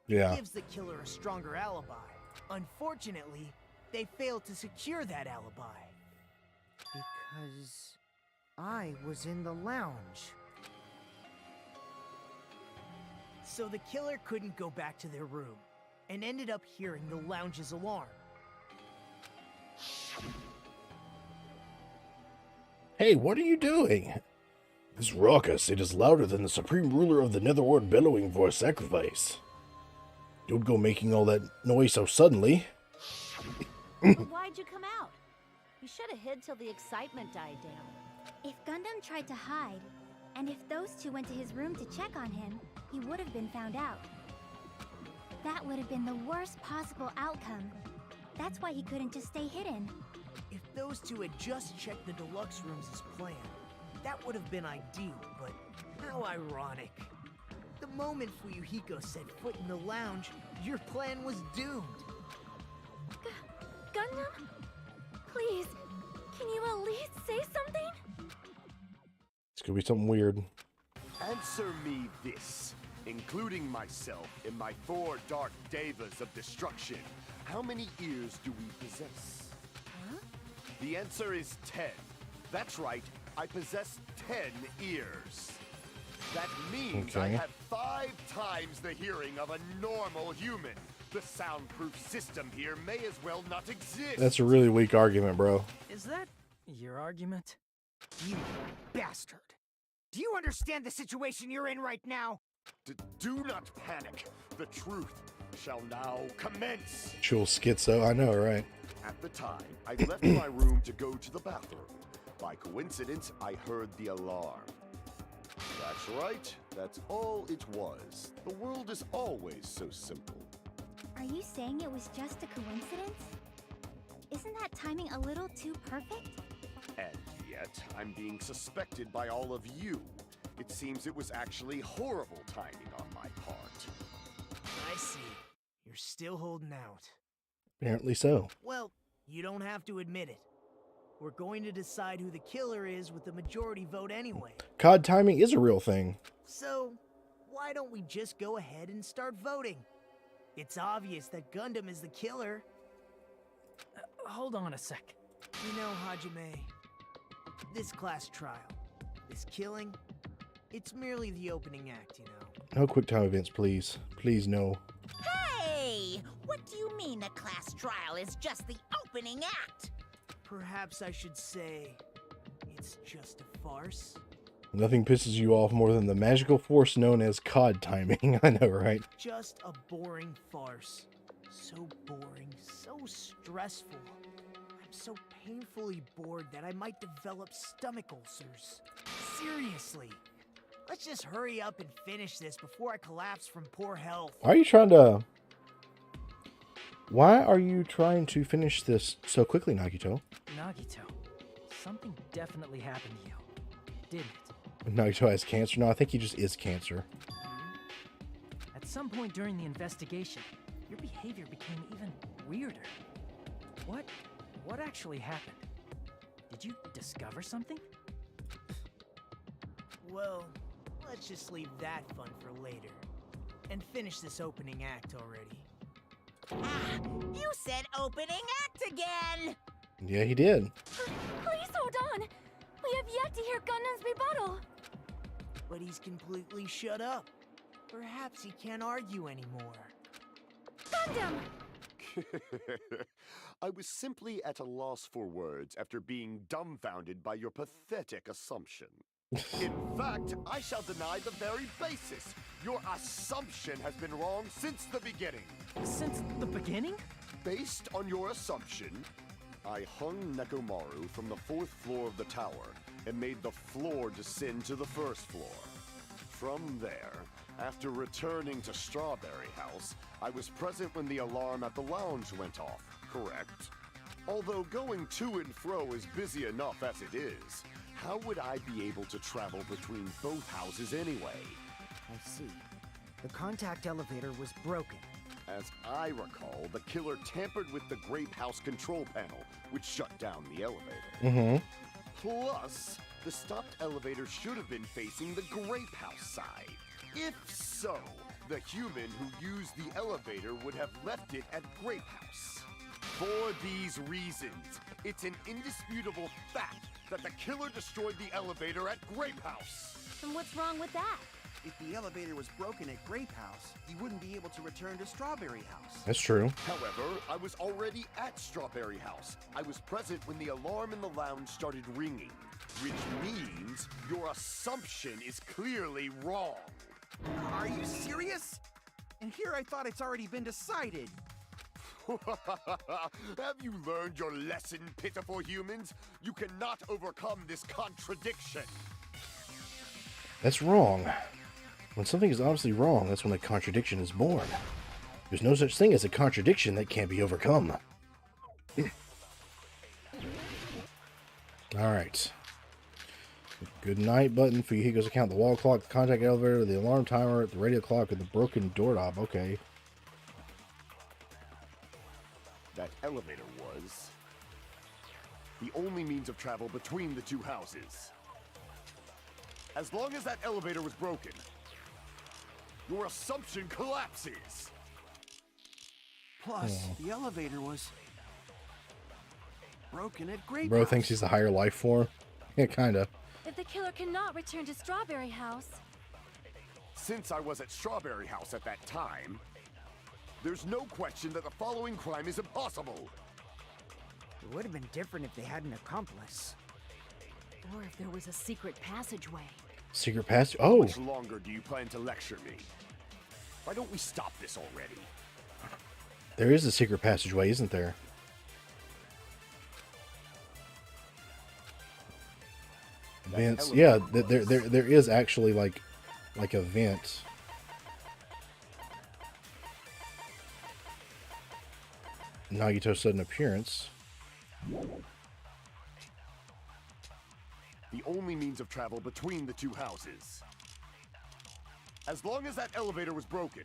Yeah. it gives the killer a stronger alibi. Unfortunately, they failed to secure that alibi. Because I was in the lounge. So the killer couldn't go back to their room. and ended up hearing the lounge's alarm. Hey, what are you doing? This raucous, it is louder than the supreme ruler of the netherworld bellowing for a sacrifice. Don't go making all that noise so suddenly. Why'd you come out? You should have hid till the excitement died down. If Gundam tried to hide, and if those two went to his room to check on him, he would have been found out. That would have been the worst possible outcome. That's why he couldn't just stay hidden. If those two had just checked the deluxe rooms as planned, that would have been ideal, but how ironic. The moment Fuyuhiko set foot in the lounge, your plan was doomed. Gundam? Please, can you at least say something? It's gonna be something weird. Answer me this. Including myself in my 4 dark devas of destruction, how many ears do we possess? Huh? The answer is 10. That's right, I possess 10 ears. That means I have 5 times the hearing of a normal human. The soundproof system here may as well not exist. That's a really weak argument, bro. Is that your argument? You bastard! Do you understand the situation you're in right now? Do not panic. The truth shall now commence. Chill schizo, I know, right? At the time, I left my room to go to the bathroom. By coincidence, I heard the alarm. That's right. That's all it was. The world is always so simple. Are you saying it was just a coincidence? Isn't that timing a little too perfect? And yet, I'm being suspected by all of you. It seems it was actually horrible timing on my part. I see. You're still holding out. Apparently so. Well, you don't have to admit it. We're going to decide who the killer is with the majority vote anyway. COD timing is a real thing. So, why don't we just go ahead and start voting? It's obvious that Gundam is the killer. Hold on a sec. You know, Hajime, this class trial, this killing, it's merely the opening act, you know. No quick time events, please. Please, no. Hey! What do you mean a class trial is just the opening act? Perhaps I should say, it's just a farce. Nothing pisses you off more than the magical force known as COD timing. I know, right? Just a boring farce. So boring, so stressful. I'm so painfully bored that I might develop stomach ulcers. Seriously. Let's just hurry up and finish this before I collapse from poor health. Why are you trying to finish this so quickly, Nagito? Nagito, something definitely happened to you, didn't it? Nagito has cancer? No, I think he just is cancer. At some point during the investigation, your behavior became even weirder. What actually happened? Did you discover something? Well, let's just leave that fun for later. And finish this opening act already. Ah, you said opening act again! Yeah, he did. Please hold on. We have yet to hear Gundam's rebuttal. But he's completely shut up. Perhaps he can't argue anymore. Gundam! I was simply at a loss for words after being dumbfounded by your pathetic assumption. In fact, I shall deny the very basis. Your assumption has been wrong since the beginning. Since the beginning? Based on your assumption, I hung Nekomaru from the 4th floor of the tower and made the floor descend to the 1st floor. From there, after returning to Strawberry House, I was present when the alarm at the lounge went off, correct? Although going to and fro is busy enough as it is, how would I be able to travel between both houses anyway? I see. The contact elevator was broken. As I recall, the killer tampered with the Grape House control panel, which shut down the elevator. Plus, the stopped elevator should have been facing the Grape House side. If so, the human who used the elevator would have left it at Grape House. For these reasons, it's an indisputable fact that the killer destroyed the elevator at Grape House. And what's wrong with that? If the elevator was broken at Grape House, he wouldn't be able to return to Strawberry House. That's true. However, I was already at Strawberry House. I was present when the alarm in the lounge started ringing, which means your assumption is clearly wrong. Are you serious? And here I thought it's already been decided. Have you learned your lesson, pitiful humans? You cannot overcome this contradiction. That's wrong. When something is obviously wrong, that's when a contradiction is born. There's no such thing as a contradiction that can't be overcome. Alright. Good night button for Yuhiko's account. The wall clock, the contact elevator, the alarm timer, the radio clock, and the broken doorknob. Okay. That elevator was the only means of travel between the two houses. As long as that elevator was broken, your assumption collapses. Plus, the elevator was broken at Grape Bro House. thinks he's a higher life form. Yeah, kinda. If the killer cannot return to Strawberry House, Since I was at Strawberry House at that time, there's no question that the following crime is impossible. It would have been different if they had an accomplice. Or if there was a secret passageway. Secret passage. How Oh, much longer do you plan to lecture me? Why don't we stop this already? there is a secret passageway, isn't there? Vents. Yeah, there is actually like a vent. Nagito's sudden appearance. The only means of travel between the two houses. As long as that elevator was broken,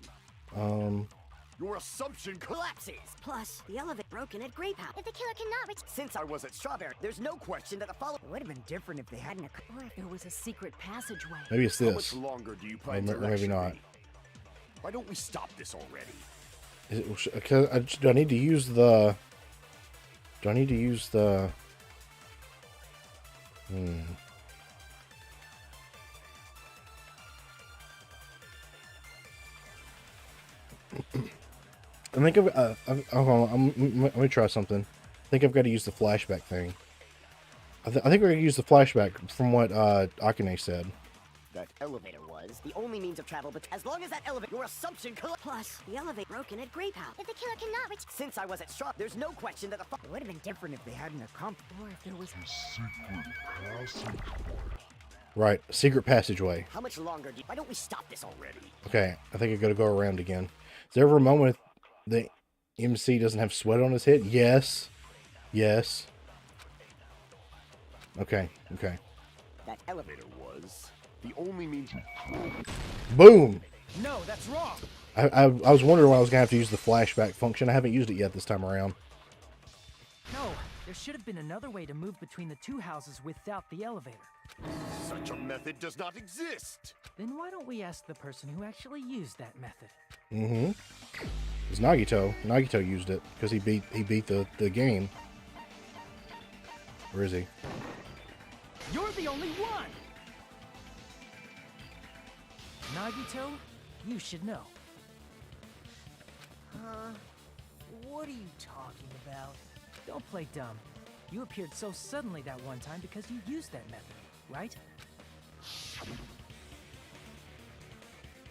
your assumption Collapses. Plus, the elevator broken at Grape House. If the killer cannot reach... Since I was at Strawberry, there's no question that the follow. It would have been different if they hadn't. Or if there was a secret passageway. Maybe it's how this. much longer do you plan to Or lecture maybe not. me? Why don't we stop this already? Is it, do I need to use the... Do I need to use the... I think hold on, let me try something. I think I've got to use the flashback thing. I think we're going to use the flashback from what Akane said. That elevator was the only means of travel, but as long as that elevator, your assumption Plus, the elevator broken at Grape House. If the killer cannot reach... Since I was at Straw, there's no question that the It would have been different if they hadn't accomplice. Or if there was Right, secret passageway. How much longer do you... Why don't we stop this already? Okay, I think I got to go around again. Is there ever a moment the MC doesn't have sweat on his head? Yes. Yes. Okay, okay. That elevator was the only means. Boom! No, that's wrong. I was wondering why I was going to have to use the flashback function. I haven't used it yet this time around. No, there should have been another way to move between the two houses without the elevator. Such a method does not exist. Then why don't we ask the person who actually used that method? Mm-hmm. It's Nagito. Nagito used it because he beat the game. Where is he? You're the only one! Nagito, you should know. What are you talking about? Don't play dumb. You appeared so suddenly that one time because you used that method, right?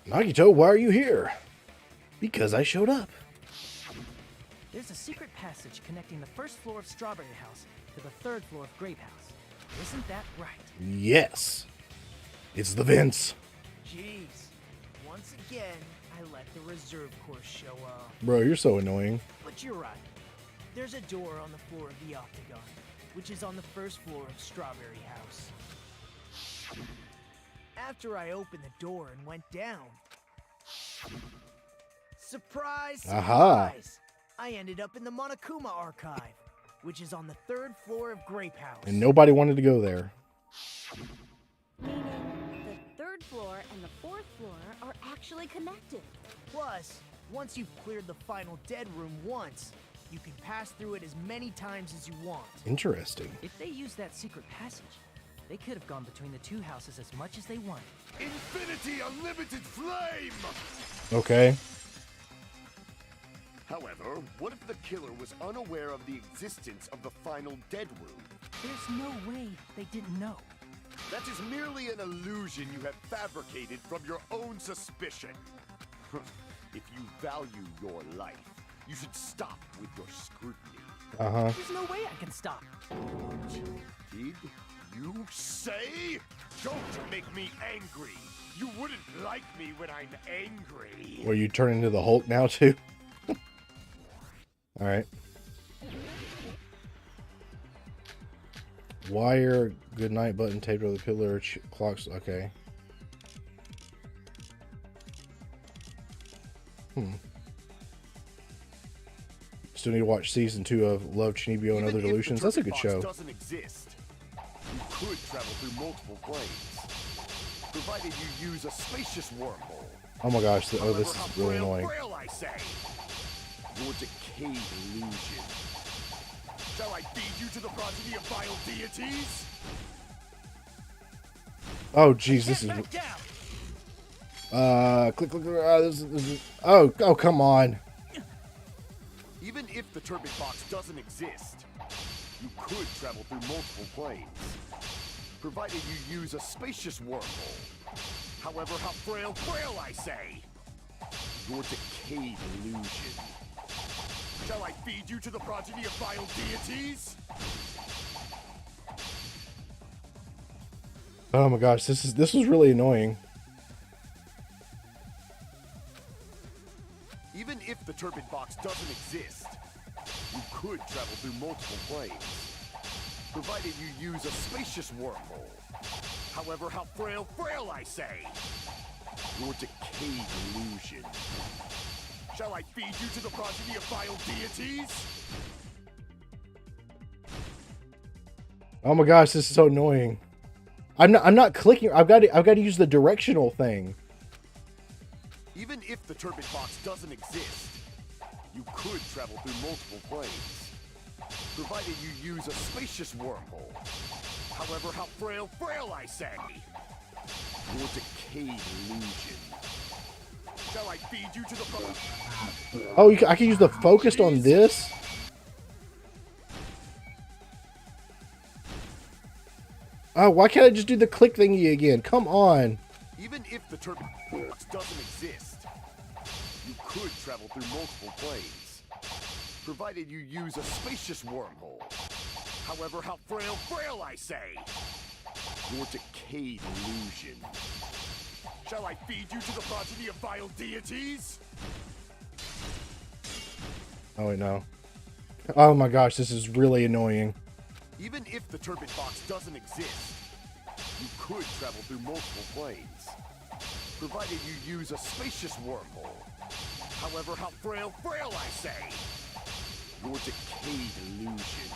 Nagito, why are you here? Because I showed up. There's a secret passage connecting the first floor of Strawberry House to the third floor of Grape House. Isn't that right? Yes. It's the vents. Jeez. Once again, I let the reserve course show up. Bro, you're so annoying. But you're right. There's a door on the floor of the Octagon, which is on the first floor of Strawberry House. After I opened the door and went down, surprise, Aha. surprise, I ended up in the Monokuma Archive, which is on the third floor of Grape House. And nobody wanted to go there. Meaning the third floor and the fourth floor are actually connected. Plus, once you've cleared the final dead room once, you can pass through it as many times as you want. Interesting. If they use that secret passage, They could have gone between the two houses as much as they wanted. Infinity Unlimited Flame! Okay. However, what if the killer was unaware of the existence of the final dead wound? There's no way they didn't know. That is merely an illusion you have fabricated from your own suspicion. If you value your life, you should stop with your scrutiny. Uh-huh. There's no way I can stop. Did you say? Don't make me angry. You wouldn't like me when I'm angry. Where you turn into the Hulk now too? Alright. Wire, good night button taped over the pillar, clocks, okay. Still need to watch season 2 of Love, Chinibyo, and Other Delusions. That's a good show. Doesn't exist. You could travel through multiple planes, provided you use a spacious wormhole. Oh my gosh, oh, this is really annoying. Frail, I say. Your decayed illusion. Shall I feed you to the progeny of vile deities? Oh jeez, this is... this is... Oh, come on. Even if the turbid box doesn't exist, you could travel through multiple planes, provided you use a spacious wormhole. However, how frail, I say. Your decayed illusion. Shall I feed you to the progeny of vile deities? Oh my gosh, this was really annoying. Even if the turbid box doesn't exist, you could travel through multiple planes, provided you use a spacious wormhole. However, how frail, I say. Your decayed illusion. Shall I feed you to the progeny of vile deities? Oh my gosh, this is so annoying. I'm not clicking. I've got to use the directional thing. Even if the turbid box doesn't exist, you could travel through multiple planes, provided you use a spacious wormhole. However, how frail, I say. Your decayed illusion. Shall I feed you to the... Oh, I can use the focused on this? Oh, why can't I just do the click thingy again? Come on. Even if the turbid box doesn't exist, you could travel through multiple planes, provided you use a spacious wormhole. However, how frail, I say. Your decayed illusion. Shall I feed you to the progeny of vile deities? Oh wait, no. Oh my gosh, this is really annoying. Even if the turbid box doesn't exist, you could travel through multiple planes, provided you use a spacious wormhole. However, how frail, I say. Your decayed illusion.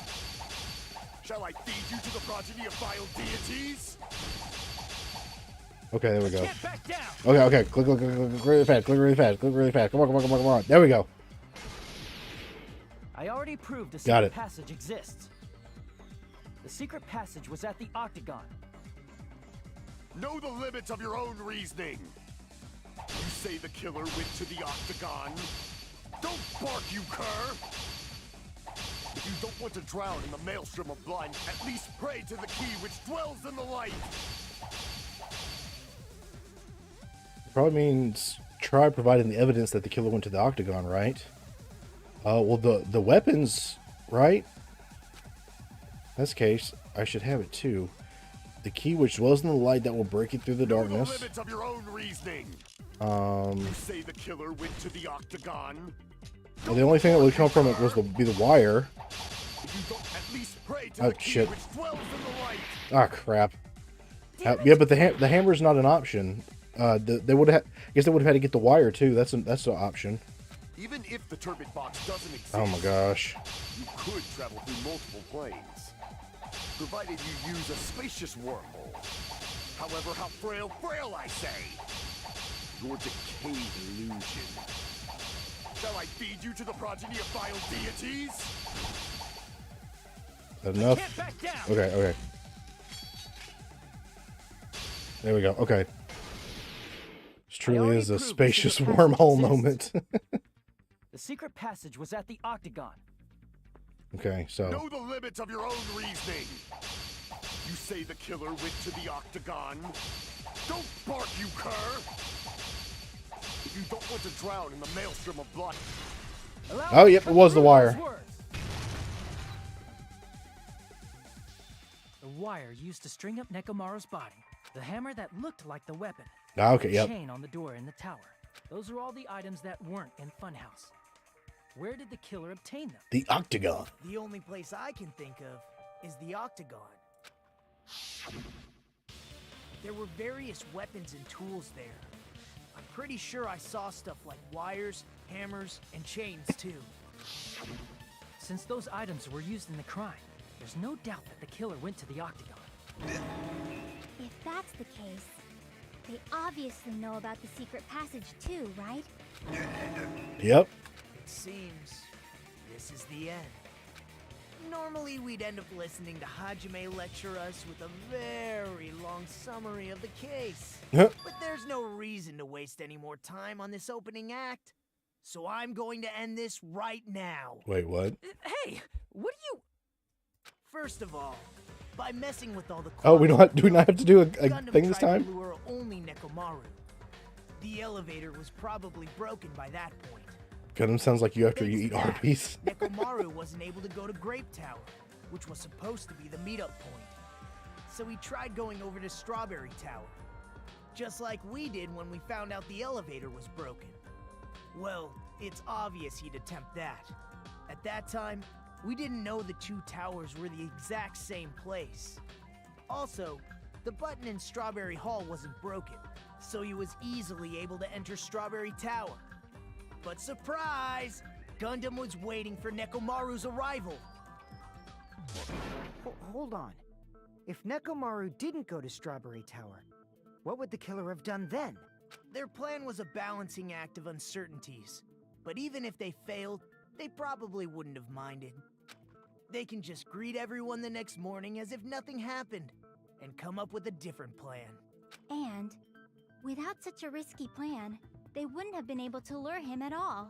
Shall I feed you to the progeny of vile deities? Okay, there we go. Okay. Click really fast. Click really fast. Come on. There we go. I already proved a Got secret it. passage exists. The secret passage was at the Octagon. Know the limits of your own reasoning. You say the killer went to the Octagon. Don't bark, you cur! If you don't want to drown in the maelstrom of blood, at least pray to the key which dwells in the light. Probably means try providing the evidence that the killer went to the Octagon, right? Well, the weapons, right? In this case, I should have it too. The key which dwells in the light that will break it through the darkness. The limits of your own reasoning. You say the killer went to the Octagon. Well, the only thing that would come from it was be the wire. If you don't at least pray to Oh the key shit! which dwells in the light. Ah crap. Yeah, but the hammer's not an option. They would have. I guess they would have had to get the wire too. That's an option. Even if the turbid box doesn't exist, Oh my gosh. you could travel through multiple planes, provided you use a spacious wormhole. However, how frail, I say. Your decayed illusion. Shall I feed you to the progeny of vile deities? Is that enough? Okay. There we go. Okay. This truly already is a proved the spacious secret passage wormhole exists. moment. The secret passage was at the Octagon. Okay, so Know the limits of your own reasoning. You say the killer went to the Octagon. Don't bark, you cur! If you don't want to drown in the maelstrom of blood. oh yep, it was the wire. The wire used to string up Nekomaru's body. The hammer that looked like the weapon. Ah, okay, the yep. chain on the door in the tower. Those are all the items that weren't in Funhouse. Where did the killer obtain them? The Octagon. The only place I can think of is the Octagon. There were various weapons and tools there. I'm pretty sure I saw stuff like wires, hammers, and chains too. Since those items were used in the crime, there's no doubt that the killer went to the Octagon. If that's the case, they obviously know about the secret passage too, right? Yep. It seems this is the end. Normally, we'd end up listening to Hajime lecture us with a very long summary of the case. Yep. But there's no reason to waste any more time on this opening act. So I'm going to end this right now. Wait, what? Hey, what are you... First of all, by messing with all the Oh, we don't have, do we not have to do a Gundam thing this tried to time? lure only Nekomaru. The elevator was probably broken by that point. Gundam sounds like you after you Thanks eat to that, Arby's. Nekomaru wasn't able to go to Grape Tower, which was supposed to be the meetup point. So he tried going over to Strawberry Tower, just like we did when we found out the elevator was broken. Well, it's obvious he'd attempt that. At that time, we didn't know the two towers were the exact same place. Also, the button in Strawberry Hall wasn't broken, so he was easily able to enter Strawberry Tower. But surprise! Gundam was waiting for Nekomaru's arrival. Hold on. If Nekomaru didn't go to Strawberry Tower, what would the killer have done then? Their plan was a balancing act of uncertainties. But even if they failed, they probably wouldn't have minded. They can just greet everyone the next morning as if nothing happened, and come up with a different plan. And without such a risky plan, they wouldn't have been able to lure him at all.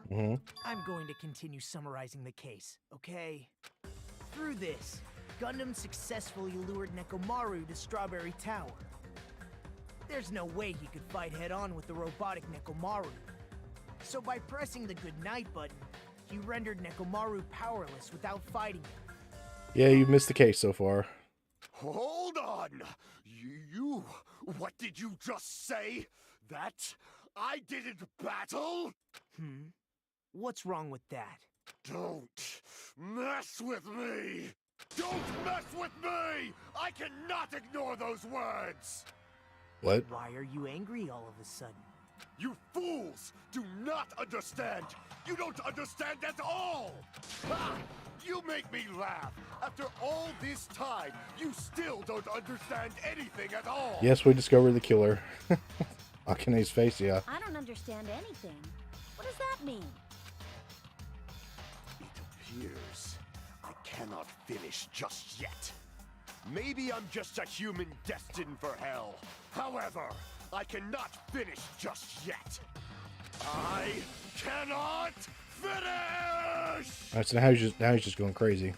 I'm going to continue summarizing the case, okay? Through this, Gundam successfully lured Nekomaru to Strawberry Tower. There's no way he could fight head-on with the robotic Nekomaru. So by pressing the goodnight button, he rendered Nekomaru powerless without fighting him. Yeah, you've missed the case so far. Hold on! You... What did you just say? That I didn't battle? What's wrong with that? Don't mess with me! Don't mess with me! I cannot ignore those words! What? Why are you angry all of a sudden? You fools do not understand! You don't understand at all! Ha! You make me laugh! After all this time, you still don't understand anything at all! Yes, we discovered the killer. Akane's face, yeah. I don't understand anything. What does that mean? It appears I cannot finish just yet. Maybe I'm just a human destined for hell. However, I cannot finish just yet. I cannot finish! Alright, so now he's just going crazy.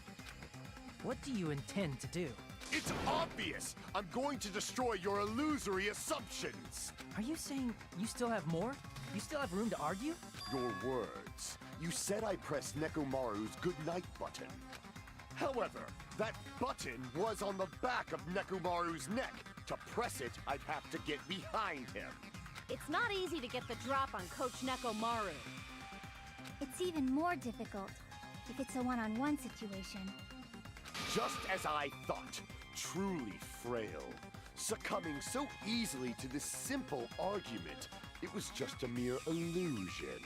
What do you intend to do? It's obvious! I'm going to destroy your illusory assumptions! Are you saying you still have more? You still have room to argue? Your words. You said I pressed Nekomaru's goodnight button. However, that button was on the back of Nekomaru's neck. To press it, I'd have to get behind him. It's not easy to get the drop on Coach Nekomaru. It's even more difficult if it's a one-on-one situation. Just as I thought, truly frail. Succumbing so easily to this simple argument, it was just a mere illusion.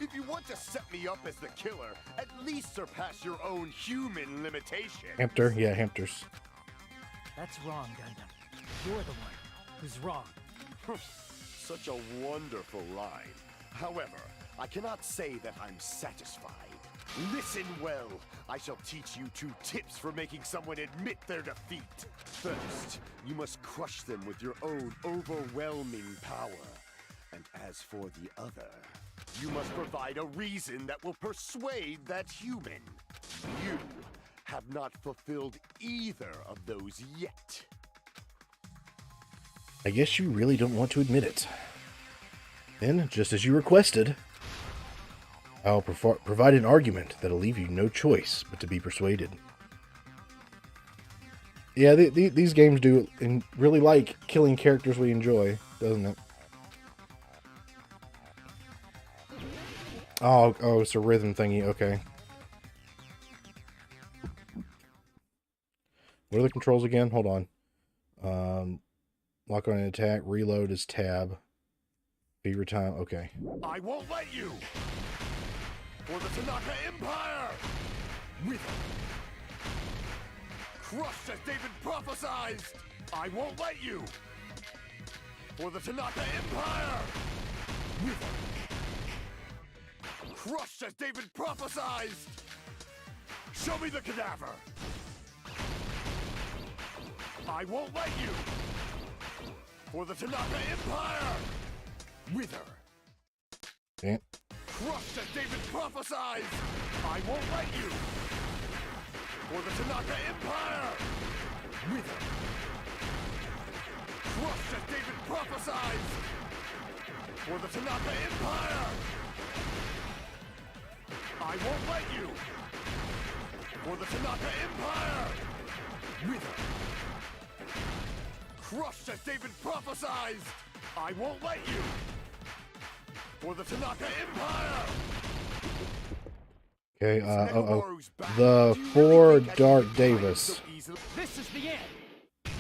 If you want to set me up as the killer, at least surpass your own human limitations. Hamster, yeah, hamsters. That's wrong, Gundam. You're the one who's wrong. Such a wonderful line. However, I cannot say that I'm satisfied. Listen well. I shall teach you 2 tips for making someone admit their defeat. First, you must crush them with your own overwhelming power. And as for the other, you must provide a reason that will persuade that human. You have not fulfilled either of those yet. I guess you really don't want to admit it. Then, just as you requested, I'll provide an argument that'll leave you no choice but to be persuaded. Yeah, these games do really like killing characters we enjoy, doesn't it? Oh, it's a rhythm thingy. Okay. What are the controls again? Hold on. Lock on an attack. Reload is tab. Fever time. Okay. I won't let you! For the Tanaka Empire! With crushed as David prophesied! I won't let you! For the Tanaka Empire! With crushed as David prophesied! Show me the cadaver! I won't let you! For the Tanaka Empire! Wither! Yeah. Crushed as David prophesied! I won't let you! For the Tanaka Empire! Wither! Crushed as David prophesied! For the Tanaka Empire! I won't let you! For the Tanaka Empire! Wither! Crushed as David prophesied! I won't let you! For the Tanaka Empire! Okay, the 4 Dark Davis. This is the end.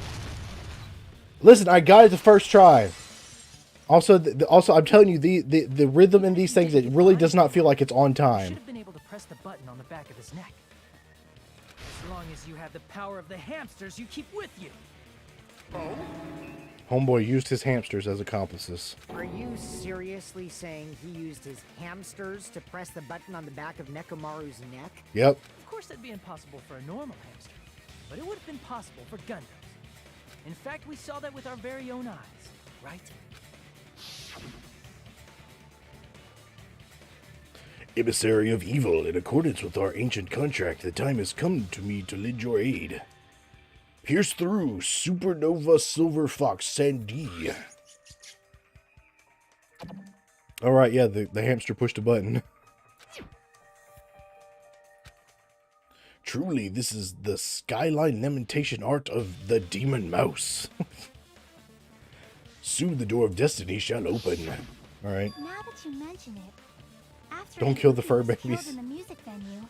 Listen, I got it the first try. Also, I'm telling you, the rhythm in these things, it really does not feel like it's on You time. should have been able to press the button on the back of his neck. As long as you have the power of the hamsters you keep with you. Oh? Homeboy used his hamsters as accomplices. Are you seriously saying he used his hamsters to press the button on the back of Nekomaru's neck? Yep. Of course, that'd be impossible for a normal hamster, but it would have been possible for Gundams. In fact, we saw that with our very own eyes, right? Emissary of evil, in accordance with our ancient contract, the time has come to me to lend your aid. Pierce through Supernova Silver Fox Sandy. Alright, yeah, the hamster pushed a button. Truly, this is the skyline lamentation art of the demon mouse. Soon the door of destiny shall open. Alright. Now that you mention it, after Don't kill the fur was killed babies. in the music venue,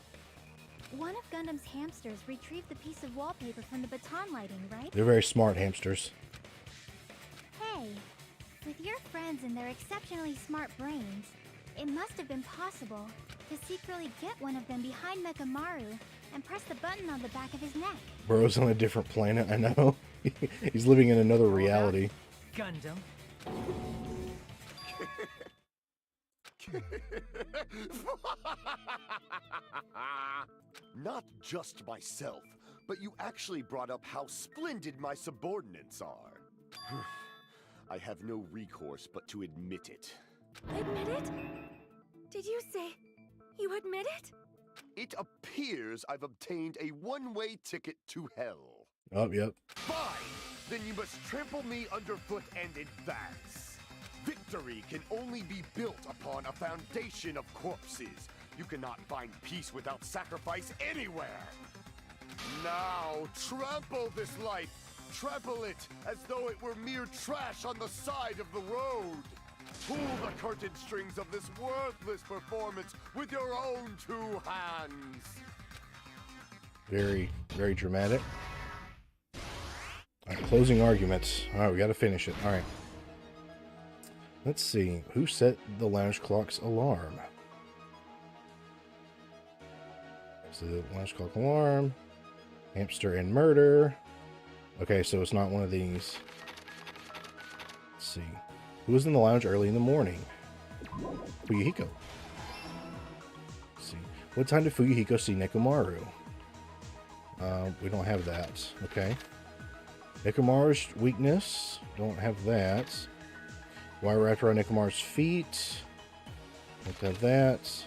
one of Gundam's hamsters retrieved the piece of wallpaper from the baton lighting, right? They're very smart hamsters. Hey, with your friends and their exceptionally smart brains, it must have been possible to secretly get one of them behind Mekamaru and press the button on the back of his neck. Bro's on a different planet, I know. He's living in another reality. Gundam. Not just myself, but you actually brought up how splendid my subordinates are. I have no recourse but to admit it. Admit it? Did you say you admit it? It appears I've obtained a one-way ticket to hell. Oh, yep. Fine! Then you must trample me underfoot and advance. Victory can only be built upon a foundation of corpses. You cannot find peace without sacrifice anywhere. Now, trample this life. Trample it as though it were mere trash on the side of the road. Pull the curtain strings of this worthless performance with your own 2 hands. Very, very dramatic. Alright, closing arguments. Alright, we gotta finish it. Alright. Let's see. Who set the lounge clock's alarm? So the lounge clock alarm. Hamster and murder. Okay, so it's not one of these. Let's see. Who was in the lounge early in the morning? Fuyuhiko. Let's see. What time did Fuyuhiko see Nekomaru? We don't have that. Okay. Nekomaru's weakness. Don't have that. Why wrapped around Nekomaru's feet? Don't have that.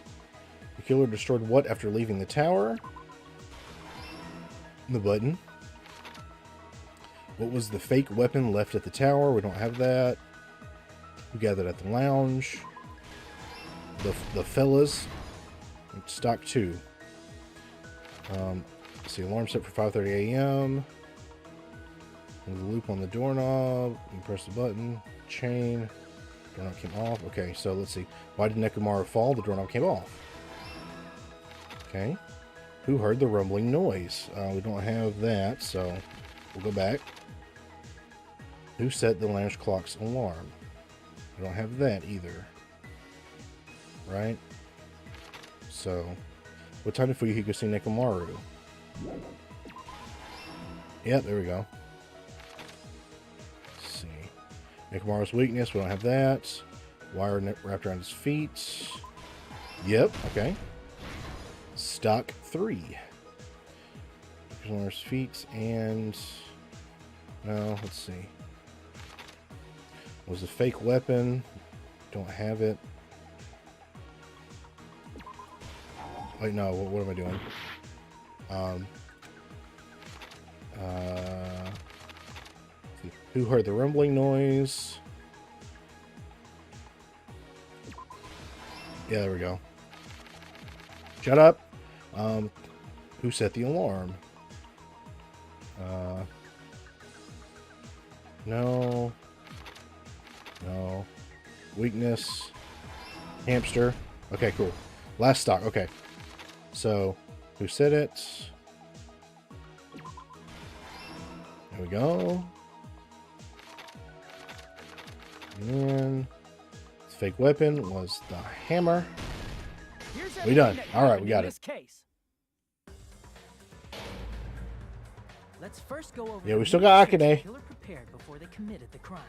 The killer destroyed what after leaving the tower? The button. What was the fake weapon left at the tower? We don't have that. We gathered at the lounge. The fellas. Stock 2. Let's see, alarm set for 5:30 a.m. There's a loop on the doorknob. You press the button. Chain. Doorknob came off. Okay, so let's see. Why did Nekomaru fall? The doorknob came off. Okay. Who heard the rumbling noise? We don't have that, so we'll go back. Who set the lounge clock's alarm? We don't have that either. Right? So, what time did Fuyuhiko see Nekomaru? Yep, there we go. Let's see. Nekomaru's weakness, we don't have that. Wire wrapped around his feet. Yep, okay. Stock 3. Nekomaru's feet and... No, let's see. Was a fake weapon. Don't have it. Wait, no, what am I doing? Who heard the rumbling noise? Yeah, there we go. Shut up. Who set the alarm? No. No. Weakness. Hamster. Okay, cool. Last stock. Okay. So, who said it? There we go. And the fake weapon was the hammer. We done. All right, we got it. Let's first go over. Yeah, we still got Akane. The killer prepared before they committed the crime.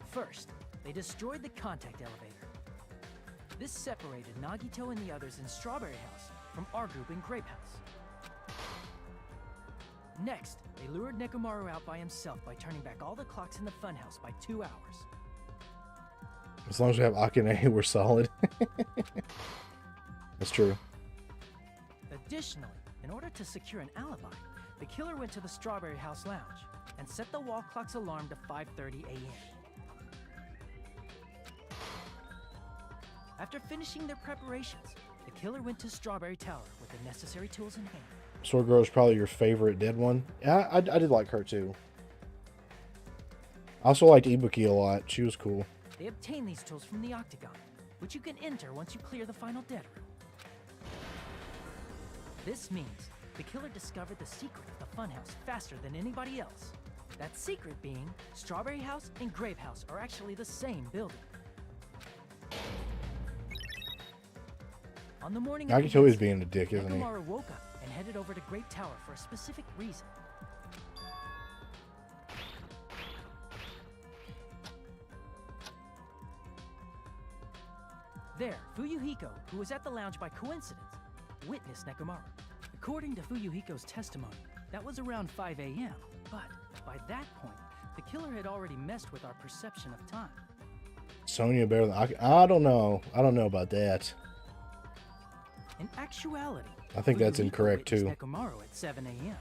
First, they destroyed the contact elevator. This separated Nagito and the others in Strawberry House from our group in Grape House. Next, they lured Nekomaru out by himself by turning back all the clocks in the funhouse by 2 hours. As long as we have Akane, we're solid. That's true. Additionally, in order to secure an alibi, the killer went to the Strawberry House lounge and set the wall clock's alarm to 5:30 a.m. After finishing their preparations, the killer went to Strawberry Tower with the necessary tools in hand. Sword Girl is probably your favorite dead one. Yeah, I did like her too. I also liked Ibuki a lot. She was cool. They obtained these tools from the Octagon, which you can enter once you clear the final dead room. This means the killer discovered the secret of the funhouse faster than anybody else. That secret being, Strawberry House and Grape House are actually the same building. On the morning of Nagito is being a dick, isn't he? Nekomaru woke up and headed over to Grape Tower for a specific reason. There, Fuyuhiko, who was at the lounge by coincidence, witnessed Nekomaru. According to Fuyuhiko's testimony, that was around 5 a.m., but by that point, the killer had already messed with our perception of time. Sonya better than I don't know. I don't know about that. In actuality, I think that's Fuyuhiko incorrect too. witnessed Nekomaru at 7 a.m.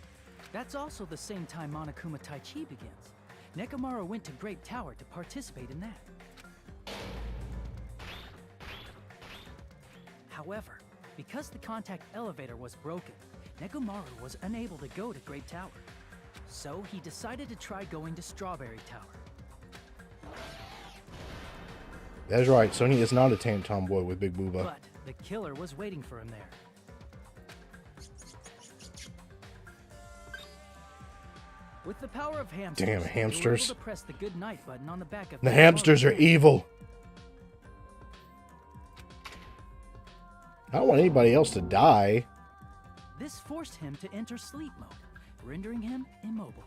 That's also the same time Monokuma Taichi begins. Nekomaru went to Grape Tower to participate in that. However, because the contact elevator was broken, Nekomaru was unable to go to Grape Tower. So he decided to try going to Strawberry Tower. That's right. Sonya is not a tan tomboy with Big Booba. But the killer was waiting for him there. With the power of hamsters, Damn they were hamsters. able to press the good night button on the back of The Nekomaru's hamsters are head. evil. I don't want anybody else to die. This forced him to enter sleep mode, rendering him immobile.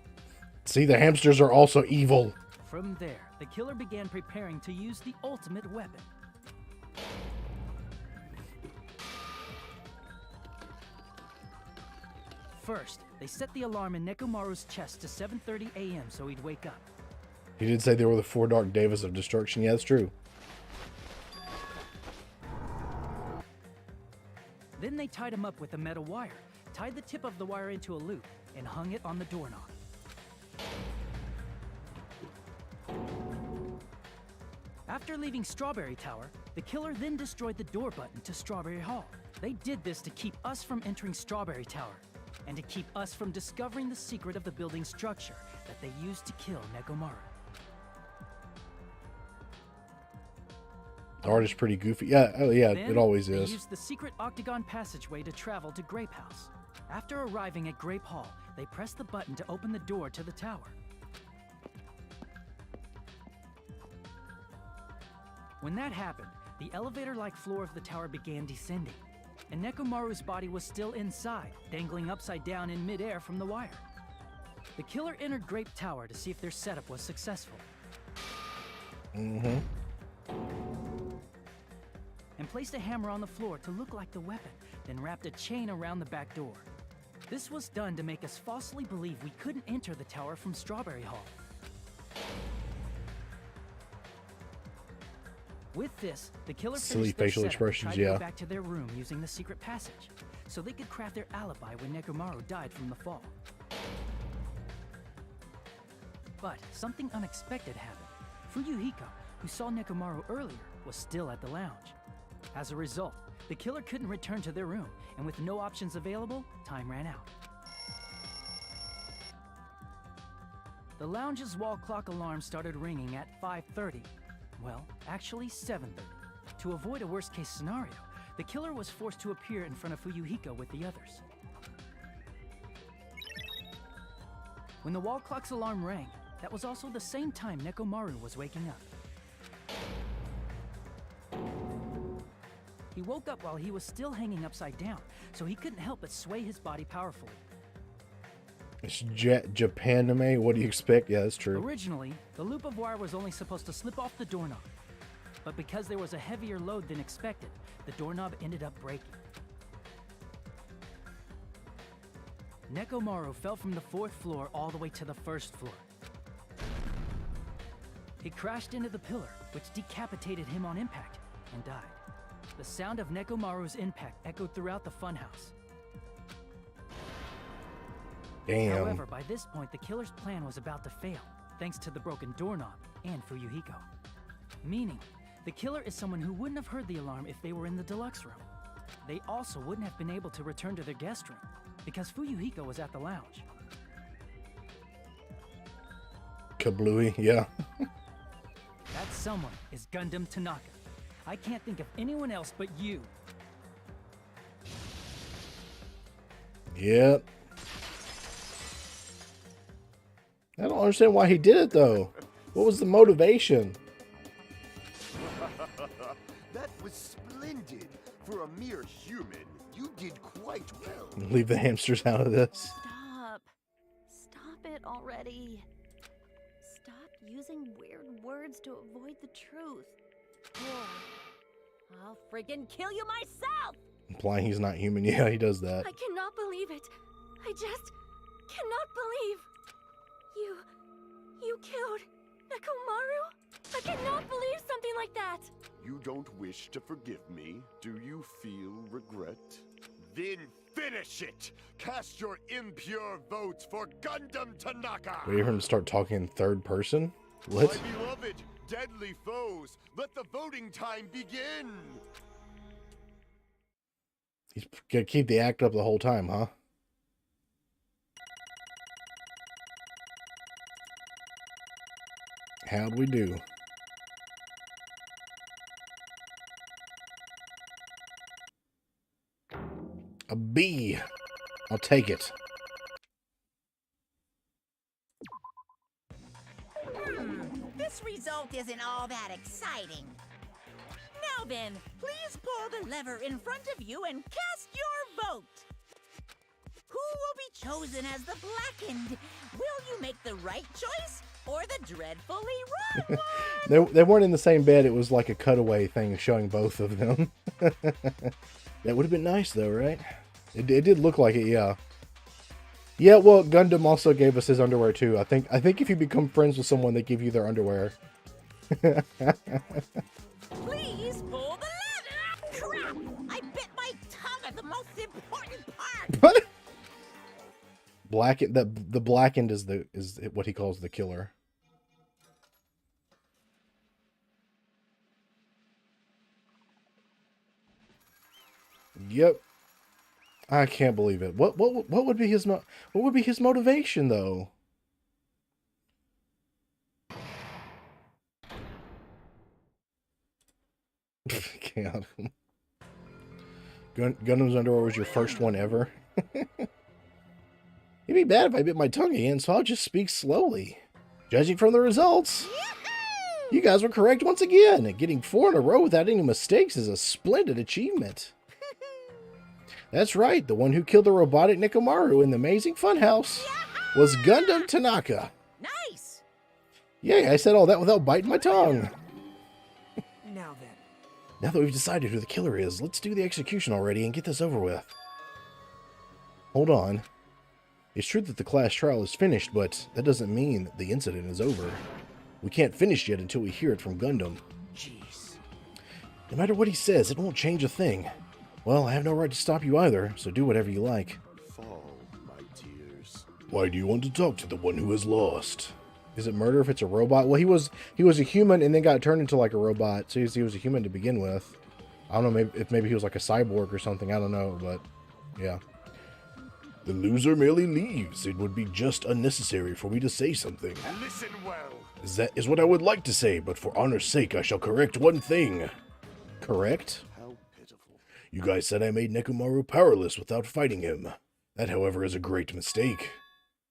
See, the hamsters are also evil. From there, the killer began preparing to use the ultimate weapon. First, they set the alarm in Nekomaru's chest to 7:30 a.m. so he'd wake up. He did say they were the 4 Dark Devas of Destruction. Yeah, that's true. Then they tied him up with a metal wire, tied the tip of the wire into a loop, and hung it on the doorknob. After leaving Strawberry Tower, the killer then destroyed the door button to Strawberry Hall. They did this to keep us from entering Strawberry Tower, and to keep us from discovering the secret of the building's structure that they used to kill Nekomaru. The art is pretty goofy. Yeah, oh yeah, Then, it always they is. used the secret octagon passageway to travel to Grape House. After arriving at Grape Hall, they pressed the button to open the door to the tower. When that happened, the elevator-like floor of the tower began descending, and Nekomaru's body was still inside, dangling upside down in midair from the wire. The killer entered Grape Tower to see if their setup was successful. Mm-hmm. And placed a hammer on the floor to look like the weapon, then wrapped a chain around the back door. This was done to make us falsely believe we couldn't enter the tower from Strawberry Hall. With this, the killer Silly finished their facial setup and expressions, tried to yeah. go back to their room using the secret passage, so they could craft their alibi when Nekomaru died from the fall. But something unexpected happened. Fuyuhiko, who saw Nekomaru earlier, was still at the lounge. As a result, the killer couldn't return to their room, and with no options available, time ran out. The lounge's wall clock alarm started ringing at 5:30. Well, actually 7:30. To avoid a worst-case scenario, the killer was forced to appear in front of Fuyuhiko with the others. When the wall clock's alarm rang, that was also the same time Nekomaru was waking up. He woke up while he was still hanging upside down, so he couldn't help but sway his body powerfully. It's Japan anime. What do you expect? Yeah, that's true. Originally, the loop of wire was only supposed to slip off the doorknob, but because there was a heavier load than expected, the doorknob ended up breaking. Nekomaru fell from the 4th floor all the way to the 1st floor. He crashed into the pillar, which decapitated him on impact, and died. The sound of Nekomaru's impact echoed throughout the funhouse. Damn. However, by this point, the killer's plan was about to fail, thanks to the broken doorknob and Fuyuhiko. Meaning, the killer is someone who wouldn't have heard the alarm if they were in the deluxe room. They also wouldn't have been able to return to their guest room, because Fuyuhiko was at the lounge. Kablooey, yeah. That someone is Gundam Tanaka. I can't think of anyone else but you. Yep. I don't understand why he did it, though. What was the motivation? That was splendid. For a mere human, you did quite well. Leave the hamsters out of this. Stop. Stop it already. Stop using weird words to avoid the truth. Or I'll friggin' kill you myself! Implying he's not human. Yeah, he does that. I cannot believe it. I just cannot believe. You killed Nekomaru? I cannot believe something like that. You don't wish to forgive me? Do you feel regret? Then finish it! Cast your impure votes for Gundam Tanaka! Wait for him to start talking in third person? What? My beloved, deadly foes, let the voting time begin! He's gonna keep the act up the whole time, huh? How'd we do? A B. I'll take it. This result isn't all that exciting. Now then, please pull the lever in front of you and cast your vote. Who will be chosen as the blackened? Will you make the right choice or the dreadfully wrong one? They weren't in the same bed. It was like a cutaway thing showing both of them. That would have been nice, though, right? It did look like it, yeah. Yeah, well, Gundam also gave us his underwear too. I think if you become friends with someone, they give you their underwear. Please pull the lever! Crap! I bit my tongue at the most important part! What? The blackened is what he calls the killer. Yep. I can't believe it. What would be his motivation though? Can't. Gundam's underwear was your first one ever. It'd be bad if I bit my tongue again, so I'll just speak slowly. Judging from the results, you guys were correct once again. Getting 4 in a row without any mistakes is a splendid achievement. That's right, the one who killed the robotic Nekomaru in the amazing funhouse was Gundam Tanaka. Nice! Yay, I said all that without biting my tongue. Now then. Now that we've decided who the killer is, let's do the execution already and get this over with. Hold on. It's true that the class trial is finished, but that doesn't mean the incident is over. We can't finish yet until we hear it from Gundam. Jeez. No matter what he says, it won't change a thing. Well, I have no right to stop you either, so do whatever you like. Fall, my tears. Why do you want to talk to the one who has lost? Is it murder if it's a robot? Well, he was a human and then got turned into like a robot, so he was a human to begin with. I don't know maybe he was like a cyborg or something, I don't know, but yeah. The loser merely leaves. It would be just unnecessary for me to say something. Listen well. That is what I would like to say, but for honor's sake, I shall correct one thing. Correct? How pitiful. You guys said I made Nekomaru powerless without fighting him. That, however, is a great mistake.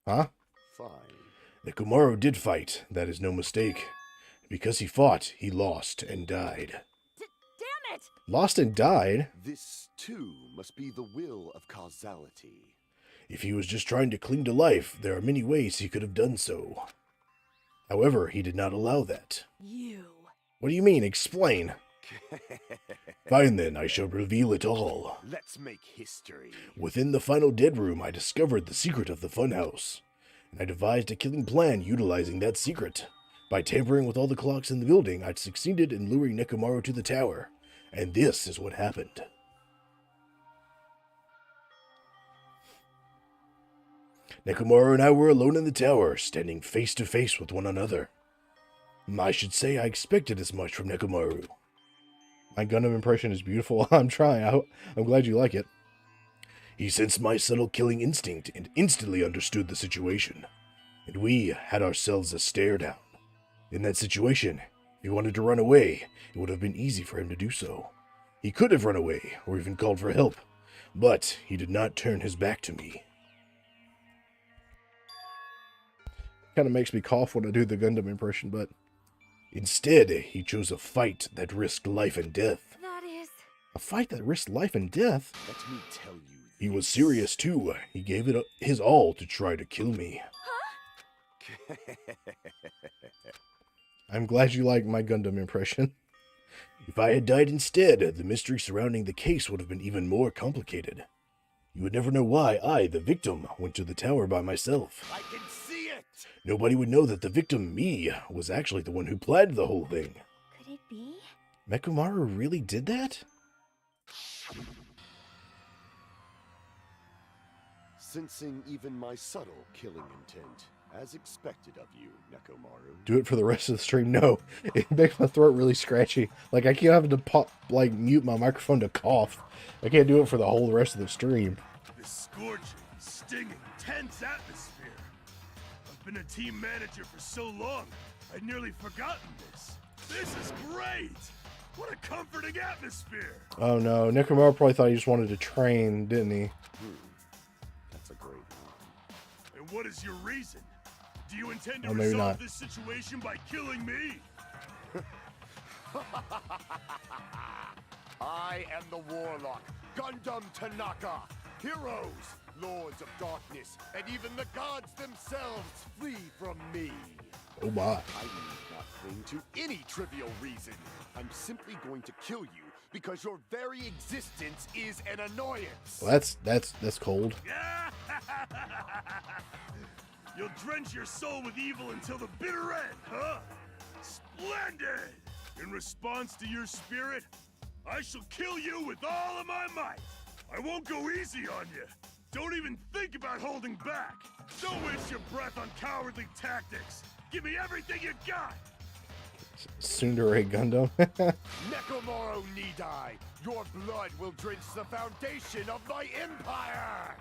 Huh? Fine. Nekomaru did fight. That is no mistake. Because he fought, he lost and died. Damn it! Lost and died? This, too, must be the will of causality. If he was just trying to cling to life, there are many ways he could have done so. However, he did not allow that. You. What do you mean? Explain. Fine then, I shall reveal it all. Let's make history. Within the final dead room, I discovered the secret of the funhouse. And I devised a killing plan utilizing that secret. By tampering with all the clocks in the building, I succeeded in luring Nekomaru to the tower. And this is what happened. Nekomaru and I were alone in the tower, standing face to face with one another. I should say I expected as much from Nekomaru. My Gundam impression is beautiful. I'm trying. I'm glad you like it. He sensed my subtle killing instinct and instantly understood the situation. And we had ourselves a stare down. In that situation, if he wanted to run away, it would have been easy for him to do so. He could have run away, or even called for help. But he did not turn his back to me. Kind of makes me cough when I do the Gundam impression, but instead, he chose a fight that risked life and death. That is... A fight that risked life and death? Let me tell you. He was serious too. He gave it his all to try to kill me. Huh? I'm glad you like my Gundam impression. If I had died instead, the mystery surrounding the case would have been even more complicated. You would never know why I, the victim, went to the tower by myself. I can see it! Nobody would know that the victim, me, was actually the one who planned the whole thing. Could it be? Nekomaru really did that? Sensing even my subtle killing intent, as expected of you, Nekomaru. Do it for the rest of the stream? No. It makes my throat really scratchy. Like, I keep having to mute my microphone to cough. I can't do it for the whole rest of the stream. This scorching, stinging, tense atmosphere. I've been a team manager for so long, I'd nearly forgotten this. This is great! What a comforting atmosphere! Oh no, Nekomaru probably thought he just wanted to train, didn't he? That's a great one. And what is your reason? Do you intend to maybe resolve not. this situation by killing me? I am the Warlock, Gundam Tanaka. Heroes, Lords of Darkness, and even the gods themselves flee from me. Oh my. I need not cling to any trivial reason. I'm simply going to kill you because your very existence is an annoyance. Well, that's cold. You'll drench your soul with evil until the bitter end, huh? Splendid! In response to your spirit, I shall kill you with all of my might. I won't go easy on you. Don't even think about holding back. Don't waste your breath on cowardly tactics. Give me everything you got. Tsundere Gundam. Nekomaru need I. Your blood will drench the foundation of my empire.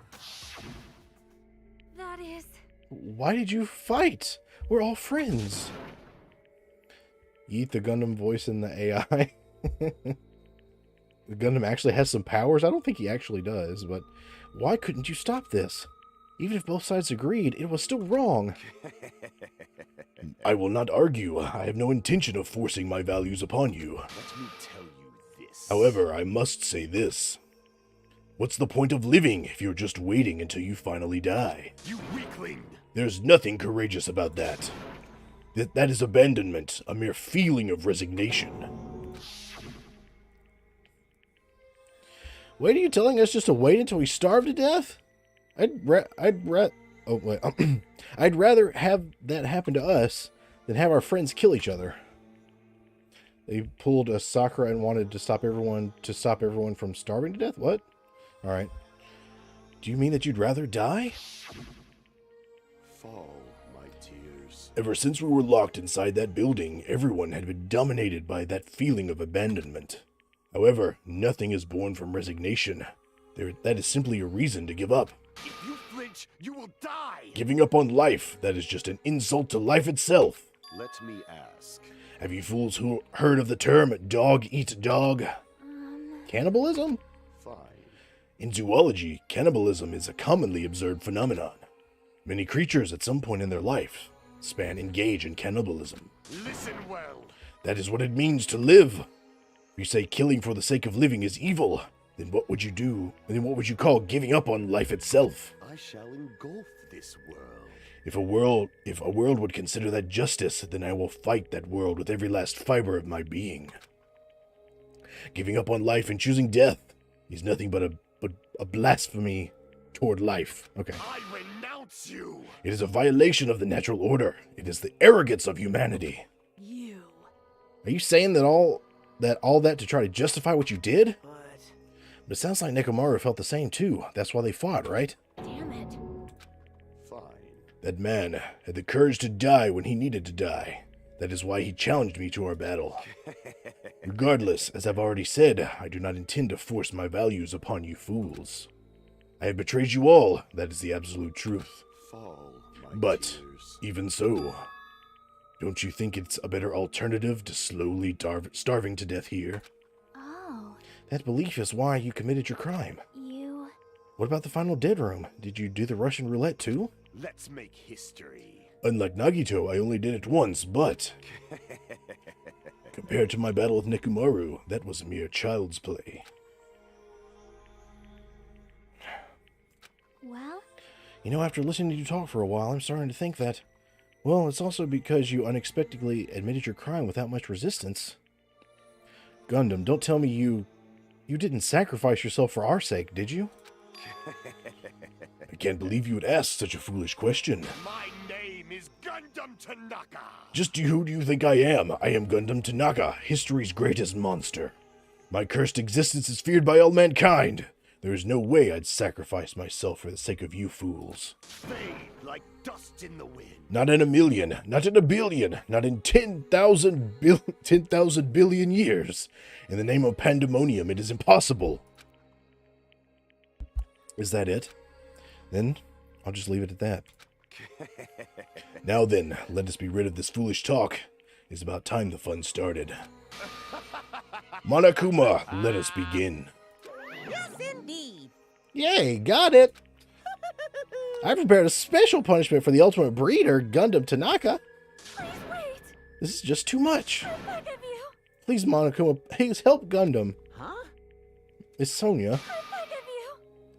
That is... Why did you fight? We're all friends. Eat the Gundam voice in the AI. The Gundam actually has some powers? I don't think he actually does, but why couldn't you stop this? Even if both sides agreed, it was still wrong. I will not argue. I have no intention of forcing my values upon you. Let me tell you this. However, I must say this. What's the point of living if you're just waiting until you finally die? You weakling! There's nothing courageous about that. That is abandonment, a mere feeling of resignation. Wait, are you telling us just to wait until we starve to death? I'd rather have that happen to us than have our friends kill each other. They pulled a Sakura and wanted to stop everyone from starving to death? What? All right. Do you mean that you'd rather die? Fall, my tears. Ever since we were locked inside that building, everyone had been dominated by that feeling of abandonment. However, nothing is born from resignation. That is simply a reason to give up. If you flinch, you will die! Giving up on life, that is just an insult to life itself. Let me ask. Have you fools heard of the term dog eat dog? Cannibalism? Fine. In zoology, cannibalism is a commonly observed phenomenon. Many creatures at some point in their life span engage in cannibalism. Listen well. That is what it means to live. If you say killing for the sake of living is evil, then what would you do? And then what would you call giving up on life itself? I shall engulf this world. If a world would consider that justice, then I will fight that world with every last fiber of my being. Giving up on life and choosing death is nothing but a blasphemy toward life. Okay. I renounce you. It is a violation of the natural order. It is the arrogance of humanity. You. Are you saying that all that to try to justify what you did? But it sounds like Nekomaru felt the same too. That's why they fought, right? Damn it. Fine. That man had the courage to die when he needed to die. That is why he challenged me to our battle. Regardless, as I've already said, I do not intend to force my values upon you fools. I have betrayed you all, that is the absolute truth. Fall, but, tears. Even so, don't you think it's a better alternative to slowly starving to death here? Oh. That belief is why you committed your crime. You... What about the final dead room? Did you do the Russian roulette too? Let's make history. Unlike Nagito, I only did it once, but... compared to my battle with Nekomaru, that was a mere child's play. Well? You know, after listening to you talk for a while, I'm starting to think that... Well, it's also because you unexpectedly admitted your crime without much resistance. Gundam, don't tell me you didn't sacrifice yourself for our sake, did you? I can't believe you would ask such a foolish question. My name is Gundam Tanaka. Just who do you think I am? I am Gundam Tanaka, history's greatest monster. My cursed existence is feared by all mankind. There is no way I'd sacrifice myself for the sake of you fools. Fade like dust in the wind. Not in a million, not in a billion, not in 10,000 billion years. In the name of pandemonium, it is impossible. Is that it? Then, I'll just leave it at that. Now then, let us be rid of this foolish talk. It's about time the fun started. Monokuma, let us begin. Yes, indeed. Yay, got it! I prepared a special punishment for the ultimate breeder, Gundam Tanaka. Please wait. This is just too much. I beg of you. Please, Monokuma, please help Gundam. Huh? It's Sonia. I beg of you.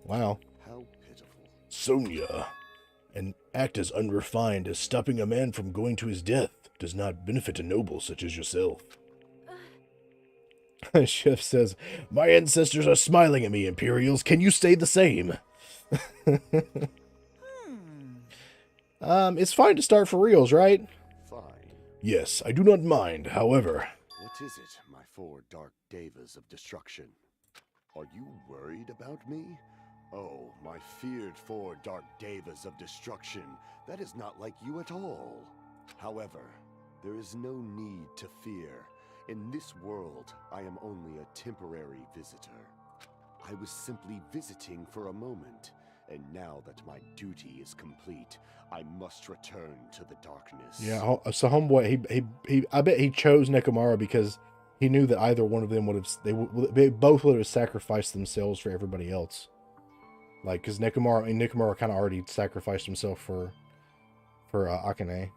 Wow. How pitiful. Sonia. An act as unrefined as stopping a man from going to his death does not benefit a noble such as yourself. Chef says, my ancestors are smiling at me, Imperials. Can you say the same? It's fine to start for reals, right? Fine. Yes, I do not mind, however. What is it, my four dark devas of destruction? Are you worried about me? Oh, my feared four dark devas of destruction. That is not like you at all. However, there is no need to fear. In this world, I am only a temporary visitor. I was simply visiting for a moment, and now that my duty is complete, I must return to the darkness. Yeah, so homeboy, I bet he chose Nekomaru because he knew that either one of them would have, they both would have sacrificed themselves for everybody else. Like, because Nekomaru kind of already sacrificed himself for Akane.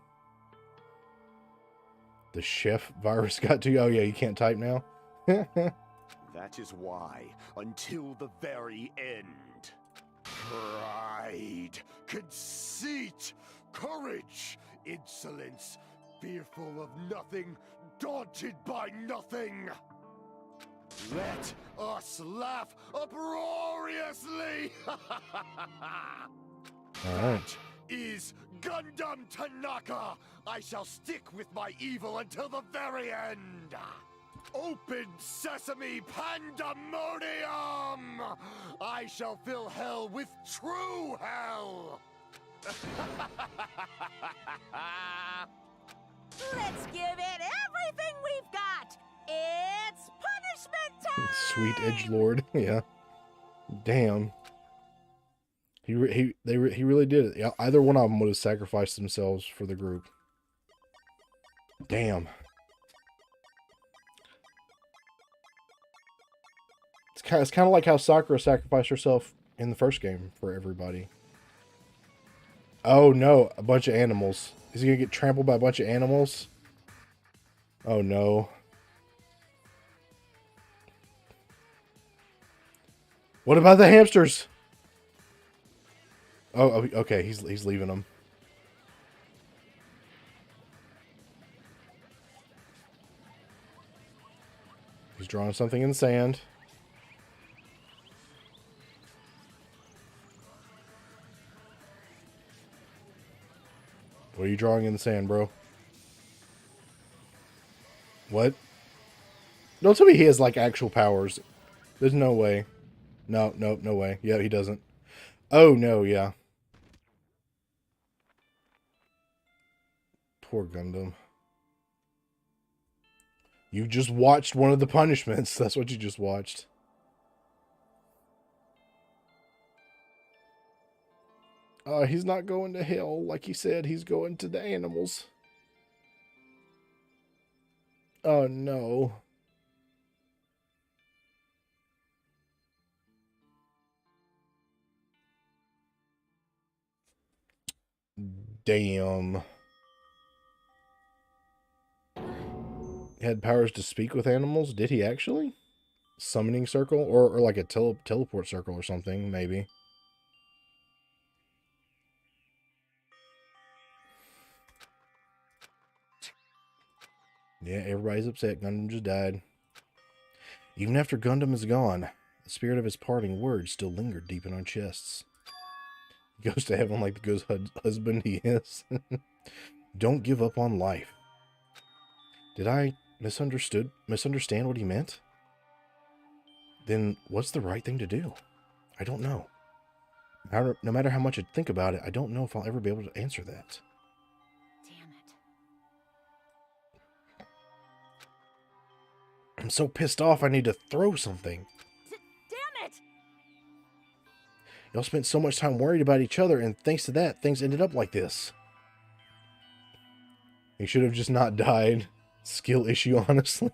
The chef virus got to you. Oh yeah, you can't type now. That is why, until the very end, pride, conceit, courage, insolence, fearful of nothing, daunted by nothing. Let us laugh uproariously! Alright. Is Gundam Tanaka! I shall stick with my evil until the very end! Open sesame pandemonium! I shall fill hell with true hell! Let's give it everything we've got! It's punishment time! Sweet edgelord, yeah. Damn. He really did it. Yeah, either one of them would have sacrificed themselves for the group. Damn. It's kind of like how Sakura sacrificed herself in the first game for everybody. Oh no, a bunch of animals. Is he gonna get trampled by a bunch of animals? Oh no. What about the hamsters? Oh, okay, he's leaving them. He's drawing something in the sand. What are you drawing in the sand, bro? What? Don't tell me he has, like, actual powers. There's no way. No way. Yeah, he doesn't. Oh, no, yeah. Poor Gundam. You just watched one of the punishments. That's what you just watched. He's not going to hell like he said. He's going to the animals. Oh, no. Damn. He had powers to speak with animals? Did he actually? Summoning circle? Or like a teleport circle or something, maybe. Yeah, everybody's upset. Gundam just died. Even after Gundam is gone, the spirit of his parting words still lingered deep in our chests. He goes to heaven like the good husband he is. Don't give up on life. Did I misunderstand what he meant? Then what's the right thing to do? I don't know. No matter how much I think about it, I don't know if I'll ever be able to answer that. Damn it. I'm so pissed off I need to throw something. Damn it! Y'all spent so much time worried about each other, and thanks to that, things ended up like this. He should have just not died. Skill issue, honestly.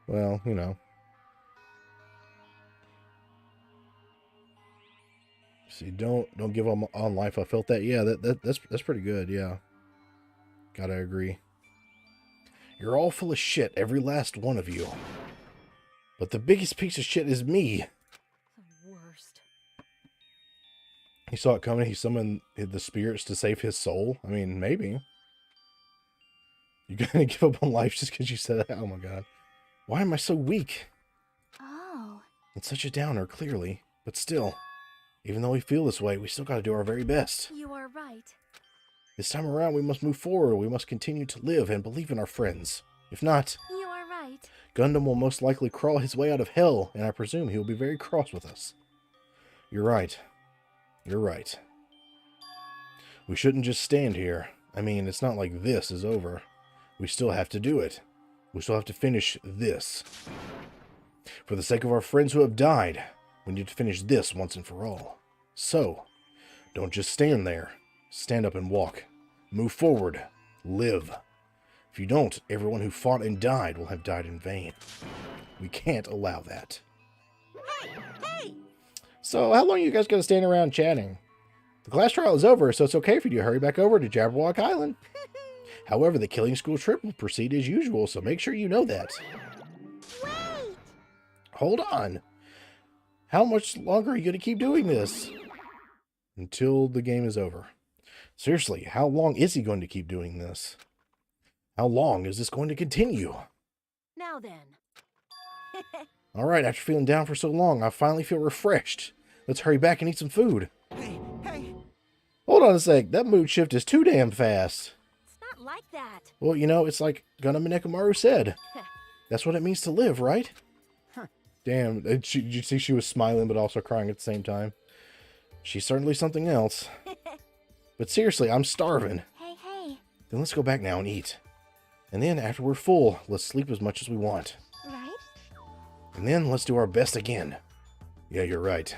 Well, you know. See, don't give up on life. I felt that. Yeah, that's pretty good. Yeah, gotta agree. You're all full of shit, every last one of you. But the biggest piece of shit is me. The worst. He saw it coming. He summoned the spirits to save his soul. I mean, maybe. You're gonna give up on life just because you said that? Oh my god. Why am I so weak? Oh. It's such a downer, clearly. But still, Even though we feel this way, we still gotta do our very best. You are right. This time around, we must move forward. We must continue to live and believe in our friends. If not, You are right. Gundam will most likely crawl his way out of hell, and I presume he will be very cross with us. You're right. You're right. We shouldn't just stand here. I mean, it's not like this is over. We still have to do it. We still have to finish this. For the sake of our friends who have died, we need to finish this once and for all. So, don't just stand there. Stand up and walk. Move forward. Live. If you don't, everyone who fought and died will have died in vain. We can't allow that. Hey, hey! So, how long are you guys going to stand around chatting? The class trial is over, so it's okay for you to hurry back over to Jabberwock Island. However, the killing school trip will proceed as usual, so make sure you know that. Wait! Hold on. How much longer are you going to keep doing this? Until the game is over. Seriously, how long is he going to keep doing this? How long is this going to continue? Now then. Alright, after feeling down for so long, I finally feel refreshed. Let's hurry back and eat some food. Hey, hey! Hold on a sec, that mood shift is too damn fast. It's not like that. Well, you know, it's like Gundam and Nekomaru said. That's what it means to live, right? Huh. Damn, did you see she was smiling but also crying at the same time? She's certainly something else. But seriously, I'm starving. Hey, hey. Then let's go back now and eat. And then, after we're full, let's sleep as much as we want. Right? And then, let's do our best again. Yeah, you're right.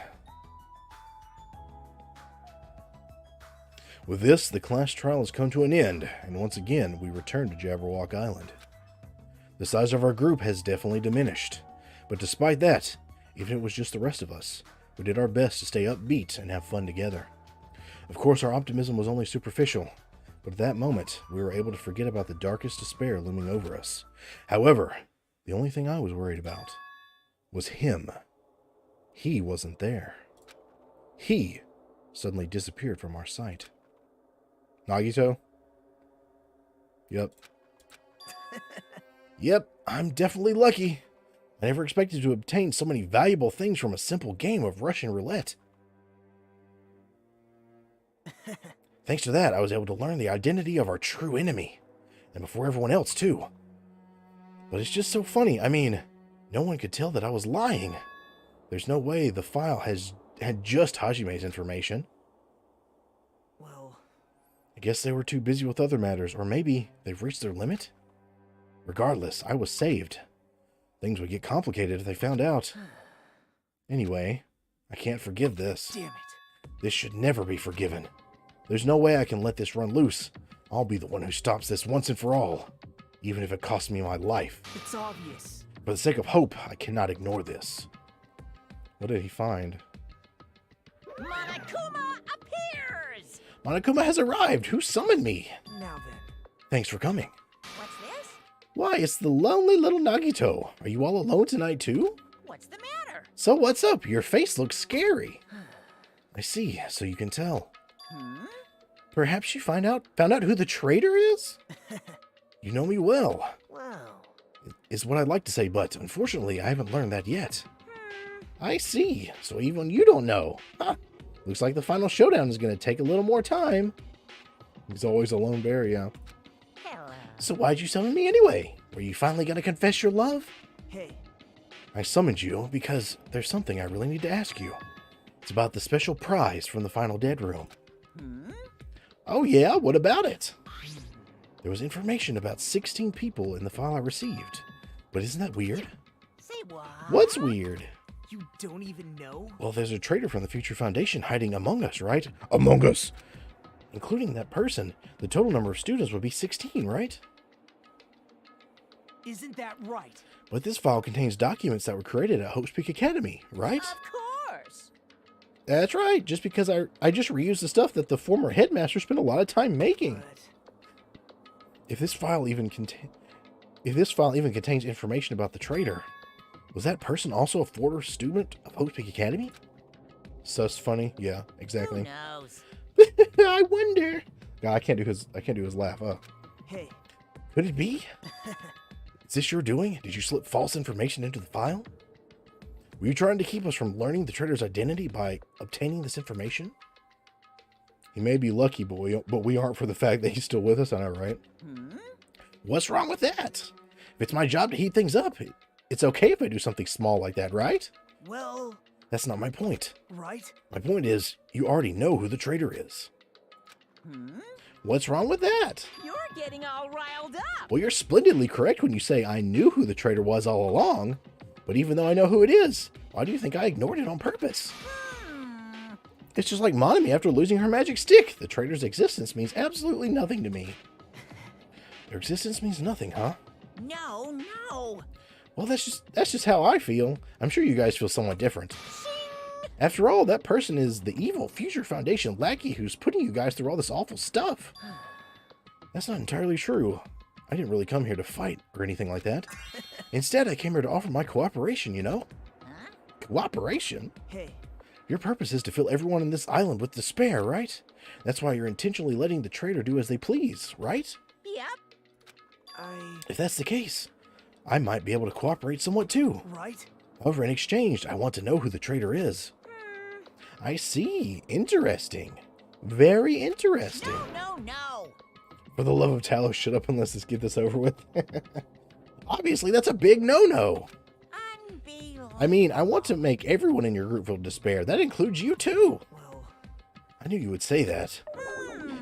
With this, the class trial has come to an end, and once again, we return to Jabberwock Island. The size of our group has definitely diminished, but despite that, even if it was just the rest of us, we did our best to stay upbeat and have fun together. Of course, our optimism was only superficial, but at that moment, we were able to forget about the darkest despair looming over us. However, the only thing I was worried about was him. He wasn't there. He suddenly disappeared from our sight. Nagito? Yep. Yep, I'm definitely lucky. I never expected to obtain so many valuable things from a simple game of Russian roulette. Thanks to that, I was able to learn the identity of our true enemy. And before everyone else, too. But it's just so funny. I mean, no one could tell that I was lying. There's no way the file had just Hajime's information. Well, I guess they were too busy with other matters, or maybe they've reached their limit? Regardless, I was saved. Things would get complicated if they found out. Anyway, I can't forgive this. damn it. This should never be forgiven. There's no way I can let this run loose. I'll be the one who stops this once and for all, even if it costs me my life. It's obvious. For the sake of hope, I cannot ignore this. What did he find? Monokuma appears! Monokuma has arrived! Who summoned me? Now then. Thanks for coming. What's this? Why, it's the lonely little Nagito. Are you all alone tonight, too? What's the matter? So what's up? Your face looks scary. I see, so you can tell. Perhaps you found out who the traitor is? You know me well. Wow. Is what I'd like to say, but unfortunately, I haven't learned that yet. I see. So even you don't know. Huh. Looks like the final showdown is going to take a little more time. He's always a lone bear, yeah. Hello. So why'd you summon me anyway? Were you finally going to confess your love? Hey. I summoned you because there's something I really need to ask you. It's about the special prize from the final dead room. Oh yeah, what about it? There was information about 16 people in the file I received. But isn't that weird? Say what? What's weird? You don't even know? Well, there's a traitor from the Future Foundation hiding among us, right? Among us! Including that person, the total number of students would be 16, right? Isn't that right? But this file contains documents that were created at Hope's Peak Academy, right? Of course. That's right, just because I just reused the stuff that the former headmaster spent a lot of time making. But If this file even contains information about the traitor, was that person also a former student of Hope's Peak Academy? Sus funny? Yeah, exactly. Who knows? I wonder. God, I can't do his laugh. hey. Could it be? Is this your doing? Did you slip false information into the file? Were you trying to keep us from learning the traitor's identity by obtaining this information? He may be lucky, but we aren't for the fact that he's still with us, I know, right? What's wrong with that? If it's my job to heat things up, it's okay if I do something small like that, right? Well... That's not my point. Right? My point is, you already know who the traitor is. What's wrong with that? You're getting all riled up. Well, you're splendidly correct when you say I knew who the traitor was all along. But even though I know who it is, why do you think I ignored it on purpose? It's just like Monami after losing her magic stick. The traitor's existence means absolutely nothing to me. Their existence means nothing, huh? No, no. Well, that's just how I feel. I'm sure you guys feel somewhat different. After all, that person is the evil Future Foundation lackey who's putting you guys through all this awful stuff. That's not entirely true. I didn't really come here to fight or anything like that. Instead, I came here to offer my cooperation, you know? Cooperation? Hey. Your purpose is to fill everyone on this island with despair, right? That's why you're intentionally letting the traitor do as they please, right? Yep. If that's the case, I might be able to cooperate somewhat too. Right? However, in exchange, I want to know who the traitor is. I see. Interesting. Very interesting. No. For the love of Talos, shut up and let's just get this over with. Obviously, that's a big no-no. I mean, I want to make everyone in your group feel despair. That includes you too. Well, I knew you would say that.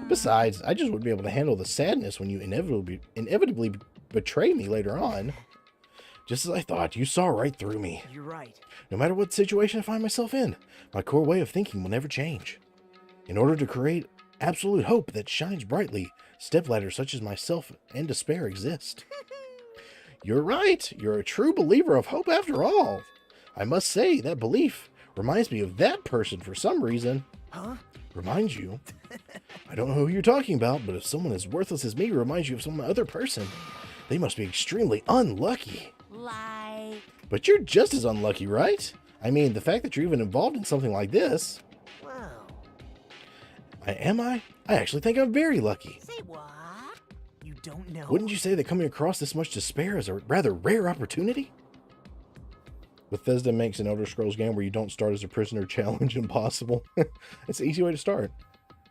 Besides, I just wouldn't be able to handle the sadness when you inevitably betray me later on. Just as I thought, you saw right through me. You're right. No matter what situation I find myself in, my core way of thinking will never change. In order to create absolute hope that shines brightly, stepladders such as myself and despair exist. You're right. You're a true believer of hope after all. I must say, that belief reminds me of that person for some reason. Huh? Reminds you? I don't know who you're talking about, but if someone as worthless as me reminds you of some other person, they must be extremely unlucky. Like... But you're just as unlucky, right? I mean, the fact that you're even involved in something like this. Wow. Am I? I actually think I'm very lucky. Say what? You don't know. Wouldn't you say that coming across this much despair is a rather rare opportunity? Bethesda makes an Elder Scrolls game where you don't start as a prisoner challenge impossible. It's an easy way to start.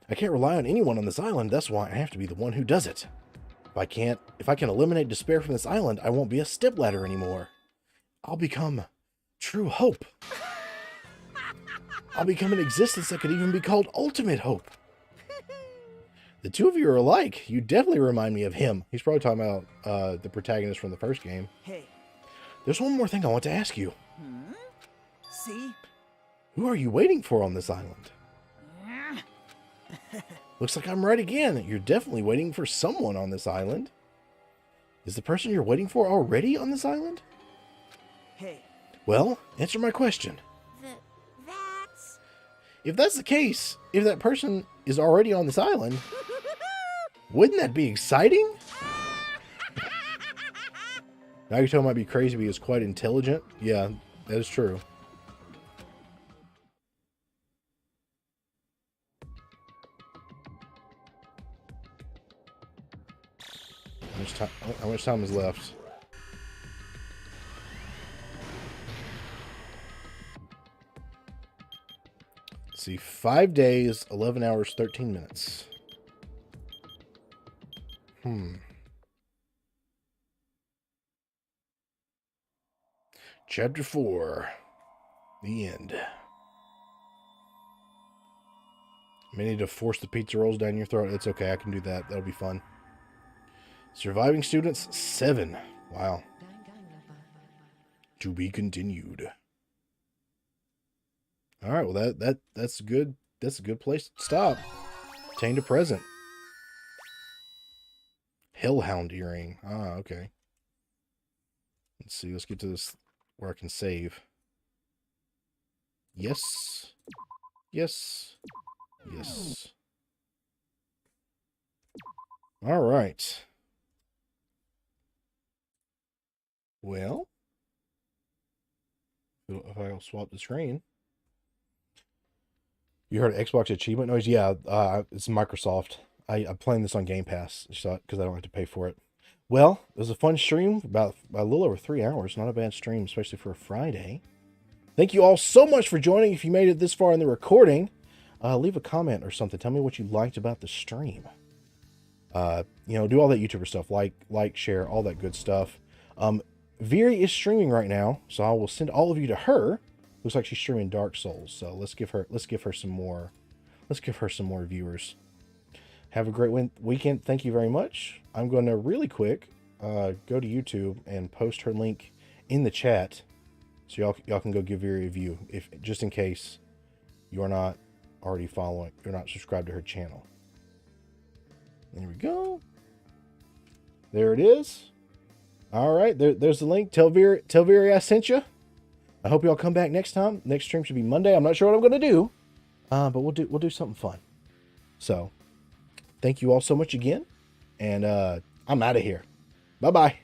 I can't rely on anyone on this island, that's why I have to be the one who does it. If I can eliminate despair from this island, I won't be a stepladder anymore. I'll become true hope. I'll become an existence that could even be called ultimate hope. The two of you are alike. You definitely remind me of him. He's probably talking about the protagonist from the first game. Hey. There's one more thing I want to ask you. See? Who are you waiting for on this island? Looks like I'm right again. You're definitely waiting for someone on this island. Is the person you're waiting for already on this island? Hey. Well, answer my question. If that's the case, if that person is already on this island, wouldn't that be exciting? Nagito might be crazy, but he is quite intelligent. Yeah, that is true. How much time is left? Let's see, 5 days, 11 hours, 13 minutes. Chapter 4. The end. May need to force the pizza rolls down your throat. It's okay, I can do that. That'll be fun. Surviving students, 7. Wow. To be continued. Alright, well that's good. That's a good place to stop. Obtained a present. Hellhound earring. Ah, okay. Let's see, let's get to this where I can save. Yes. Yes. Yes. Alright. Well, if I'll swap the screen. You heard Xbox achievement noise? Yeah, it's Microsoft. I'm playing this on Game Pass because I don't have to pay for it. Well, it was a fun stream, about a little over 3 hours. Not a bad stream, especially for a Friday. Thank you all so much for joining. If you made it this far in the recording, leave a comment or something. Tell me what you liked about the stream. Do all that YouTuber stuff, like, share, all that good stuff. Viri is streaming right now, so I will send all of you to her. Looks like she's streaming Dark Souls, so let's give her some more viewers. Have a great weekend. Thank you very much. I'm going to really quick go to YouTube and post her link in the chat, so y'all can go give Viri a view, if just in case you're not already following, you're not subscribed to her channel. There we go. There it is. All right, there's the link. Tell Viri I sent you. I hope y'all come back next time. Next stream should be Monday. I'm not sure what I'm going to do, but we'll do something fun. So, thank you all so much again, and I'm out of here. Bye-bye.